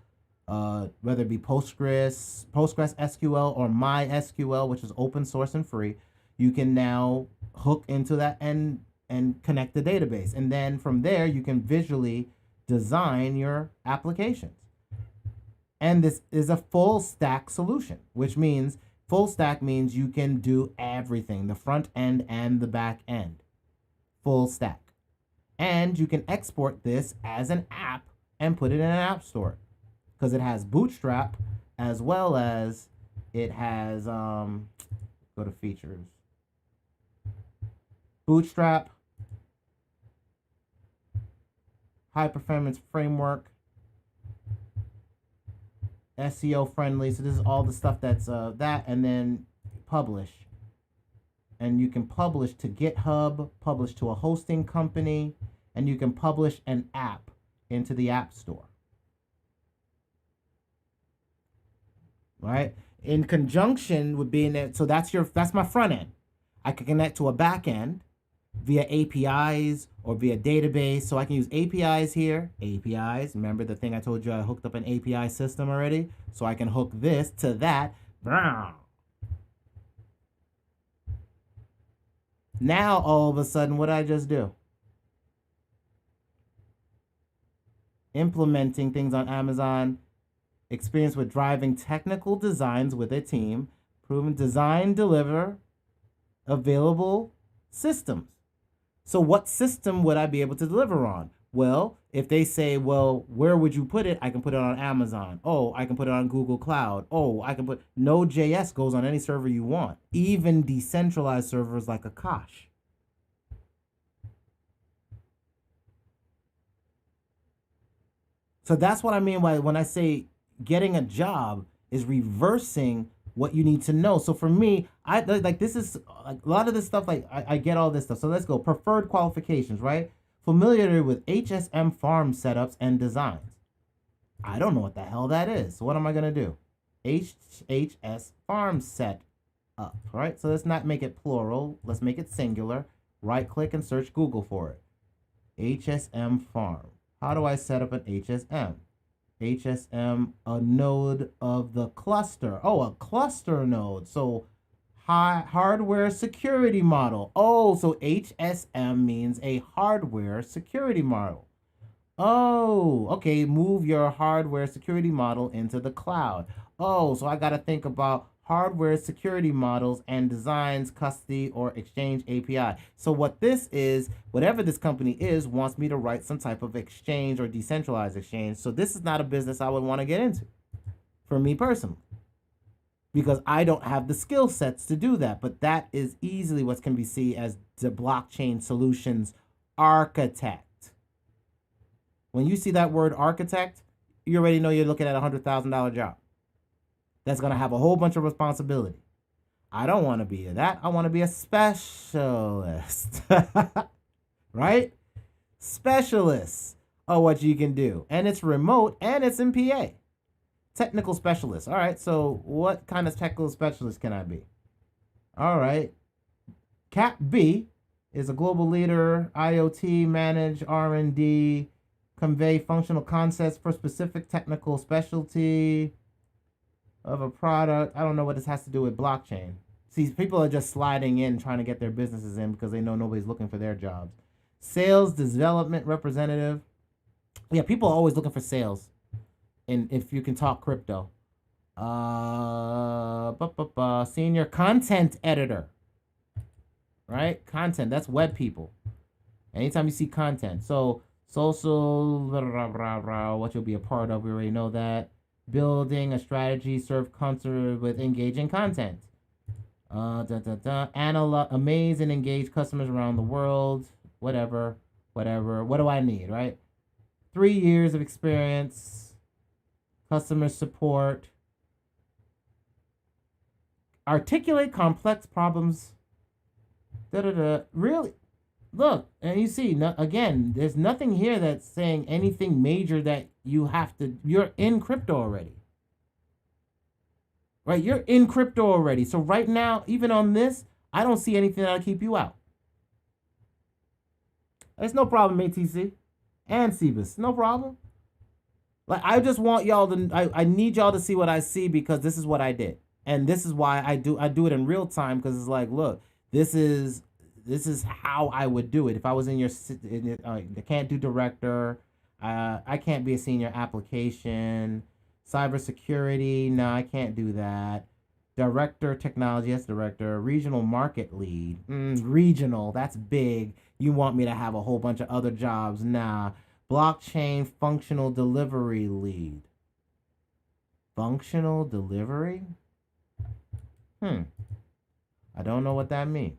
whether it be Postgres SQL or MySQL, which is open source and free, you can now hook into that and connect the database. And then from there, you can visually design your applications. And this is a full stack solution, which means full stack means you can do everything, the front end and the back end. Full stack. And you can export this as an app and put it in an app store because it has Bootstrap as well as it has, go to features. Bootstrap, high performance framework, SEO friendly. So this is all the stuff that's that, and then publish. And you can publish to GitHub, publish to a hosting company, and you can publish an app into the App Store. Right? In conjunction with being there, so that's my front end. I can connect to a back end via APIs or via database. So I can use APIs here. APIs. Remember the thing I told you I hooked up an API system already? So I can hook this to that. Now, all of a sudden, what did I just do? Implementing things on Amazon, experience with driving technical designs with a team, proven design, deliver, available systems. So what system would I be able to deliver on? Well, if they say, well, where would you put it? I can put it on Amazon. Oh, I can put it on Google Cloud. Oh, I can put Node.js goes on any server you want, even decentralized servers like Akash. So that's what I mean by when I say getting a job is reversing what you need to know. So for me, I like this is like a lot of this stuff. Like I get all this stuff. So let's go. Preferred qualifications, right? Familiarity with HSM farm setups and designs. I don't know what the hell that is. So what am I gonna do? HHS farm set up, right? So let's not make it plural. Let's make it singular. Right click and search Google for it. HSM farm. How do I set up an HSM? HSM, a node of the cluster. Oh, a cluster node. So hardware security model. Oh, so HSM means a hardware security model. Oh, okay. Move your hardware security model into the cloud. Oh, so I got to think about hardware security models and designs, custody, or exchange API. So what this is, whatever this company is, wants me to write some type of exchange or decentralized exchange. So this is not a business I would want to get into for me personally, because I don't have the skill sets to do that. But that is easily what can be seen as the blockchain solutions architect. When you see that word architect, you already know you're looking at a $100,000 job. That's going to have a whole bunch of responsibility. I don't want to be that. I want to be a specialist. Right? Specialist of what you can do. And it's remote and it's in PA. Technical specialist. All right. So what kind of technical specialist can I be? All right. Cap B is a global leader, IoT, manage R&D, convey functional concepts for specific technical specialty of a product. I don't know what this has to do with blockchain. See, people are just sliding in trying to get their businesses in because they know nobody's looking for their jobs. Sales development representative. Yeah, people are always looking for sales. And if you can talk crypto. Senior content editor. Right? Content. That's web people. Anytime you see content. So social, what you'll be a part of. We already know that. Building a strategy, serve concert with engaging content. Amaze and engage customers around the world. Whatever. What do I need, right? 3 years of experience. Customer support. Articulate complex problems. Really? Look, and you see, again, there's nothing here that's saying anything major that you have to, you're in crypto already. Right? You're in crypto already. So right now, even on this, I don't see anything that'll keep you out. There's no problem, ATC. and Cebus. No problem. Like, I just want y'all to, I need y'all to see what I see, because this is what I did. And this is why I do it in real time, because it's like, look, this is how I would do it. If I was in your, I can't do director. I can't be a senior application. Cybersecurity, no, I can't do that. Director technology, that's director. Regional market lead, regional, that's big. You want me to have a whole bunch of other jobs? Nah. Blockchain functional delivery lead. Functional delivery? I don't know what that means.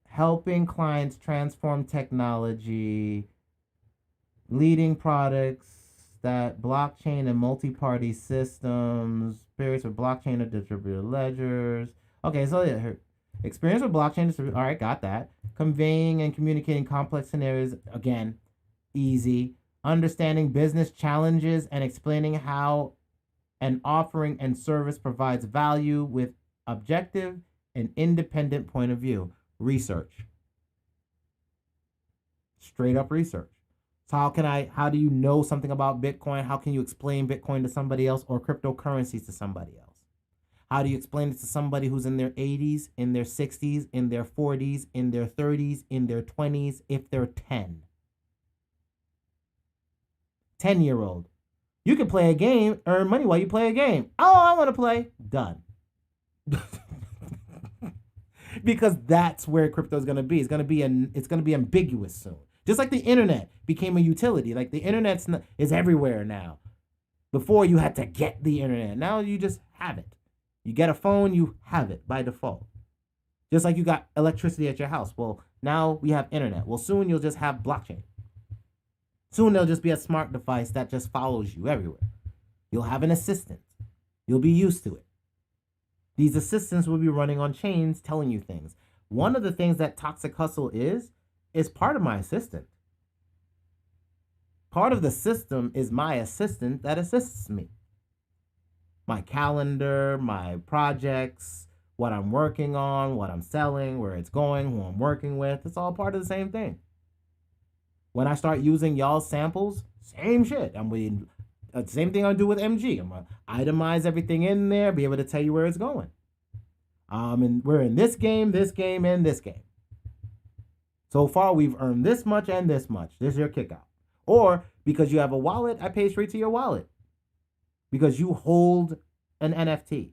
Helping clients transform technology, leading products that blockchain and multi-party systems, experience with blockchain and distributed ledgers. Okay, so yeah, experience with blockchain distributed. All right, got that. Conveying and communicating complex scenarios. Again, easy. Understanding business challenges and explaining how an offering and service provides value with objective and independent point of view. Research. Straight up research. So how do you know something about Bitcoin? How can you explain Bitcoin to somebody else, or cryptocurrencies to somebody else? How do you explain it to somebody who's in their 80s, in their 60s, in their 40s, in their 30s, in their 20s, if they're 10? 10-year-old. You can play a game, earn money while you play a game. Oh, I want to play. Done. Because that's where crypto is going to be. It's going to be ambiguous soon. Just like the internet became a utility. Like the internet is everywhere now. Before, you had to get the internet. Now you just have it. You get a phone, you have it by default. Just like you got electricity at your house. Well, now we have internet. Well, soon you'll just have blockchain. Soon there'll just be a smart device that just follows you everywhere. You'll have an assistant. You'll be used to it. These assistants will be running on chains telling you things. One of the things that ToxicHustle is part of my assistant. Part of the system is my assistant that assists me. My calendar, my projects, what I'm working on, what I'm selling, where it's going, who I'm working with. It's all part of the same thing. When I start using y'all's samples, same shit. Same thing I do with MG. I'm going to itemize everything in there, be able to tell you where it's going. And we're in this game, and this game. So far, we've earned this much and this much. This is your kick out. Or, because you have a wallet, I pay straight to your wallet. Because you hold an NFT.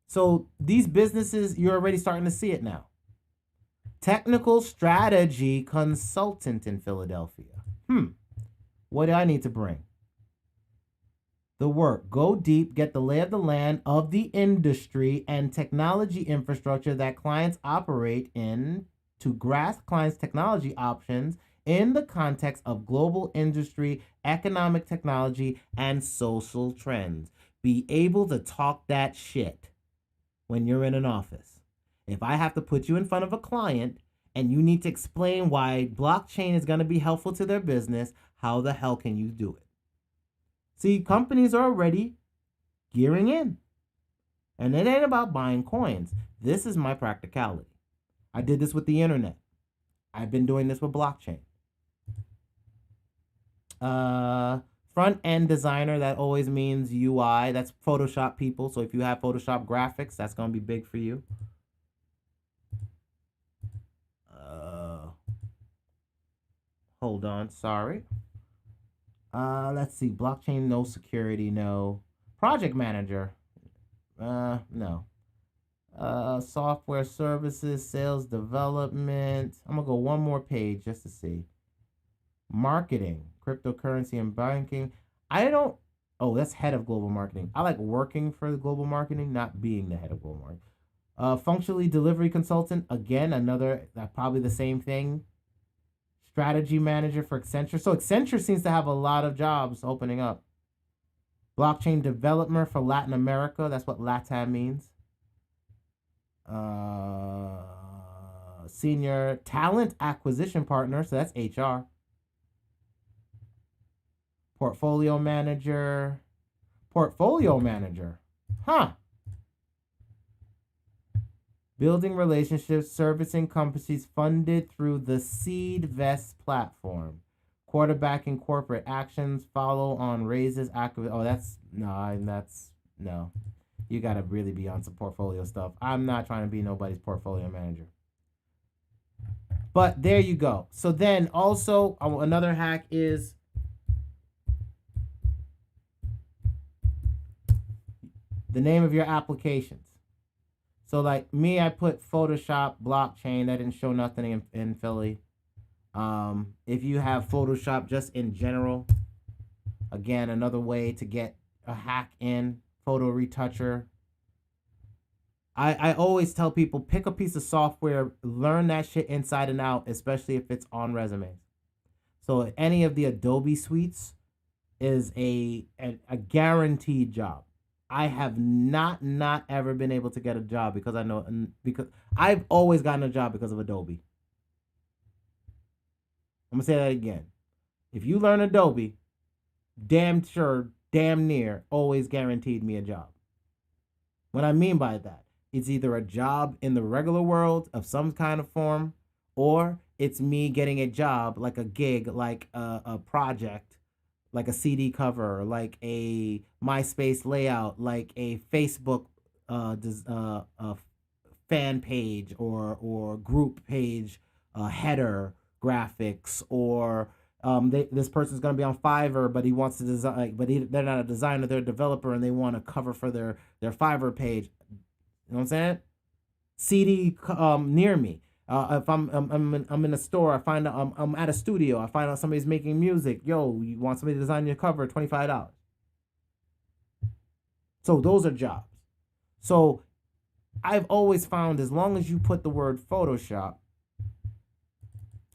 So these businesses, you're already starting to see it now. Technical strategy consultant in Philadelphia. What do I need to bring? The work. Go deep, get the lay of the land of the industry and technology infrastructure that clients operate in to grasp clients' technology options in the context of global industry, economic technology, and social trends. Be able to talk that shit when you're in an office. If I have to put you in front of a client and you need to explain why blockchain is going to be helpful to their business, how the hell can you do it? See, companies are already gearing in. And it ain't about buying coins. This is my practicality. I did this with the internet. I've been doing this with blockchain. Front end designer, that always means UI. That's Photoshop people. So if you have Photoshop graphics, that's going to be big for you. Hold on, sorry. Let's see. Blockchain, no. Security, no. Project manager, no. Software services, sales development. I'm gonna go one more page just to see. Marketing, cryptocurrency and banking. That's head of global marketing. I like working for the global marketing, not being the head of global marketing. Functionally delivery consultant, again, another, probably the same thing. Strategy manager for Accenture. So Accenture seems to have a lot of jobs opening up. Blockchain developer for Latin America. That's what LATAM means. Senior talent acquisition partner. So that's HR. Portfolio manager. Huh. Building relationships, servicing companies funded through the Seed Vest platform. Quarterbacking corporate actions, follow on raises, oh, that's no. You gotta really be on some portfolio stuff. I'm not trying to be nobody's portfolio manager. But there you go. So then also another hack is the name of your applications. So like me, I put Photoshop blockchain. That didn't show nothing in Philly. If you have Photoshop just in general, again, another way to get a hack in, photo retoucher. I always tell people, pick a piece of software, learn that shit inside and out, especially if it's on resumes. So any of the Adobe suites is a guaranteed job. I have not ever been able to get a job because I've always gotten a job because of Adobe. I'm gonna say that again. If you learn Adobe, damn sure, damn near, always guaranteed me a job. What I mean by that, it's either a job in the regular world of some kind of form, or it's me getting a job, like a gig, like a project, like a CD cover, like a MySpace layout, like a Facebook fan page or group page header graphics, or this person's going to be on Fiverr, but he wants to design, but they're not a designer, they're a developer, and they want a cover for their Fiverr page. You know what I'm saying? CD near me. If I'm in a store, I find out I'm at a studio, I find out somebody's making music. Yo, you want somebody to design your cover? $25. So those are jobs. So I've always found, as long as you put the word Photoshop,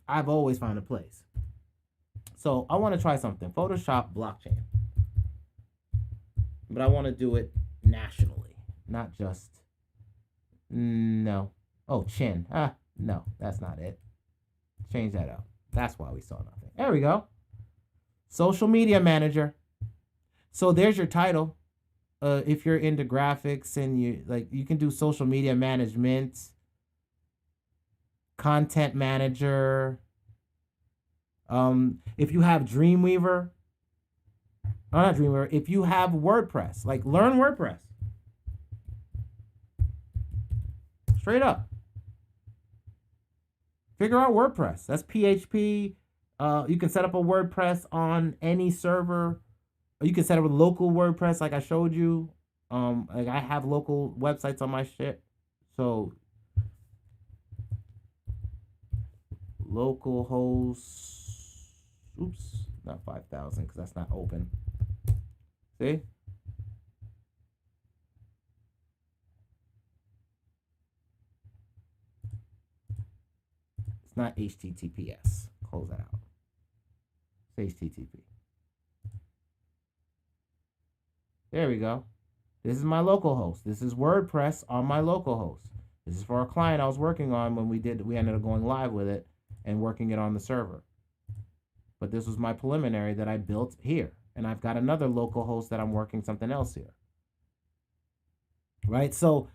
I've always found a place. So I want to try something. Photoshop blockchain. But I want to do it nationally, not just. No. Oh, chin. No, that's not it. Change that out. That's why we saw nothing. There we go. Social media manager. So there's your title. If you're into graphics and you can do social media management, content manager. If you have Dreamweaver, not Dreamweaver, if you have WordPress, like learn WordPress. Straight up. Figure out WordPress. That's PHP. You can set up a WordPress on any server. Or you can set up a local WordPress like I showed you. Like I have local websites on my shit. So local hosts. Oops, not 5,000 because that's not open. See? It's not HTTPS. Close that out. It's HTTP. There we go. This is my local host. This is WordPress on my local host. This is for a client I was working on when we ended up going live with it and working it on the server. But this was my preliminary that I built here. And I've got another local host that I'm working something else here. Right? So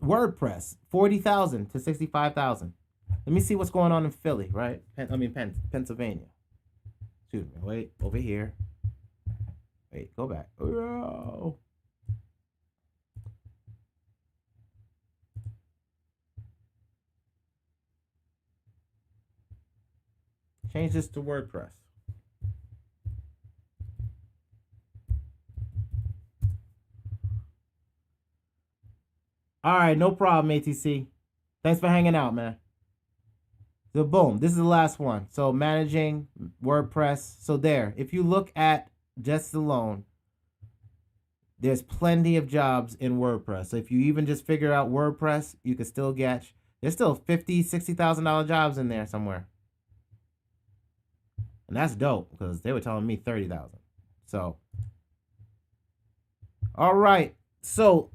WordPress, 40,000 to 65,000. Let me see what's going on in Philly, right? Pennsylvania. Excuse me. Wait, over here. Wait, go back. Oh. Change this to WordPress. All right, no problem, ATC. Thanks for hanging out, man. So boom, this is the last one. So managing WordPress. So there, if you look at just alone, there's plenty of jobs in WordPress. So if you even just figure out WordPress, you can still get, there's still $50,000, $60,000 jobs in there somewhere. And that's dope because they were telling me 30,000. So, all right. So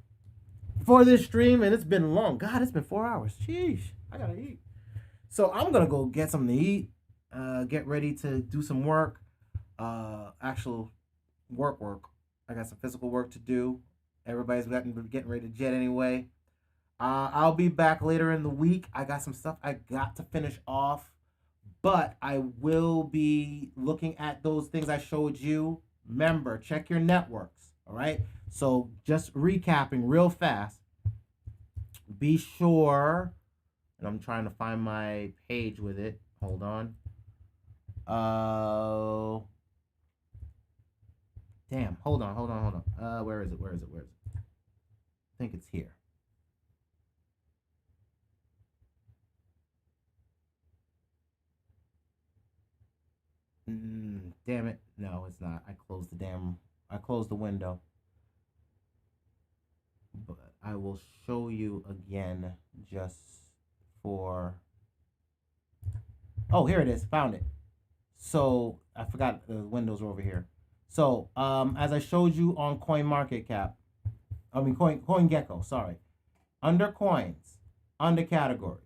for this stream, and it's been long. God, it's been 4 hours. Sheesh, I gotta eat. So I'm gonna go get something to eat. Get ready to do some work. Actual work. I got some physical work to do. Everybody's getting ready to jet anyway. I'll be back later in the week. I got some stuff I got to finish off, but I will be looking at those things I showed you. Remember, check your networks. All right. So just recapping real fast. Be sure, and I'm trying to find my page with it. Hold on. Damn. Hold on. Where is it? I think it's here. Damn it. No, it's not. I closed the window. But I will show you again just for. Oh, here it is. Found it. So I forgot the windows are over here. So as I showed you on CoinGecko, sorry. Under coins, under categories.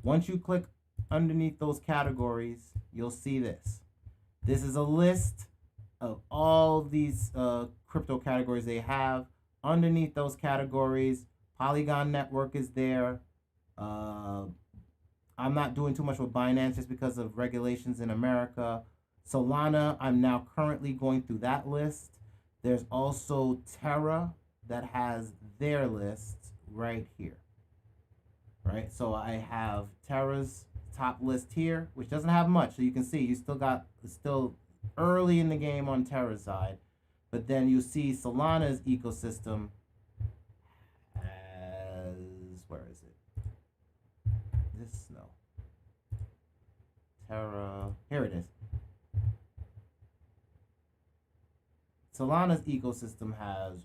Once you click underneath those categories, you'll see this. This is a list of all these crypto categories they have. Underneath those categories, Polygon Network is there. I'm not doing too much with Binance just because of regulations in America. Solana, I'm now currently going through that list. There's also Terra that has their list right here. Right? So I have Terra's top list here, which doesn't have much. So you can see it's still early in the game on Terra's side. But then you see Solana's ecosystem as, where is it? This, no. Terra, here it is. Solana's ecosystem has,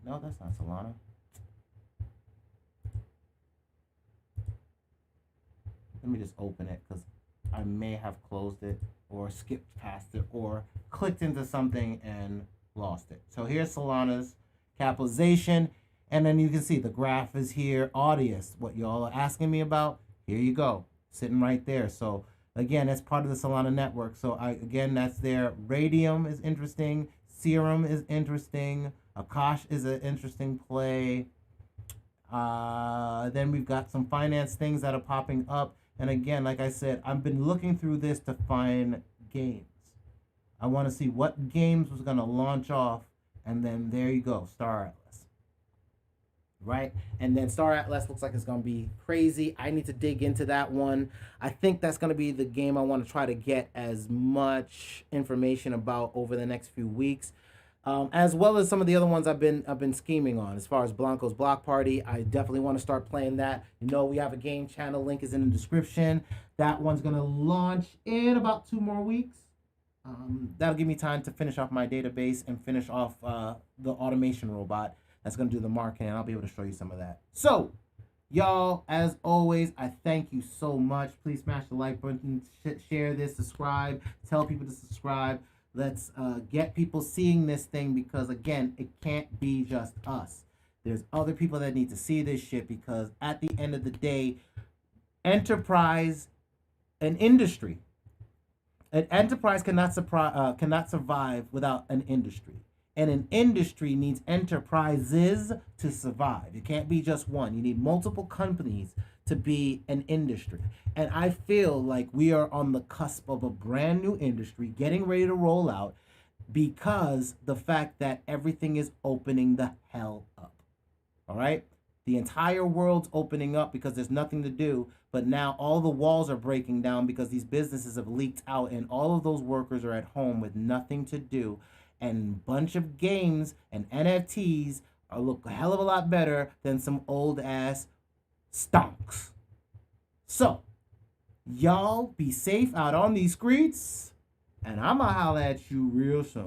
no, that's not Solana. Let me just open it because I may have closed it or skipped past it or clicked into something and lost it. So here's Solana's capitalization. And then you can see the graph is here. Audius, what y'all are asking me about, here you go. Sitting right there. So again, that's part of the Solana network. So again, that's there. Radium is interesting. Serum is interesting. Akash is an interesting play. Then we've got some finance things that are popping up. And again, like I said, I've been looking through this to find games. I want to see what games was going to launch off. And then there you go, Star Atlas. Right? And then Star Atlas looks like it's going to be crazy. I need to dig into that one. I think that's going to be the game I want to try to get as much information about over the next few weeks. As well as some of the other ones I've been scheming on. As far as Blanco's Block Party, I definitely want to start playing that. You know, we have a game channel. Link is in the description. That one's going to launch in about 2 more weeks. That'll give me time to finish off my database and finish off the automation robot that's going to do the marketing. I'll be able to show you some of that. So, y'all, as always, I thank you so much. Please smash the like button, share this, subscribe, tell people to subscribe. Let's get people seeing this thing because, again, it can't be just us. There's other people that need to see this shit because at the end of the day, enterprise, an industry, an enterprise cannot survive without an industry. And an industry needs enterprises to survive. It can't be just one. You need multiple companies to be an industry. And I feel like we are on the cusp of a brand new industry getting ready to roll out because the fact that everything is opening the hell up. All right? The entire world's opening up because there's nothing to do, but now all the walls are breaking down because these businesses have leaked out and all of those workers are at home with nothing to do. And a bunch of games and NFTs look a hell of a lot better than some old ass stonks. So, y'all be safe out on these streets, and I'ma holla at you real soon.